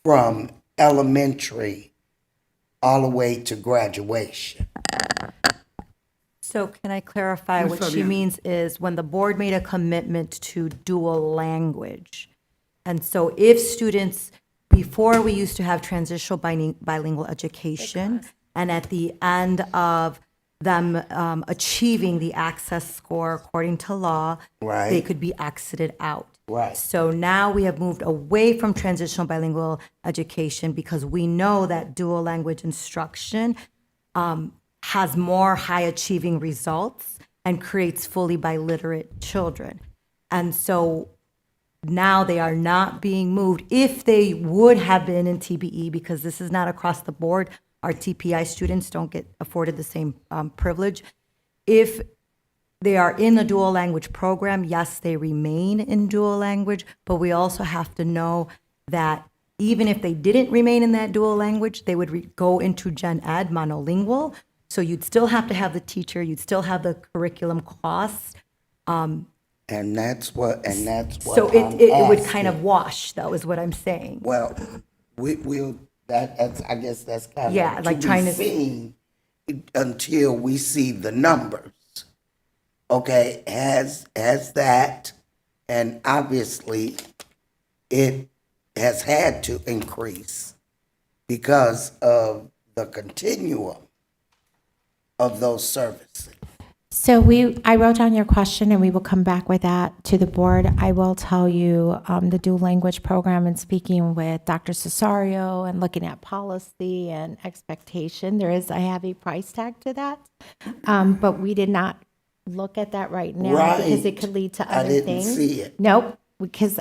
[SPEAKER 10] from elementary all the way to graduation?
[SPEAKER 5] So can I clarify,
[SPEAKER 2] Ms.
[SPEAKER 5] what she
[SPEAKER 2] Fabian.
[SPEAKER 5] means is when the board made a commitment to dual language. And so if students, before we used to have transitional bilingual education, and at the end of them achieving the access score according to law, they
[SPEAKER 10] Right.
[SPEAKER 5] could be exited out.
[SPEAKER 10] Right.
[SPEAKER 5] So now we have moved away from transitional bilingual education because we know that dual language instruction has more high achieving results and creates fully biliterate children. And so now they are not being moved. If they would have been in TBE, because this is not across the board, our TPI students don't get afforded the same privilege. If they are in the dual language program, yes, they remain in dual language, but we also have to know that even if they didn't remain in that dual language, they would go into gen ed monolingual. So you'd still have to have the teacher, you'd still have the curriculum costs.
[SPEAKER 10] And that's what
[SPEAKER 5] So
[SPEAKER 10] I'm
[SPEAKER 5] it would kind
[SPEAKER 10] asking.
[SPEAKER 5] of wash, though, is what I'm saying.
[SPEAKER 10] Well, we'll, that's, I guess that's kind
[SPEAKER 5] Yeah,
[SPEAKER 10] of
[SPEAKER 5] like
[SPEAKER 10] to
[SPEAKER 5] trying
[SPEAKER 10] be
[SPEAKER 5] to-
[SPEAKER 10] seen until we see the numbers. Okay, has that, and obviously it has had to increase because of the continuum of those services.
[SPEAKER 9] So I wrote down your question, and we will come back with that to the board. I will tell you, the dual language program, and speaking with Dr. Cesario and looking at policy and expectation, there is a heavy price tag to that. But we did not look at that right now because it
[SPEAKER 10] Right.
[SPEAKER 9] could lead to
[SPEAKER 10] I
[SPEAKER 9] other
[SPEAKER 10] didn't
[SPEAKER 9] things.
[SPEAKER 10] see it.
[SPEAKER 9] Nope, because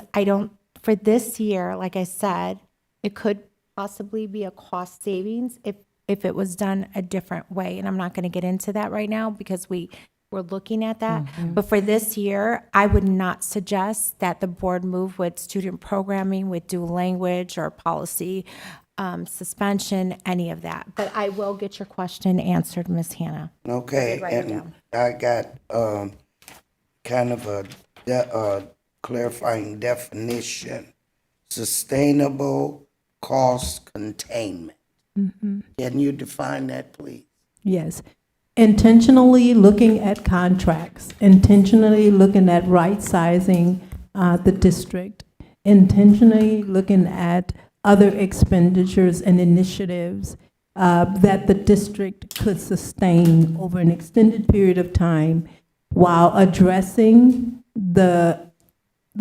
[SPEAKER 9] for this year, like I said, it could possibly be a cost savings if it was done a different way. And I'm not going to get into that right now because we're looking at that. But for this year, I would not suggest that the board move with student programming with dual language or policy suspension, any of that. But I will get your question answered, Ms. Hannah.
[SPEAKER 10] Okay,
[SPEAKER 9] write it
[SPEAKER 10] and
[SPEAKER 9] down.
[SPEAKER 10] I got kind of a clarifying definition: sustainable cost containment. Can you define that, please?
[SPEAKER 8] Yes. Intentionally looking at contracts, intentionally looking at right-sizing the district, intentionally looking at other expenditures and initiatives that the district could sustain over an extended period of time while addressing the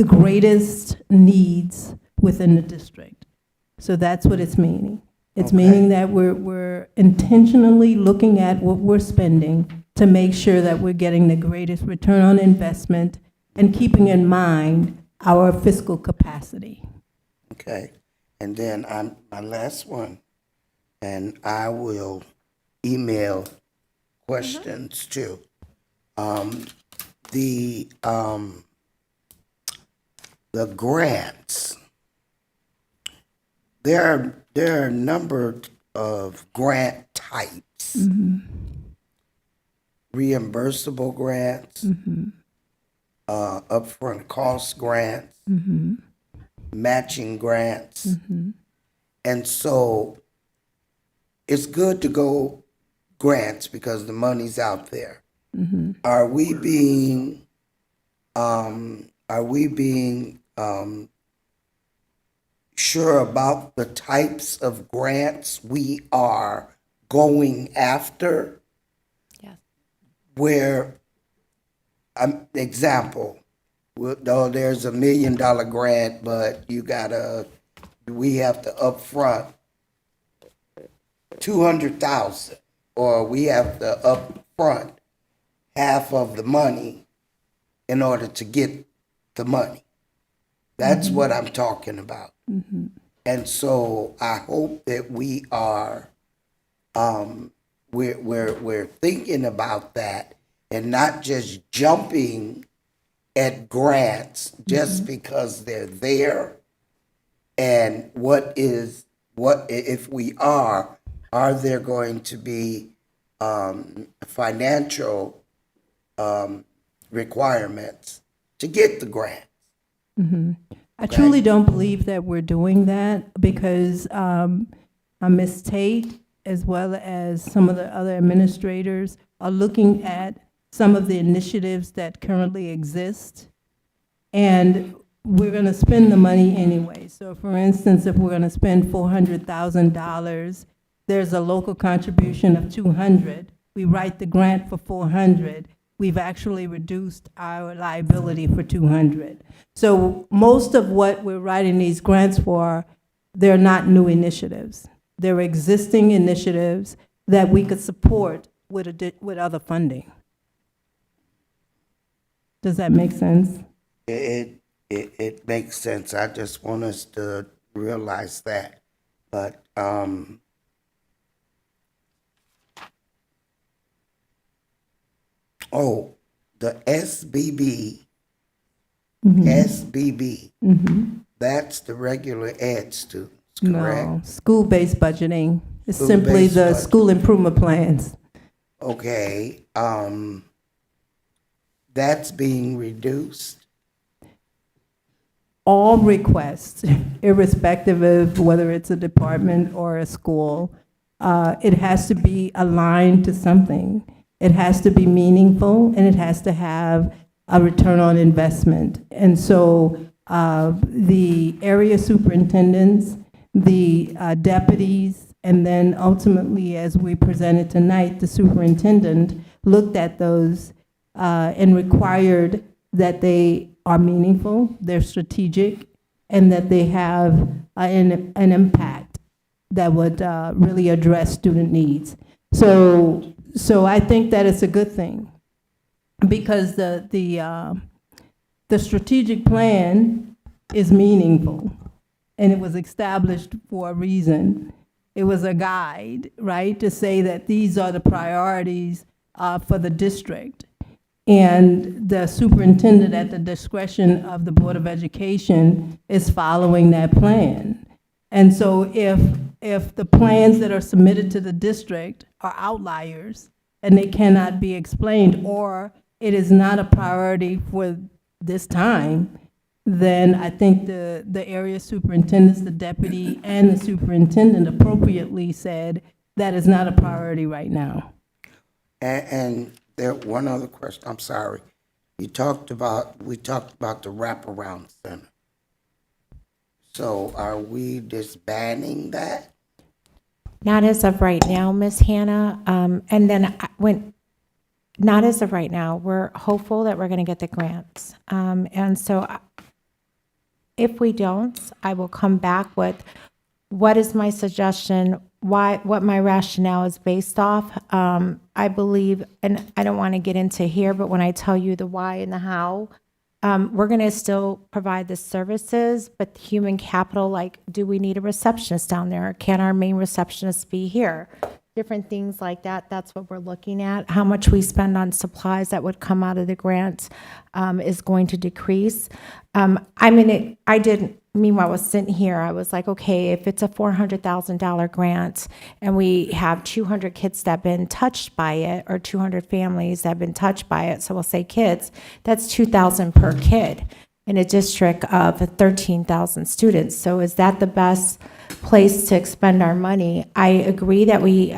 [SPEAKER 8] greatest needs within the district. So that's what it's meaning. It's meaning that we're intentionally looking at what we're spending to make sure that we're getting the greatest return on investment and keeping in mind our fiscal capacity.
[SPEAKER 10] Okay, and then my last one, and I will email questions too. The grants. There are a number of grant types. Reimbursable grants, upfront cost grants, matching grants. And so it's good to go grants because the money's out there. are we being, sure about the types of grants we are going after?
[SPEAKER 9] Yes.
[SPEAKER 10] Where, example, though there's $1 million grant, but we have to upfront 200,000, or we have to upfront half of the money in order to get the money. That's what I'm talking about. And so I hope that we are, we're thinking about that and not just jumping at grants just because they're there. And if we are there going to be financial requirements to get the grant?
[SPEAKER 8] I truly don't believe that we're doing that because Ms. Tate, as well as some of the other administrators, are looking at some of the initiatives that currently exist. And we're going to spend the money anyway. So for instance, if we're going to spend $400,000, there's a local contribution of 200. We write the grant for 400. We've actually reduced our liability for 200. So most of what we're writing these grants for, they're not new initiatives. They're existing initiatives that we could support with other funding. Does that make sense?
[SPEAKER 10] It makes sense. I just want us to realize that. But the SBB, that's the regular ed students, correct?
[SPEAKER 8] No, school-based budgeting is simply
[SPEAKER 10] School-based
[SPEAKER 8] the
[SPEAKER 10] budget.
[SPEAKER 8] school improvement plans.
[SPEAKER 10] Okay, that's being reduced.
[SPEAKER 8] All requests, irrespective of whether it's a department or a school, it has to be aligned to something. It has to be meaningful, and it has to have a return on investment. And so the area superintendents, the deputies, and then ultimately, as we presented tonight, the superintendent looked at those and required that they are meaningful, they're strategic, and that they have an impact that would really address student needs. So I think that it's a good thing, because the strategic plan is meaningful, and it was established for a reason. It was a guide, right, to say that these are the priorities for the district. And the superintendent, at the discretion of the Board of Education, is following that plan. And so if the plans that are submitted to the district are outliers and they cannot be explained, or it is not a priority for this time, then I think the area superintendents, the deputy, and the superintendent appropriately said that is not a priority right now.
[SPEAKER 10] And there, one other question, I'm sorry. We talked about the wraparound center. So are we disbanding that?
[SPEAKER 9] Not as of right now, Ms. Hannah. And then not as of right now. We're hopeful that we're going to get the grants. And so if we don't, I will come back with what is my suggestion, what my rationale is based off. I believe, and I don't want to get into here, but when I tell you the why and the how, we're going to still provide the services, but the human capital, like, do we need a receptionist down there? Can our main receptionist be here? Different things like that. That's what we're looking at. How much we spend on supplies that would come out of the grant is going to decrease. Meanwhile, I was sitting here, I was like, okay, if it's a $400,000 grant and we have 200 kids that have been touched by it, or 200 families that have been touched by it, so we'll say kids, that's $2,000 per kid in a district of 13,000 students. So is that the best place to expend our money? I agree that we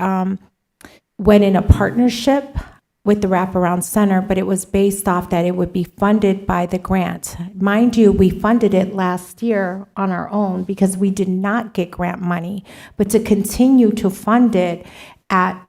[SPEAKER 9] went in a partnership with the wraparound center, but it was based off that it would be funded by the grant. Mind you, we funded it last year on our own because we did not get grant money, but to continue to fund it at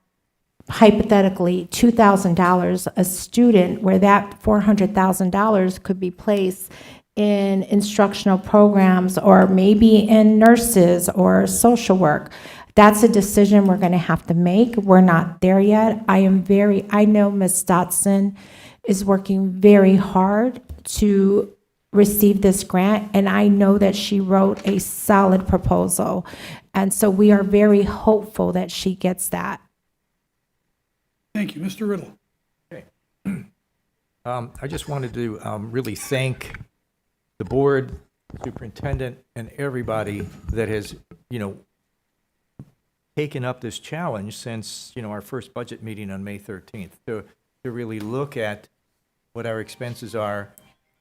[SPEAKER 9] hypothetically $2,000 a student, where that $400,000 could be placed in instructional programs or maybe in nurses or social work. That's a decision we're going to have to make. We're not there yet. I know Ms. Dotson is working very hard to receive this grant, and I know that she wrote a solid proposal. And so we are very hopeful that she gets that.
[SPEAKER 2] Thank you. Mr. Riddle.
[SPEAKER 6] I just wanted to really thank the board, superintendent, and everybody that has, taken up this challenge since, our first budget meeting on May 13th, to really look at what our expenses are,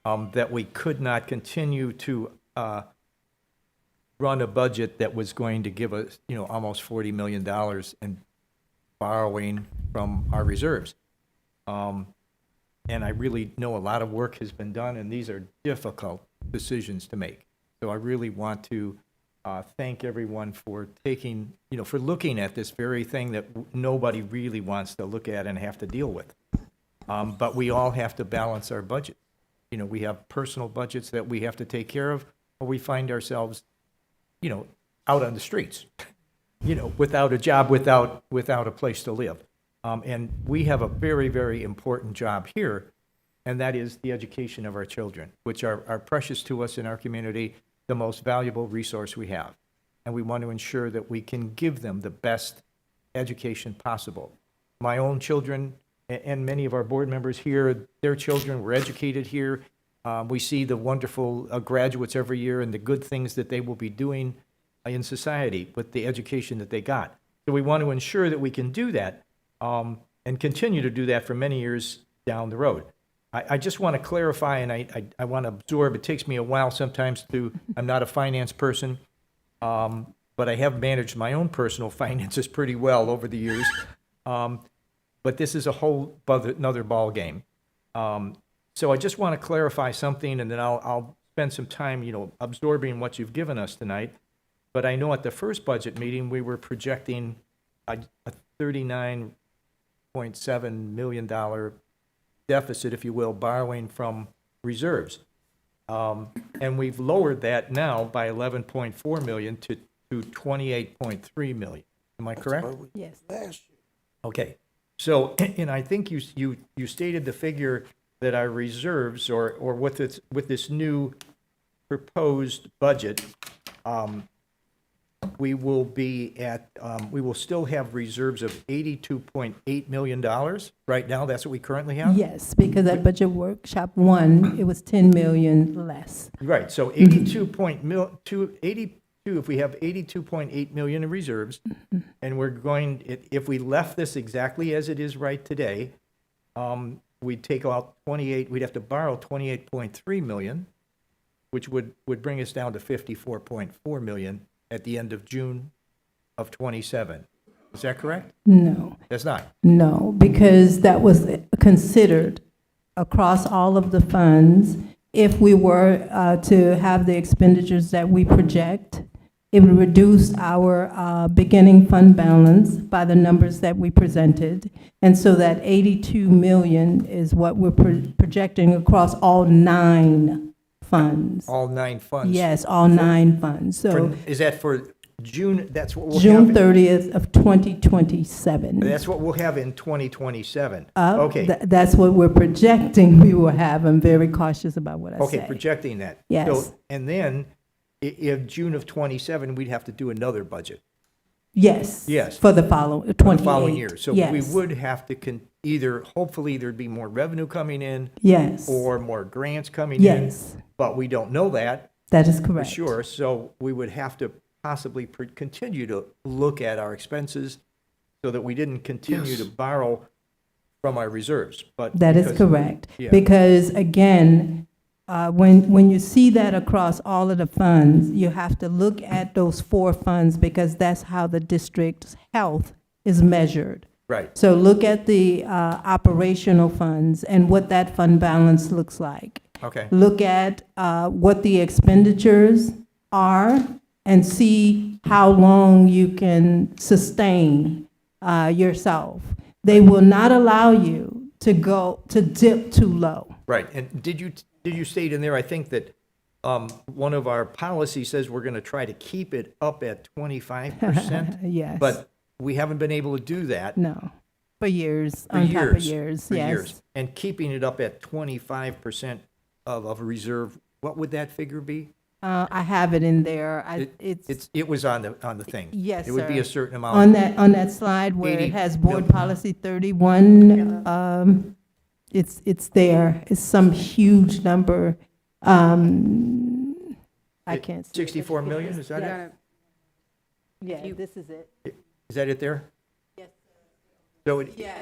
[SPEAKER 6] that we could not continue to run a budget that was going to give us, almost $40 million in borrowing from our reserves. And I really know a lot of work has been done, and these are difficult decisions to make. So I really want to thank everyone for taking, for looking at this very thing that nobody really wants to look at and have to deal with. But we all have to balance our budget. We have personal budgets that we have to take care of, or we find ourselves, out on the streets, without a job, without a place to live. And we have a very, very important job here, and that is the education of our children, which are precious to us in our community, the most valuable resource we have. And we want to ensure that we can give them the best education possible. My own children and many of our board members here, their children were educated here. We see the wonderful graduates every year and the good things that they will be doing in society with the education that they got. So we want to ensure that we can do that and continue to do that for many years down the road. I just want to clarify, and I want to absorb. It takes me a while sometimes I'm not a finance person, but I have managed my own personal finances pretty well over the years. But this is a whole another ball game. So I just want to clarify something, and then I'll spend some time, absorbing what you've given us tonight. But I know at the first budget meeting, we were projecting a $39.7 million deficit, if you will, borrowing from reserves. And we've lowered that now by 11.4 million to 28.3 million. Am I correct?
[SPEAKER 8] Yes.
[SPEAKER 6] Okay. So, and I think you stated the figure that our reserves, or with this new proposed budget, we will be at, we will still have reserves of $82.8 million. Right now, that's what we currently have?
[SPEAKER 8] Yes, because at Budget Workshop 1, it was 10 million less.
[SPEAKER 6] Right, so 82, if we have 82.8 million in reserves, and we're going, if we left this exactly as it is right today, we'd take out we'd have to borrow 28.3 million, which would bring us down to 54.4 million at the end of June of 27. Is that correct?
[SPEAKER 8] No,
[SPEAKER 6] That's not.
[SPEAKER 8] no, because that was considered across all of the funds. If we were to have the expenditures that we project, it would reduce our beginning fund balance by the numbers that we presented. And so that 82 million is what we're projecting across all 9 funds.
[SPEAKER 6] All 9 funds?
[SPEAKER 8] Yes, all 9 funds. So
[SPEAKER 6] Is that for June, that's what we'll
[SPEAKER 8] June
[SPEAKER 6] have?
[SPEAKER 8] 30th of 2027.
[SPEAKER 6] That's what we'll have in 2027? Okay.
[SPEAKER 8] That's what we're projecting we will have. I'm very cautious about what I say.
[SPEAKER 6] Okay, projecting that.
[SPEAKER 8] Yes.
[SPEAKER 6] So, and then, if June of 27, we'd have to do another budget
[SPEAKER 8] Yes.
[SPEAKER 6] Yes.
[SPEAKER 8] For the following,
[SPEAKER 6] for
[SPEAKER 8] 28.
[SPEAKER 6] the following year. So we
[SPEAKER 8] Yes.
[SPEAKER 6] would have to hopefully there'd be more revenue coming in
[SPEAKER 8] Yes.
[SPEAKER 6] or more grants coming in.
[SPEAKER 8] Yes,
[SPEAKER 6] But we don't know that
[SPEAKER 8] that is
[SPEAKER 6] for
[SPEAKER 8] correct.
[SPEAKER 6] sure. So we would have to possibly continue to look at our expenses so that we didn't continue to borrow from our reserves. But
[SPEAKER 8] That is
[SPEAKER 6] because-
[SPEAKER 8] correct.
[SPEAKER 6] Yeah.
[SPEAKER 8] Because again, when you see that across all of the funds, you have to look at those 4 funds because that's how the district's health is measured.
[SPEAKER 6] Right.
[SPEAKER 8] So look at the operational funds and what that fund balance looks like.
[SPEAKER 6] Okay.
[SPEAKER 8] Look at what the expenditures are and see how long you can sustain yourself. They will not allow you to dip too low.
[SPEAKER 6] Right. And did you state in there, I think that one of our policies says we're going to try to keep it up at 25%?
[SPEAKER 8] Yes.
[SPEAKER 6] But we haven't been able to do that
[SPEAKER 8] No, for years,
[SPEAKER 6] for
[SPEAKER 8] on
[SPEAKER 6] years.
[SPEAKER 8] top of years,
[SPEAKER 6] For
[SPEAKER 8] yes.
[SPEAKER 6] years. And keeping it up at 25% of a reserve, what would that figure be?
[SPEAKER 8] I have it in there.
[SPEAKER 6] It was on the thing.
[SPEAKER 8] Yes,
[SPEAKER 6] It would be
[SPEAKER 8] sir.
[SPEAKER 6] a certain amount.
[SPEAKER 8] On that slide where
[SPEAKER 6] 80
[SPEAKER 8] it has board policy 31, it's there. It's some huge number. I can't see.
[SPEAKER 6] 64 million, is that it?
[SPEAKER 8] Yeah, this is it.
[SPEAKER 6] Is that it there?
[SPEAKER 8] Yes.
[SPEAKER 6] So it,
[SPEAKER 8] Yes.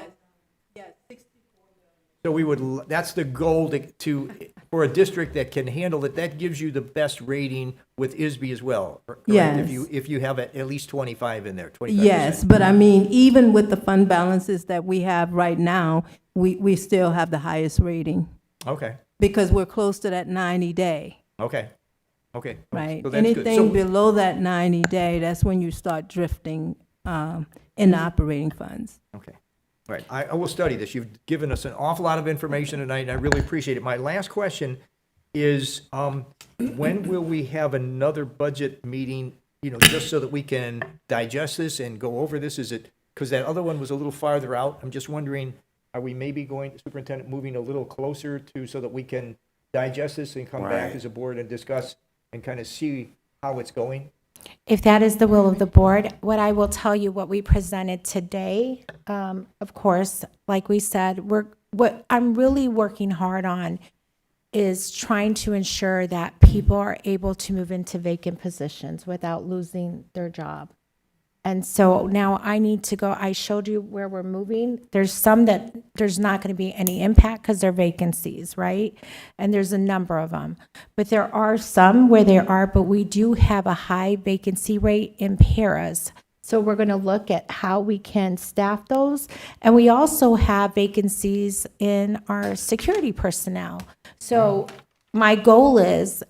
[SPEAKER 6] so we would, that's the goal for a district that can handle it, that gives you the best rating with ISB as well, correct?
[SPEAKER 8] Yes.
[SPEAKER 6] If you have at least 25 in there, 25%.
[SPEAKER 8] Yes, but I mean, even with the fund balances that we have right now, we still have the highest rating
[SPEAKER 6] Okay,
[SPEAKER 8] because we're close to that 90-day,
[SPEAKER 6] okay.
[SPEAKER 8] right?
[SPEAKER 6] So that's good.
[SPEAKER 8] Anything below that 90-day, that's when you start drifting in the operating funds.
[SPEAKER 6] Okay, all right, I will study this. You've given us an awful lot of information tonight, and I really appreciate it. My last question is, when will we have another budget meeting, just so that we can digest this and go over this? Is it, because that other one was a little farther out? I'm just wondering, are we maybe going, Superintendent, moving a little closer to, so that we can digest this and come back
[SPEAKER 10] Right.
[SPEAKER 6] as a board and discuss and kind of see how it's going?
[SPEAKER 9] If that is the will of the board, what I will tell you, what we presented today, of course, like we said, what I'm really working hard on is trying to ensure that people are able to move into vacant positions without losing their job. And so now I need to go, I showed you where we're moving. There's some that there's not going to be any impact because they're vacancies, right? And there's a number of them. But there are some where there are, but we do have a high vacancy rate in paras. So we're going to look at how we can staff those. And we also have vacancies in our security personnel. So my goal is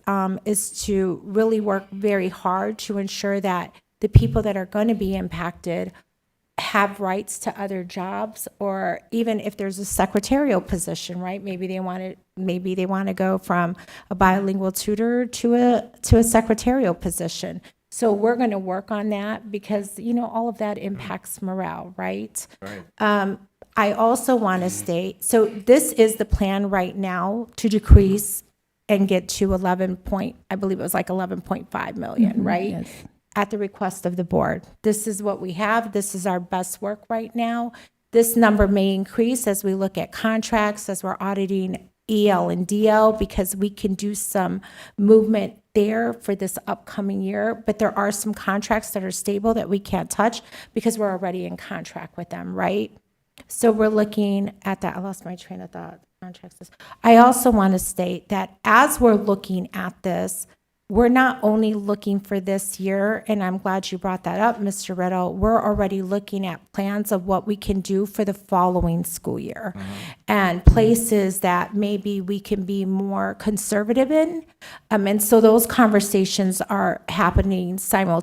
[SPEAKER 9] to really work very hard to ensure that the people that are going to be impacted have rights to other jobs, or even if there's a secretarial position, right? Maybe they want to go from a bilingual tutor to a secretarial position. So we're going to work on that because, all of that impacts morale, right?
[SPEAKER 6] Right.
[SPEAKER 9] I also want to state, so this is the plan right now to decrease and get to 11.5 million, right?
[SPEAKER 8] Yes.
[SPEAKER 9] At the request of the board. This is what we have. This is our best work right now. This number may increase as we look at contracts, as we're auditing EL and DL, because we can do some movement there for this upcoming year. But there are some contracts that are stable that we can't touch because we're already in contract with them, right? So we're looking at that. I lost my train of thought. Contracts. I also want to state that as we're looking at this, we're not only looking for this year, and I'm glad you brought that up, Mr. Riddle, we're already looking at plans of what we can do for the following school year and places that maybe we can be more conservative in. And so those conversations are happening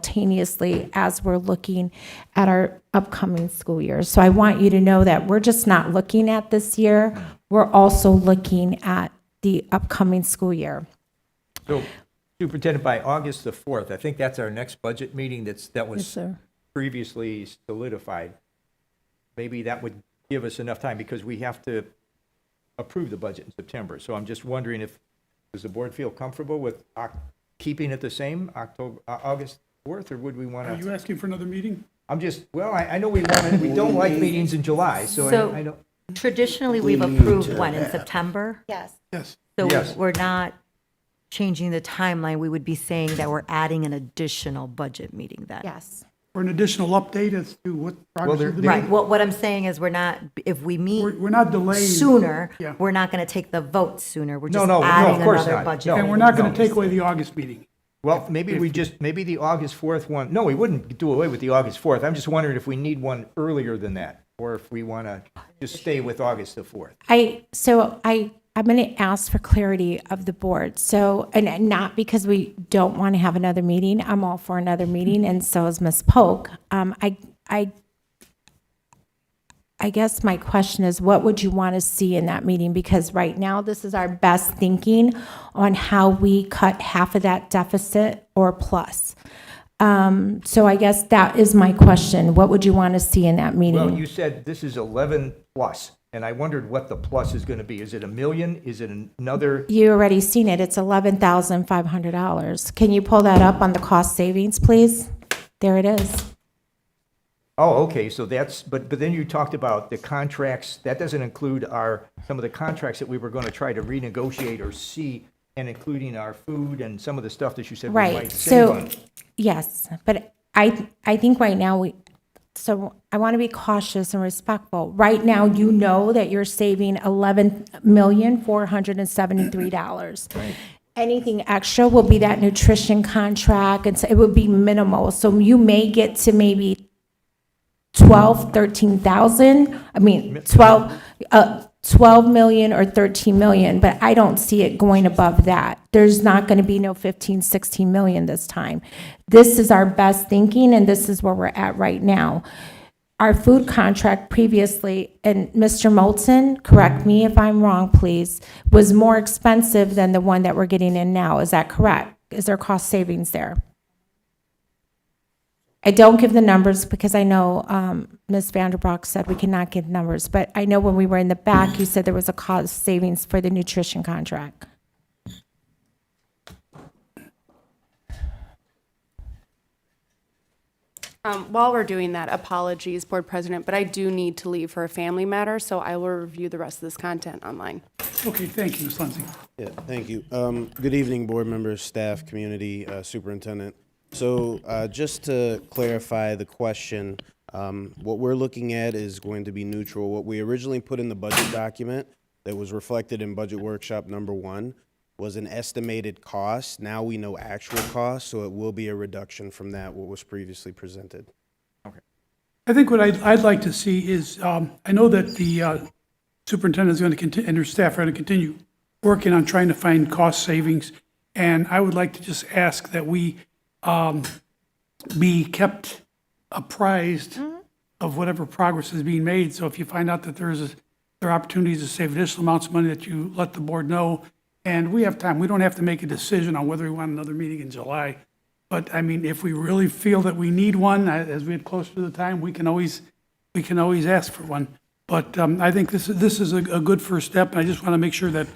[SPEAKER 9] simultaneously as we're looking at our upcoming school year. So I want you to know that we're just not looking at this year, we're also looking at the upcoming school year.
[SPEAKER 6] So, Superintendent, by August the 4th, I think that's our next budget meeting that
[SPEAKER 8] Yes,
[SPEAKER 6] was
[SPEAKER 8] sir.
[SPEAKER 6] previously solidified. Maybe that would give us enough time because we have to approve the budget in September. So I'm just wondering does the board feel comfortable with keeping it the same, August 4th, or would we want
[SPEAKER 2] Are
[SPEAKER 6] to?
[SPEAKER 2] you asking for another meeting?
[SPEAKER 6] I'm just, well, I know we don't like meetings in July, so
[SPEAKER 5] So-
[SPEAKER 6] I don't.
[SPEAKER 5] Traditionally, we've
[SPEAKER 10] We need
[SPEAKER 5] approved
[SPEAKER 10] to
[SPEAKER 5] one in
[SPEAKER 10] have-
[SPEAKER 5] September.
[SPEAKER 9] Yes.
[SPEAKER 2] Yes.
[SPEAKER 5] So
[SPEAKER 6] Yes.
[SPEAKER 5] we're not changing the timeline. We would be saying that we're adding an additional budget meeting then.
[SPEAKER 9] Yes.
[SPEAKER 2] For an additional update as to what progress
[SPEAKER 6] there-
[SPEAKER 2] has been
[SPEAKER 6] there-
[SPEAKER 2] made?
[SPEAKER 5] Right, what I'm saying is we're not, if we meet
[SPEAKER 2] We're not delaying.
[SPEAKER 5] sooner,
[SPEAKER 2] Yeah.
[SPEAKER 5] we're not going to take the vote sooner. We're
[SPEAKER 6] No,
[SPEAKER 5] just
[SPEAKER 6] no, of
[SPEAKER 5] adding
[SPEAKER 6] course
[SPEAKER 5] another
[SPEAKER 6] not.
[SPEAKER 5] budget.
[SPEAKER 6] No.
[SPEAKER 2] And we're not going to take away the August meeting.
[SPEAKER 6] Well, maybe the August 4th one, no, we wouldn't do away with the August 4th. I'm just wondering if we need one earlier than that. or if we want to just stay with August the 4th.
[SPEAKER 9] I'm going to ask for clarity of the board. So, and not because we don't want to have another meeting. I'm all for another meeting, and so is Ms. Polk. I guess my question is, what would you want to see in that meeting? Because right now, this is our best thinking on how we cut half of that deficit or plus. So I guess that is my question. What would you want to see in that meeting?
[SPEAKER 6] Well, you said this is 11 plus, and I wondered what the plus is going to be. Is it $1 million? Is it another?
[SPEAKER 9] You already seen it. It's $11,500. Can you pull that up on the cost savings, please? There it is.
[SPEAKER 6] Oh, okay, so that's, but then you talked about the contracts, that doesn't include some of the contracts that we were going to try to renegotiate or see, and including our food and some of the stuff that you said we
[SPEAKER 9] Right.
[SPEAKER 6] might save on.
[SPEAKER 9] Yes, but I think right now so I want to be cautious and respectful. Right now, you know that you're saving $11,473. Right. Anything extra will be that nutrition contract, and so it would be minimal. So you may get to maybe 13,000. I mean, 12 million or 13 million, but I don't see it going above that. There's not going to be no 15, 16 million this time. This is our best thinking, and this is where we're at right now. Our food contract previously, and Mr. Moulton, correct me if I'm wrong, please, was more expensive than the one that we're getting in now. Is that correct? Is there cost savings there? I don't give the numbers because I know Ms. Vanderbroek said we cannot give numbers, but I know when we were in the back, you said there was a cost savings for the nutrition contract.
[SPEAKER 1] While we're doing that, apologies, Board President, but I do need to leave for a family matter, so I will review the rest of this content online.
[SPEAKER 2] Okay, thank you, Ms. Lindsay.
[SPEAKER 12] Yeah, thank you. Good evening, board members, staff, community, superintendent. So just to clarify the question, what we're looking at is going to be neutral. What we originally put in the budget document that was reflected in budget workshop number 1 was an estimated cost. Now we know actual cost, so it will be a reduction from that, what was previously presented.
[SPEAKER 2] I think what I'd like to see is, I know that the superintendent is going to continue, and her staff are going to continue working on trying to find cost savings. And I would like to just ask that we be kept apprised of whatever progress is being made. So if you find out that there are opportunities to save additional amounts of money, that you let the board know. And we have time. We don't have to make a decision on whether we want another meeting in July. But I mean, if we really feel that we need one, as we get closer to the time, we can always ask for one. But I think this is a good first step, and I just want to make sure that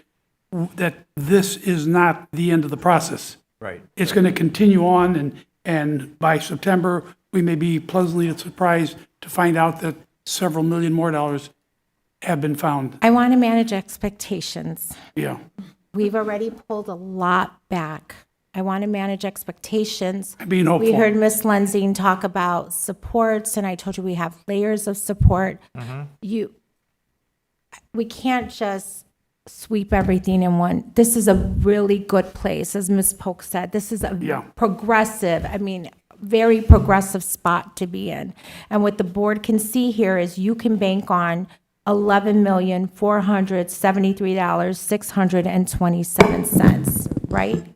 [SPEAKER 2] this is not the end of the process.
[SPEAKER 6] Right.
[SPEAKER 2] It's going to continue on, and by September, we may be pleasantly surprised to find out that several million more dollars have been found.
[SPEAKER 9] I want to manage expectations.
[SPEAKER 2] Yeah.
[SPEAKER 9] We've already pulled a lot back. I want to manage expectations.
[SPEAKER 2] I'm being hopeful.
[SPEAKER 9] We heard Ms. Lenzing talk about supports, and I told you we have layers of support. We can't just sweep everything in one. This is a really good place, as Ms. Polk said. This is a progressive, very progressive spot to be in. And what the board can see here is you can bank on $11,473,627, right?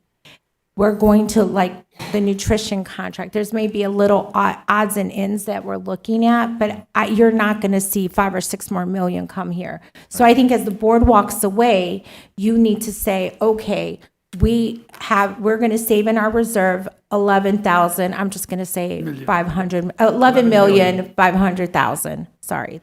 [SPEAKER 9] We're going to, like, the nutrition contract. There's maybe a little odds and ends that we're looking at, but you're not going to see 5 or 6 more million come here. So I think as the board walks away, you need to say, okay, we're going to save in our reserve 11,000. I'm just going to say 11,500,000. Sorry.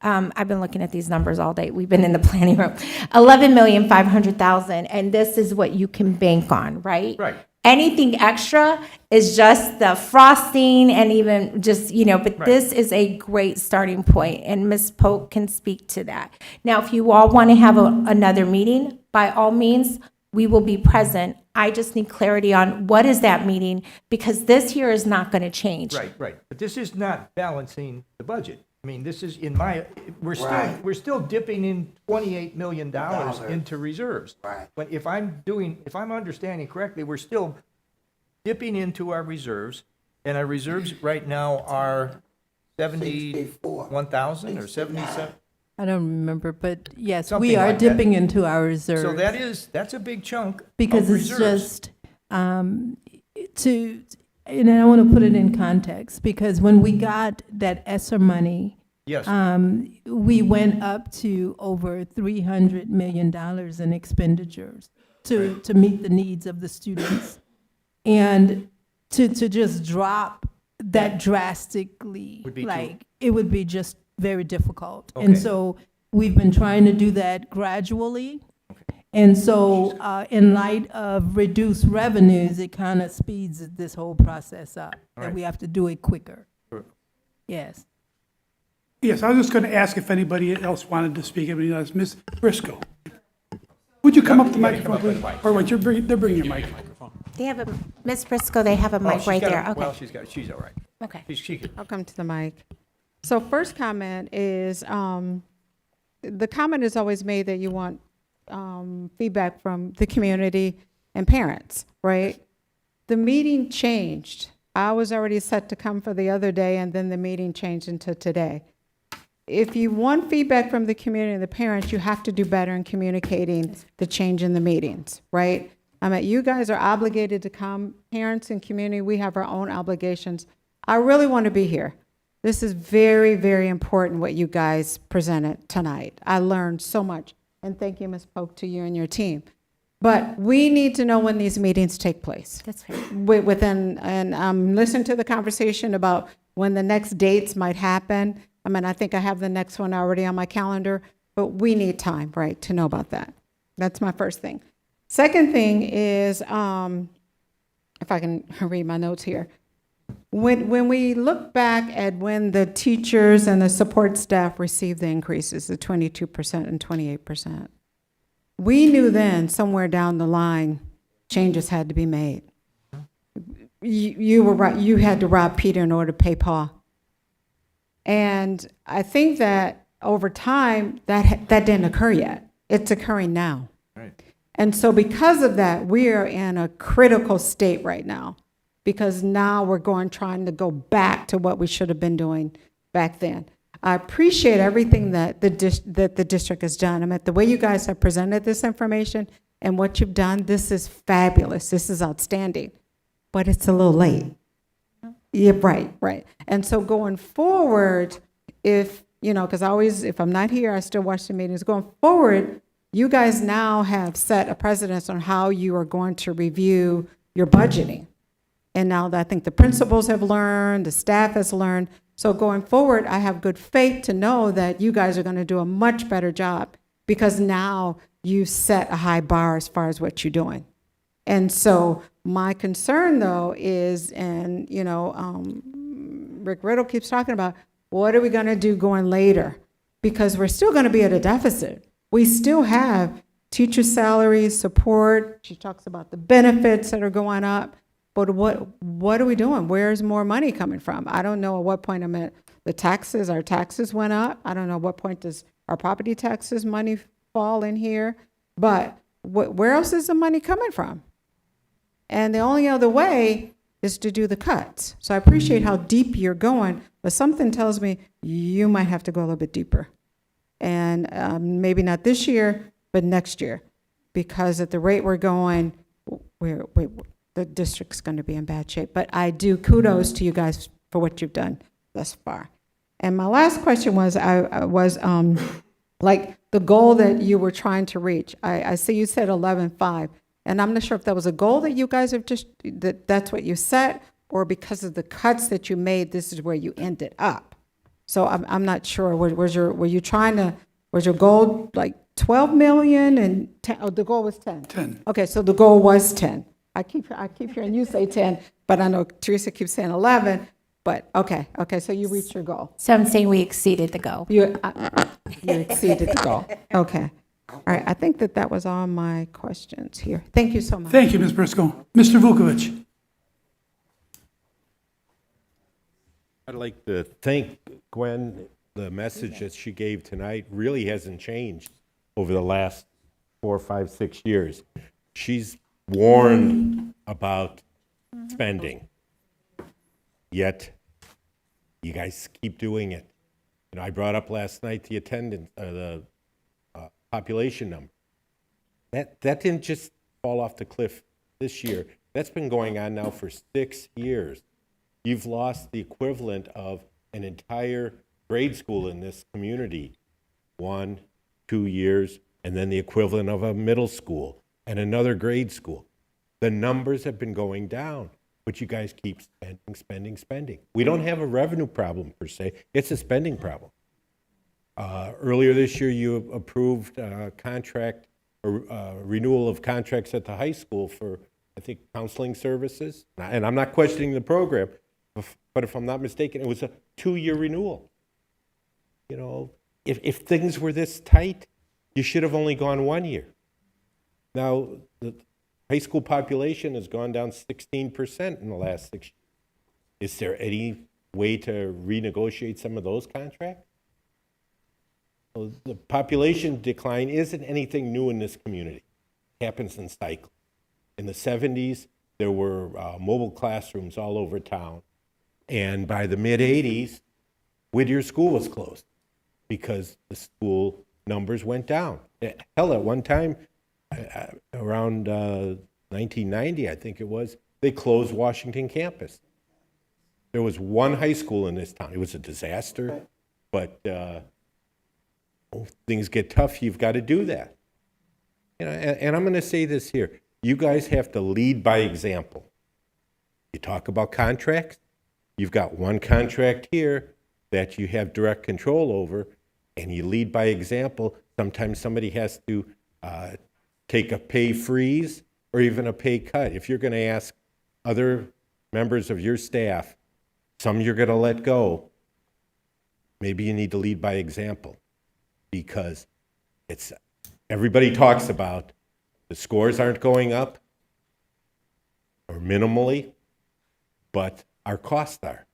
[SPEAKER 9] I've been looking at these numbers all day. We've been in the planning room. 11,500,000, and this is what you can bank on, right?
[SPEAKER 6] Right.
[SPEAKER 9] Anything extra is just the frosting and even just, but this is a great starting point, and Ms. Polk can speak to that. Now, if you all want to have another meeting, by all means, we will be present. I just need clarity on what is that meeting, because this here is not going to change.
[SPEAKER 6] Right. But this is not balancing the budget. This is we're still dipping in $28 million into reserves.
[SPEAKER 10] Right.
[SPEAKER 6] But if I'm understanding correctly, we're still dipping into our reserves, and our reserves right now are 71,000 or 77?
[SPEAKER 8] I don't remember, but yes,
[SPEAKER 6] Something
[SPEAKER 8] we are
[SPEAKER 6] like that.
[SPEAKER 8] dipping into our reserves.
[SPEAKER 6] So that's a big chunk
[SPEAKER 8] Because
[SPEAKER 6] of
[SPEAKER 8] it's
[SPEAKER 6] reserves.
[SPEAKER 8] just, and I want to put it in context, because when we got that ESSER money,
[SPEAKER 6] Yes.
[SPEAKER 8] we went up to over $300 million in expenditures to meet the needs of the students. And to just drop that drastically,
[SPEAKER 6] Would be too-
[SPEAKER 8] like, it would be just very difficult.
[SPEAKER 6] Okay.
[SPEAKER 8] And so we've been trying to do that gradually. And so, in light of reduced revenues, it kind of speeds this whole process up, that
[SPEAKER 6] Right.
[SPEAKER 8] we have to do it quicker.
[SPEAKER 6] Sure.
[SPEAKER 8] Yes.
[SPEAKER 2] Yes, I was just going to ask if anybody else wanted to speak. Anybody else? Ms. Briscoe. Would you come up to the microphone, please? Or wait, they're bringing your mic.
[SPEAKER 9] They have a, Ms. Briscoe, they have a
[SPEAKER 6] Oh,
[SPEAKER 9] mic
[SPEAKER 6] she's
[SPEAKER 9] right
[SPEAKER 6] got
[SPEAKER 9] there.
[SPEAKER 6] a- Well,
[SPEAKER 9] Okay,
[SPEAKER 6] she's all right.
[SPEAKER 9] okay.
[SPEAKER 6] She can.
[SPEAKER 13] I'll come to the mic. So first comment is, the comment is always made that you want feedback from the community and parents, right? The meeting changed. I was already set to come for the other day, and then the meeting changed into today. If you want feedback from the community and the parents, you have to do better in communicating the change in the meetings, right? I mean, you guys are obligated to come. Parents and community, we have our own obligations. I really want to be here. This is very, very important what you guys presented tonight. I learned so much. And thank you, Ms. Polk, to you and your team. But we need to know when these meetings take place.
[SPEAKER 9] That's fair.
[SPEAKER 13] Within, and listen to the conversation about when the next dates might happen. I mean, I think I have the next one already on my calendar, but we need time, right, to know about that. That's my first thing. Second thing is, if I can read my notes here. When we look back at when the teachers and the support staff received the increases, the 22% and 28%, we knew then somewhere down the line, changes had to be made. You were right, you had to rob Peter in order to pay Paul. And I think that over time, that didn't occur yet. It's occurring now.
[SPEAKER 6] Right.
[SPEAKER 13] And so because of that, we are in a critical state right now, because now we're trying to go back to what we should have been doing back then. I appreciate everything that the district has done. I mean, the way you guys have presented this information and what you've done, this is fabulous. This is outstanding, but it's a little late. Yeah, right. And so going forward, if, because if I'm not here, I still watch the meetings. Going forward, you guys now have set a precedent on how you are going to review your budgeting. And now that I think the principals have learned, the staff has learned. So going forward, I have good faith to know that you guys are going to do a much better job, because now you set a high bar as far as what you're doing. And so my concern, though, is, and, Rick Riddle keeps talking about, what are we going to do going later? Because we're still going to be at a deficit. We still have teacher salaries, support. She talks about the benefits that are going up. But what are we doing? Where's more money coming from? I don't know at what point our taxes went up. I don't know at what point does our property taxes money fall in here. But where else is the money coming from? And the only other way is to do the cuts. So I appreciate how deep you're going, but something tells me you might have to go a little bit deeper. And maybe not this year, but next year. Because at the rate we're going, the district's going to be in bad shape. But I do kudos to you guys for what you've done thus far. And my last question was, like the goal that you were trying to reach. I see you said 11.5, and I'm not sure if that was a goal that you guys have that's what you set, or because of the cuts that you made, this is where you ended up. So I'm not sure. Was your goal like 12 million and 10? Oh, the goal was 10.
[SPEAKER 2] 10.
[SPEAKER 13] Okay, so the goal was 10. I keep hearing you say 10, but I know Teresa keeps saying 11. But okay, so you reached your goal.
[SPEAKER 9] So I'm saying we exceeded the goal.
[SPEAKER 13] You exceeded the goal. Okay. All right, I think that was all my questions here. Thank you so much.
[SPEAKER 2] Thank you, Ms. Briscoe. Mr. Vukovic.
[SPEAKER 14] I'd like to thank Gwen. The message that she gave tonight really hasn't changed over the last 4, 5, 6 years. She's warned about spending, yet You guys keep doing it. You know, I brought up last night the attendance, the population number. That didn't just fall off the cliff this year. That's been going on now for 6 years. You've lost the equivalent of an entire grade school in this community. 1, 2 years, and then the equivalent of a middle school and another grade school. The numbers have been going down, but you guys keep spending. We don't have a revenue problem per se, it's a spending problem. Earlier this year, you approved contract, renewal of contracts at the high school for, I think, counseling services. And I'm not questioning the program, but if I'm not mistaken, it was a 2-year renewal. You know, if things were this tight, you should have only gone 1 year. Now, the high school population has gone down 16% in the last 6 years. Is there any way to renegotiate some of those contracts? Well, the population decline isn't anything new in this community. It happens in cycles. In the 70s, there were mobile classrooms all over town. And by the mid-'80s, Whittier School was closed because the school numbers went down. Hell, at one time, around 1990, I think it was, they closed Washington campus. There was one high school in this town. It was a disaster, but things get tough, you've got to do that. You know, and I'm going to say this here. You guys have to lead by example. You talk about contracts. You've got one contract here that you have direct control over, and you lead by example. Sometimes somebody has to take a pay freeze or even a pay cut. If you're going to ask other members of your staff, some you're going to let go, maybe you need to lead by example, because it's everybody talks about the scores aren't going up or minimally, but our costs are.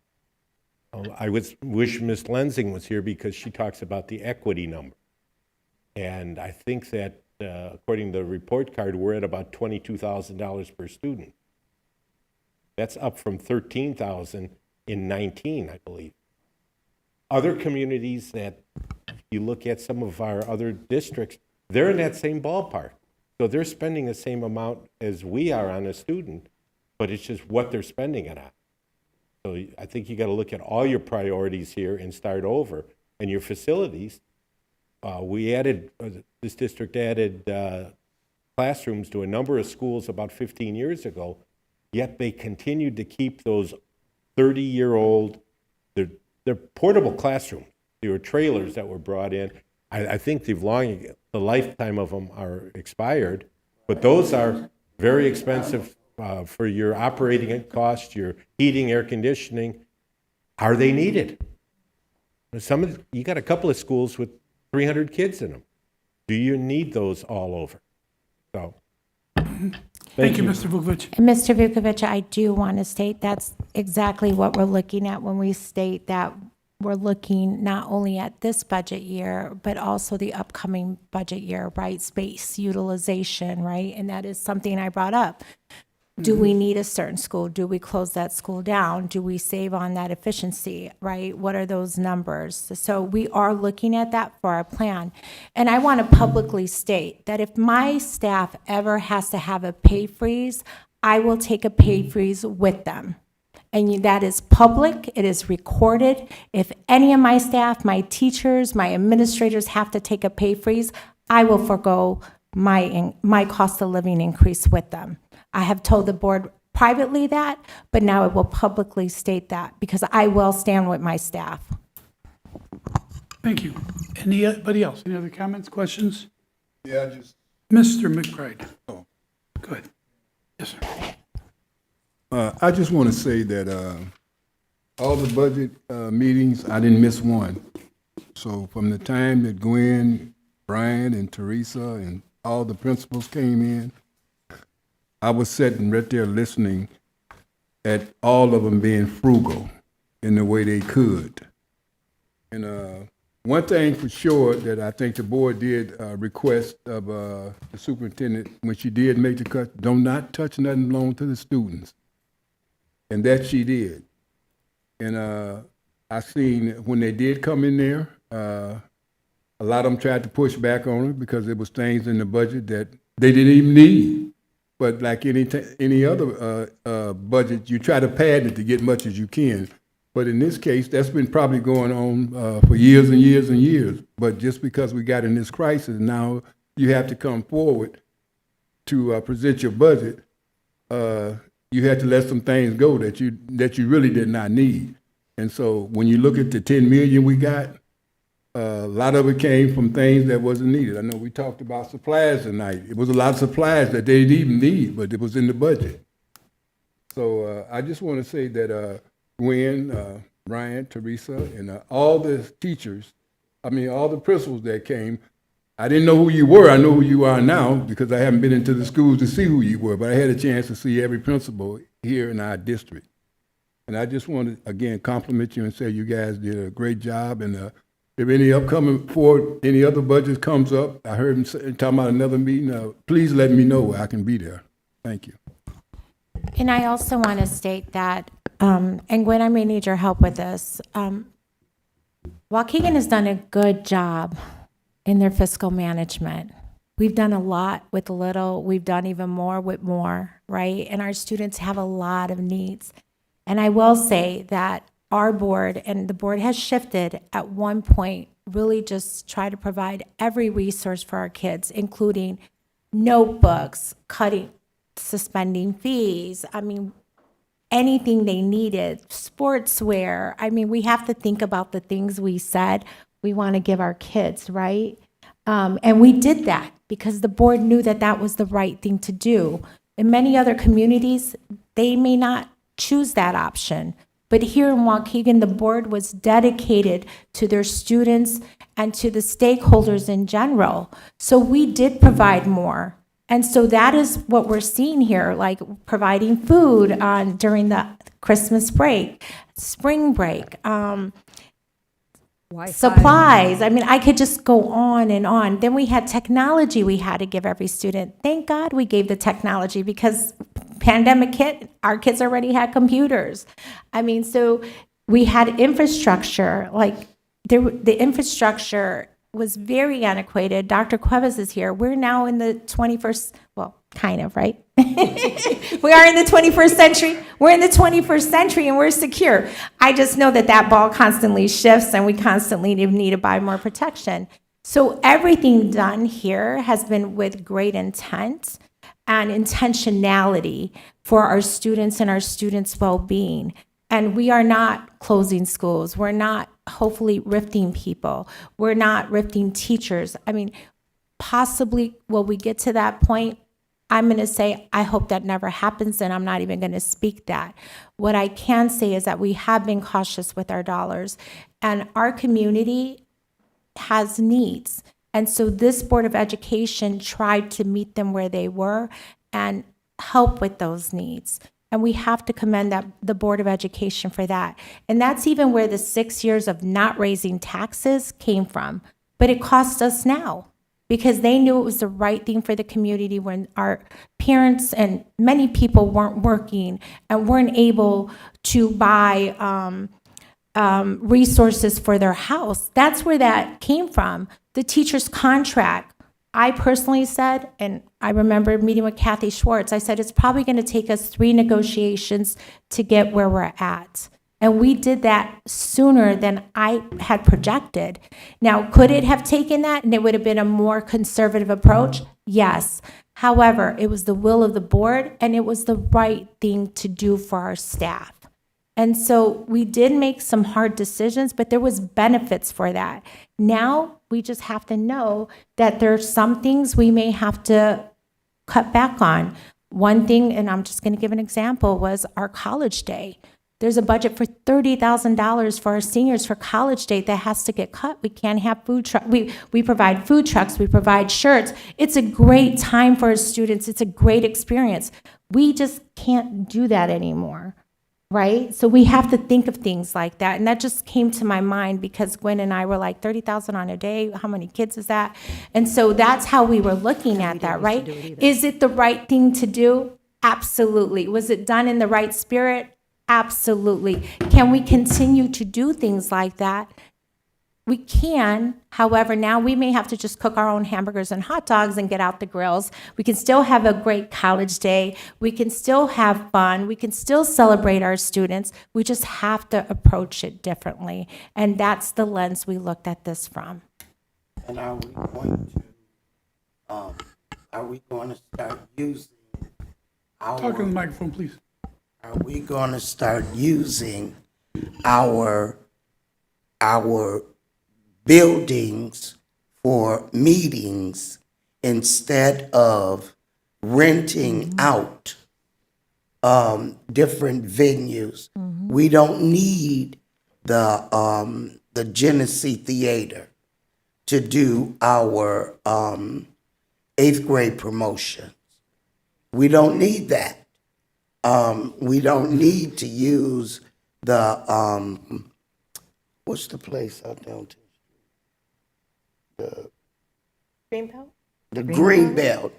[SPEAKER 14] I wish Ms. Lensing was here because she talks about the equity number. And I think that according to the report card, we're at about $22,000 per student. That's up from $13,000 in 19, I believe. Other communities that you look at, some of our other districts, they're in that same ballpark. So they're spending the same amount as we are on a student, but it's just what they're spending it on. So I think you got to look at all your priorities here and start over. And your facilities, we added, this district added classrooms to a number of schools about 15 years ago, yet they continued to keep those 30-year-old, they're portable classrooms. They were trailers that were brought in. I think the lifetime of them are expired, but those are very expensive for your operating costs, your heating, air conditioning. Are they needed? You got a couple of schools with 300 kids in them. Do you need those all over? So,
[SPEAKER 2] Thank you, Mr. Vukovic.
[SPEAKER 9] And Mr. Vukovic, I do want to state that's exactly what we're looking at when we state that we're looking not only at this budget year, but also the upcoming budget year, right? Space utilization, right? And that is something I brought up. Do we need a certain school? Do we close that school down? Do we save on that efficiency, right? What are those numbers? So we are looking at that for our plan. And I want to publicly state that if my staff ever has to have a pay freeze, I will take a pay freeze with them. And that is public, it is recorded. If any of my staff, my teachers, my administrators have to take a pay freeze, I will forego my cost of living increase with them. I have told the board privately that, but now I will publicly state that because I will stand with my staff.
[SPEAKER 2] Thank you. Anybody else? Any other comments, questions?
[SPEAKER 4] Yeah, just.
[SPEAKER 2] Mr. McBride.
[SPEAKER 4] Oh.
[SPEAKER 2] Go ahead. Yes, sir.
[SPEAKER 4] I just want to say that all the budget meetings, I didn't miss one. So from the time that Gwen, Brian, and Teresa, and all the principals came in, I was sitting right there listening at all of them being frugal in the way they could. And one thing for sure that I think the board did request of the superintendent, when she did make the cut, do not touch nothing belong to the students. And that she did. And I seen when they did come in there, a lot of them tried to push back on it because there was things in the budget that they didn't even need. But like any other budget, you try to pad it to get much as you can. But in this case, that's been probably going on for years and years and years. But just because we got in this crisis, now you have to come forward to present your budget. You had to let some things go that you really did not need. And so when you look at the 10 million we got, a lot of it came from things that wasn't needed. I know we talked about supplies tonight. It was a lot of supplies that they didn't even need, but it was in the budget. So I just want to say that Gwen, Ryan, Teresa, and all the teachers, all the principals that came, I didn't know who you were. I know who you are now because I haven't been into the schools to see who you were, but I had a chance to see every principal here in our district. And I just want to, again, compliment you and say you guys did a great job. And if any upcoming any other budget comes up, I heard him talking about another meeting, please let me know where I can be there. Thank you.
[SPEAKER 9] And I also want to state that, and Gwen, I may need your help with this. Waukegan has done a good job in their fiscal management. We've done a lot with little, we've done even more with more, right? And our students have a lot of needs. And I will say that our board, and the board has shifted at one point, really just try to provide every resource for our kids, including notebooks, suspending fees, anything they needed, sportswear. We have to think about the things we said we want to give our kids, right? And we did that because the board knew that that was the right thing to do. In many other communities, they may not choose that option. But here in Waukegan, the board was dedicated to their students and to the stakeholders in general. So we did provide more. And so that is what we're seeing here, like providing food during the Christmas break, spring break, supplies. I could just go on and on. Then we had technology we had to give every student. Thank God we gave the technology because pandemic hit, our kids already had computers. So we had infrastructure, the infrastructure was very antiquated. Dr. Cuevas is here. We're now in the 21st, well, kind of, right? We are in the 21st century. We're in the 21st century and we're secure. I just know that ball constantly shifts and we constantly need to buy more protection. So everything done here has been with great intent and intentionality for our students and our students' well-being. And we are not closing schools. We're not hopefully rifting people. We're not rifting teachers. Possibly will we get to that point? I'm going to say, I hope that never happens, and I'm not even going to speak that. What I can say is that we have been cautious with our dollars, and our community has needs. And so this Board of Education tried to meet them where they were and help with those needs. And we have to commend the Board of Education for that. And that's even where the 6 years of not raising taxes came from. But it cost us now because they knew it was the right thing for the community when our parents and many people weren't working and weren't able to buy resources for their house. That's where that came from. The teacher's contract. I personally said, and I remember meeting with Kathy Schwartz, I said, it's probably going to take us 3 negotiations to get where we're at. And we did that sooner than I had projected. Now, could it have taken that and it would have been a more conservative approach? Yes. However, it was the will of the board and it was the right thing to do for our staff. And so we did make some hard decisions, but there was benefits for that. Now we just have to know that there's some things we may have to cut back on. One thing, and I'm just going to give an example, was our college day. There's a budget for $30,000 for our seniors for college day that has to get cut. We can't have food trucks. We provide food trucks. We provide shirts. It's a great time for our students. It's a great experience. We just can't do that anymore. Right? So we have to think of things like that. And that just came to my mind because Gwen and I were like, 30,000 on a day, how many kids is that? And so that's how we were looking at that, right? Is it the right thing to do? Absolutely. Was it done in the right spirit? Absolutely. Can we continue to do things like that? We can. However, now we may have to just cook our own hamburgers and hot dogs and get out the grills. We can still have a great college day. We can still have fun. We can still celebrate our students. We just have to approach it differently. And that's the lens we looked at this from.
[SPEAKER 10] And are we going to start using
[SPEAKER 2] Talk in the
[SPEAKER 10] our,
[SPEAKER 2] microphone, please.
[SPEAKER 10] are we going to start using our buildings for meetings instead of renting out different venues? We don't need the Genesee Theater to do our 8th grade promotions. We don't need that. We don't need to use the what's the place out downtown? The green belt.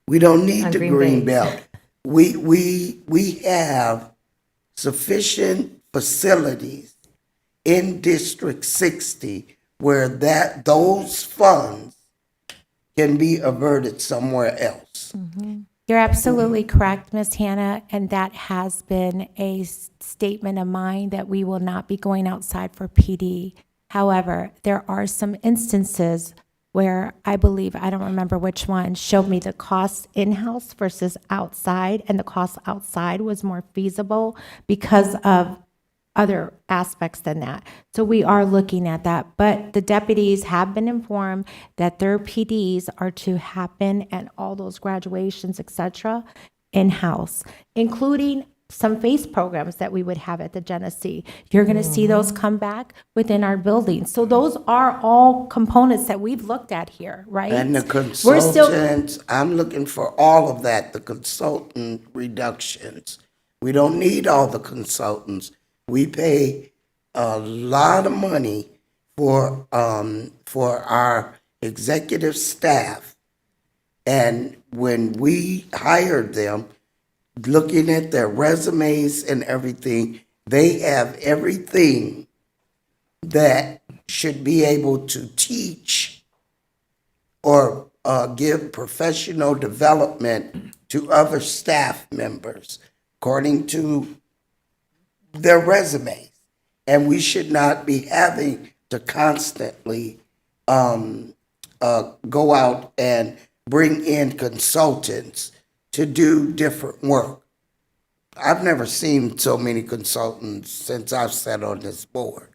[SPEAKER 10] We don't need
[SPEAKER 5] On
[SPEAKER 10] the
[SPEAKER 5] Green
[SPEAKER 10] green
[SPEAKER 5] Bay.
[SPEAKER 10] belt. We have sufficient facilities in District 60 where those funds can be averted somewhere else.
[SPEAKER 9] You're absolutely correct, Ms. Hannah, and that has been a statement of mine that we will not be going outside for PD. However, there are some instances where I believe, I don't remember which one, showed me the cost in-house versus outside, and the cost outside was more feasible because of other aspects than that. So we are looking at that, but the deputies have been informed that their PDs are to happen at all those graduations, et cetera, in-house, including some face programs that we would have at the Genesee. You're going to see those come back within our building. So those are all components that we've looked at here, right?
[SPEAKER 10] And the
[SPEAKER 9] We're still-
[SPEAKER 10] consultants, I'm looking for all of that, the consultant reductions. We don't need all the consultants. We pay a lot of money for our executive staff. And when we hired them, looking at their resumes and everything, they have everything that should be able to teach or give professional development to other staff members according to their resumes. And we should not be having to constantly go out and bring in consultants to do different work. I've never seen so many consultants since I've sat on this board.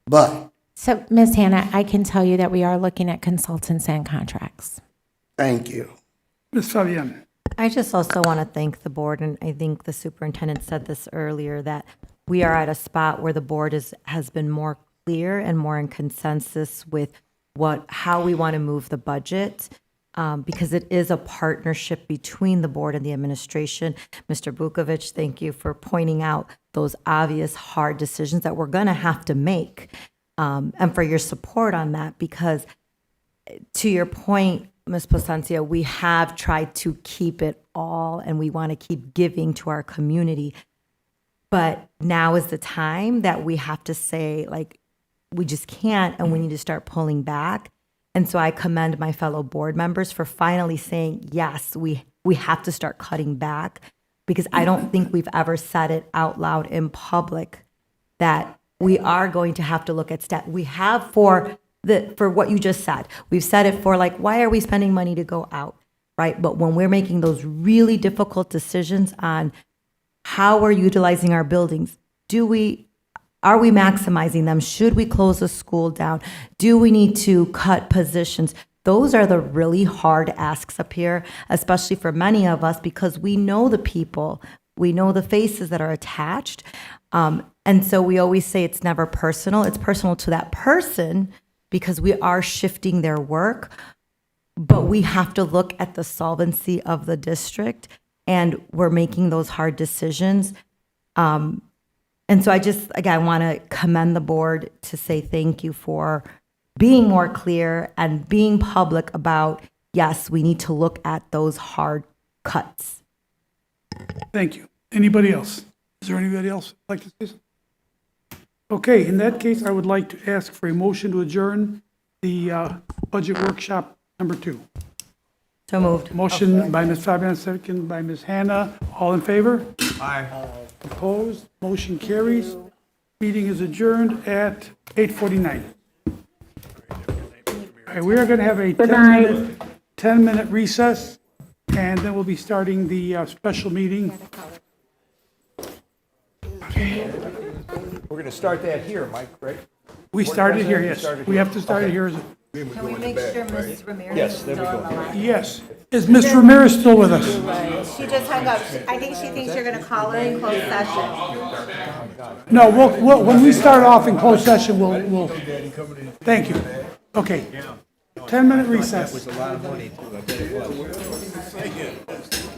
[SPEAKER 10] But
[SPEAKER 9] So, Ms. Hannah, I can tell you that we are looking at consultants and contracts.
[SPEAKER 10] thank you.
[SPEAKER 2] Ms. Fabian.
[SPEAKER 5] I just also want to thank the board, and I think the superintendent said this earlier, that we are at a spot where the board has been more clear and more in consensus with how we want to move the budget, because it is a partnership between the board and the administration. Mr. Bukovic, thank you for pointing out those obvious hard decisions that we're going to have to make, and for your support on that, because to your point, Ms. Placencia, we have tried to keep it all, and we want to keep giving to our community. But now is the time that we have to say, like, we just can't, and we need to start pulling back. And so I commend my fellow board members for finally saying, yes, we have to start cutting back, because I don't think we've ever said it out loud in public that we are going to have to look at stat. We have for what you just said. We've said it for, like, why are we spending money to go out, right? But when we're making those really difficult decisions on how we're utilizing our buildings, are we maximizing them? Should we close the school down? Do we need to cut positions? Those are the really hard asks up here, especially for many of us, because we know the people, we know the faces that are attached. And so we always say it's never personal. It's personal to that person because we are shifting their work, but we have to look at the solvency of the district, and we're making those hard decisions. And so I just, again, want to commend the board to say thank you for being more clear and being public about, yes, we need to look at those hard cuts.
[SPEAKER 2] Thank you. Anybody else? Is there anybody else like to say something? Okay, in that case, I would like to ask for a motion to adjourn the budget workshop number 2.
[SPEAKER 5] So moved.
[SPEAKER 2] Motion by Ms. Fabian, second by Ms. Hannah. All in favor? Aye. Opposed? Motion carries. Meeting is adjourned at 8:49. All right, we are going to have a 10-minute recess, and then we'll be starting the special meeting.
[SPEAKER 6] We're going to start that here, Mike, right?
[SPEAKER 2] We started here, yes. We have to start it here.
[SPEAKER 5] Can we make sure Mrs. Ramirez
[SPEAKER 6] Yes,
[SPEAKER 5] is
[SPEAKER 6] there we
[SPEAKER 5] still
[SPEAKER 6] go.
[SPEAKER 5] on the line?
[SPEAKER 2] Yes. Is Ms. Ramirez still with us?
[SPEAKER 9] She just hung up. I think she thinks you're going to call her in closed session.
[SPEAKER 2] No, when we start off in closed session, we'll, thank you. Okay. 10-minute recess.
[SPEAKER 6] A lot of money, too. I bet it was.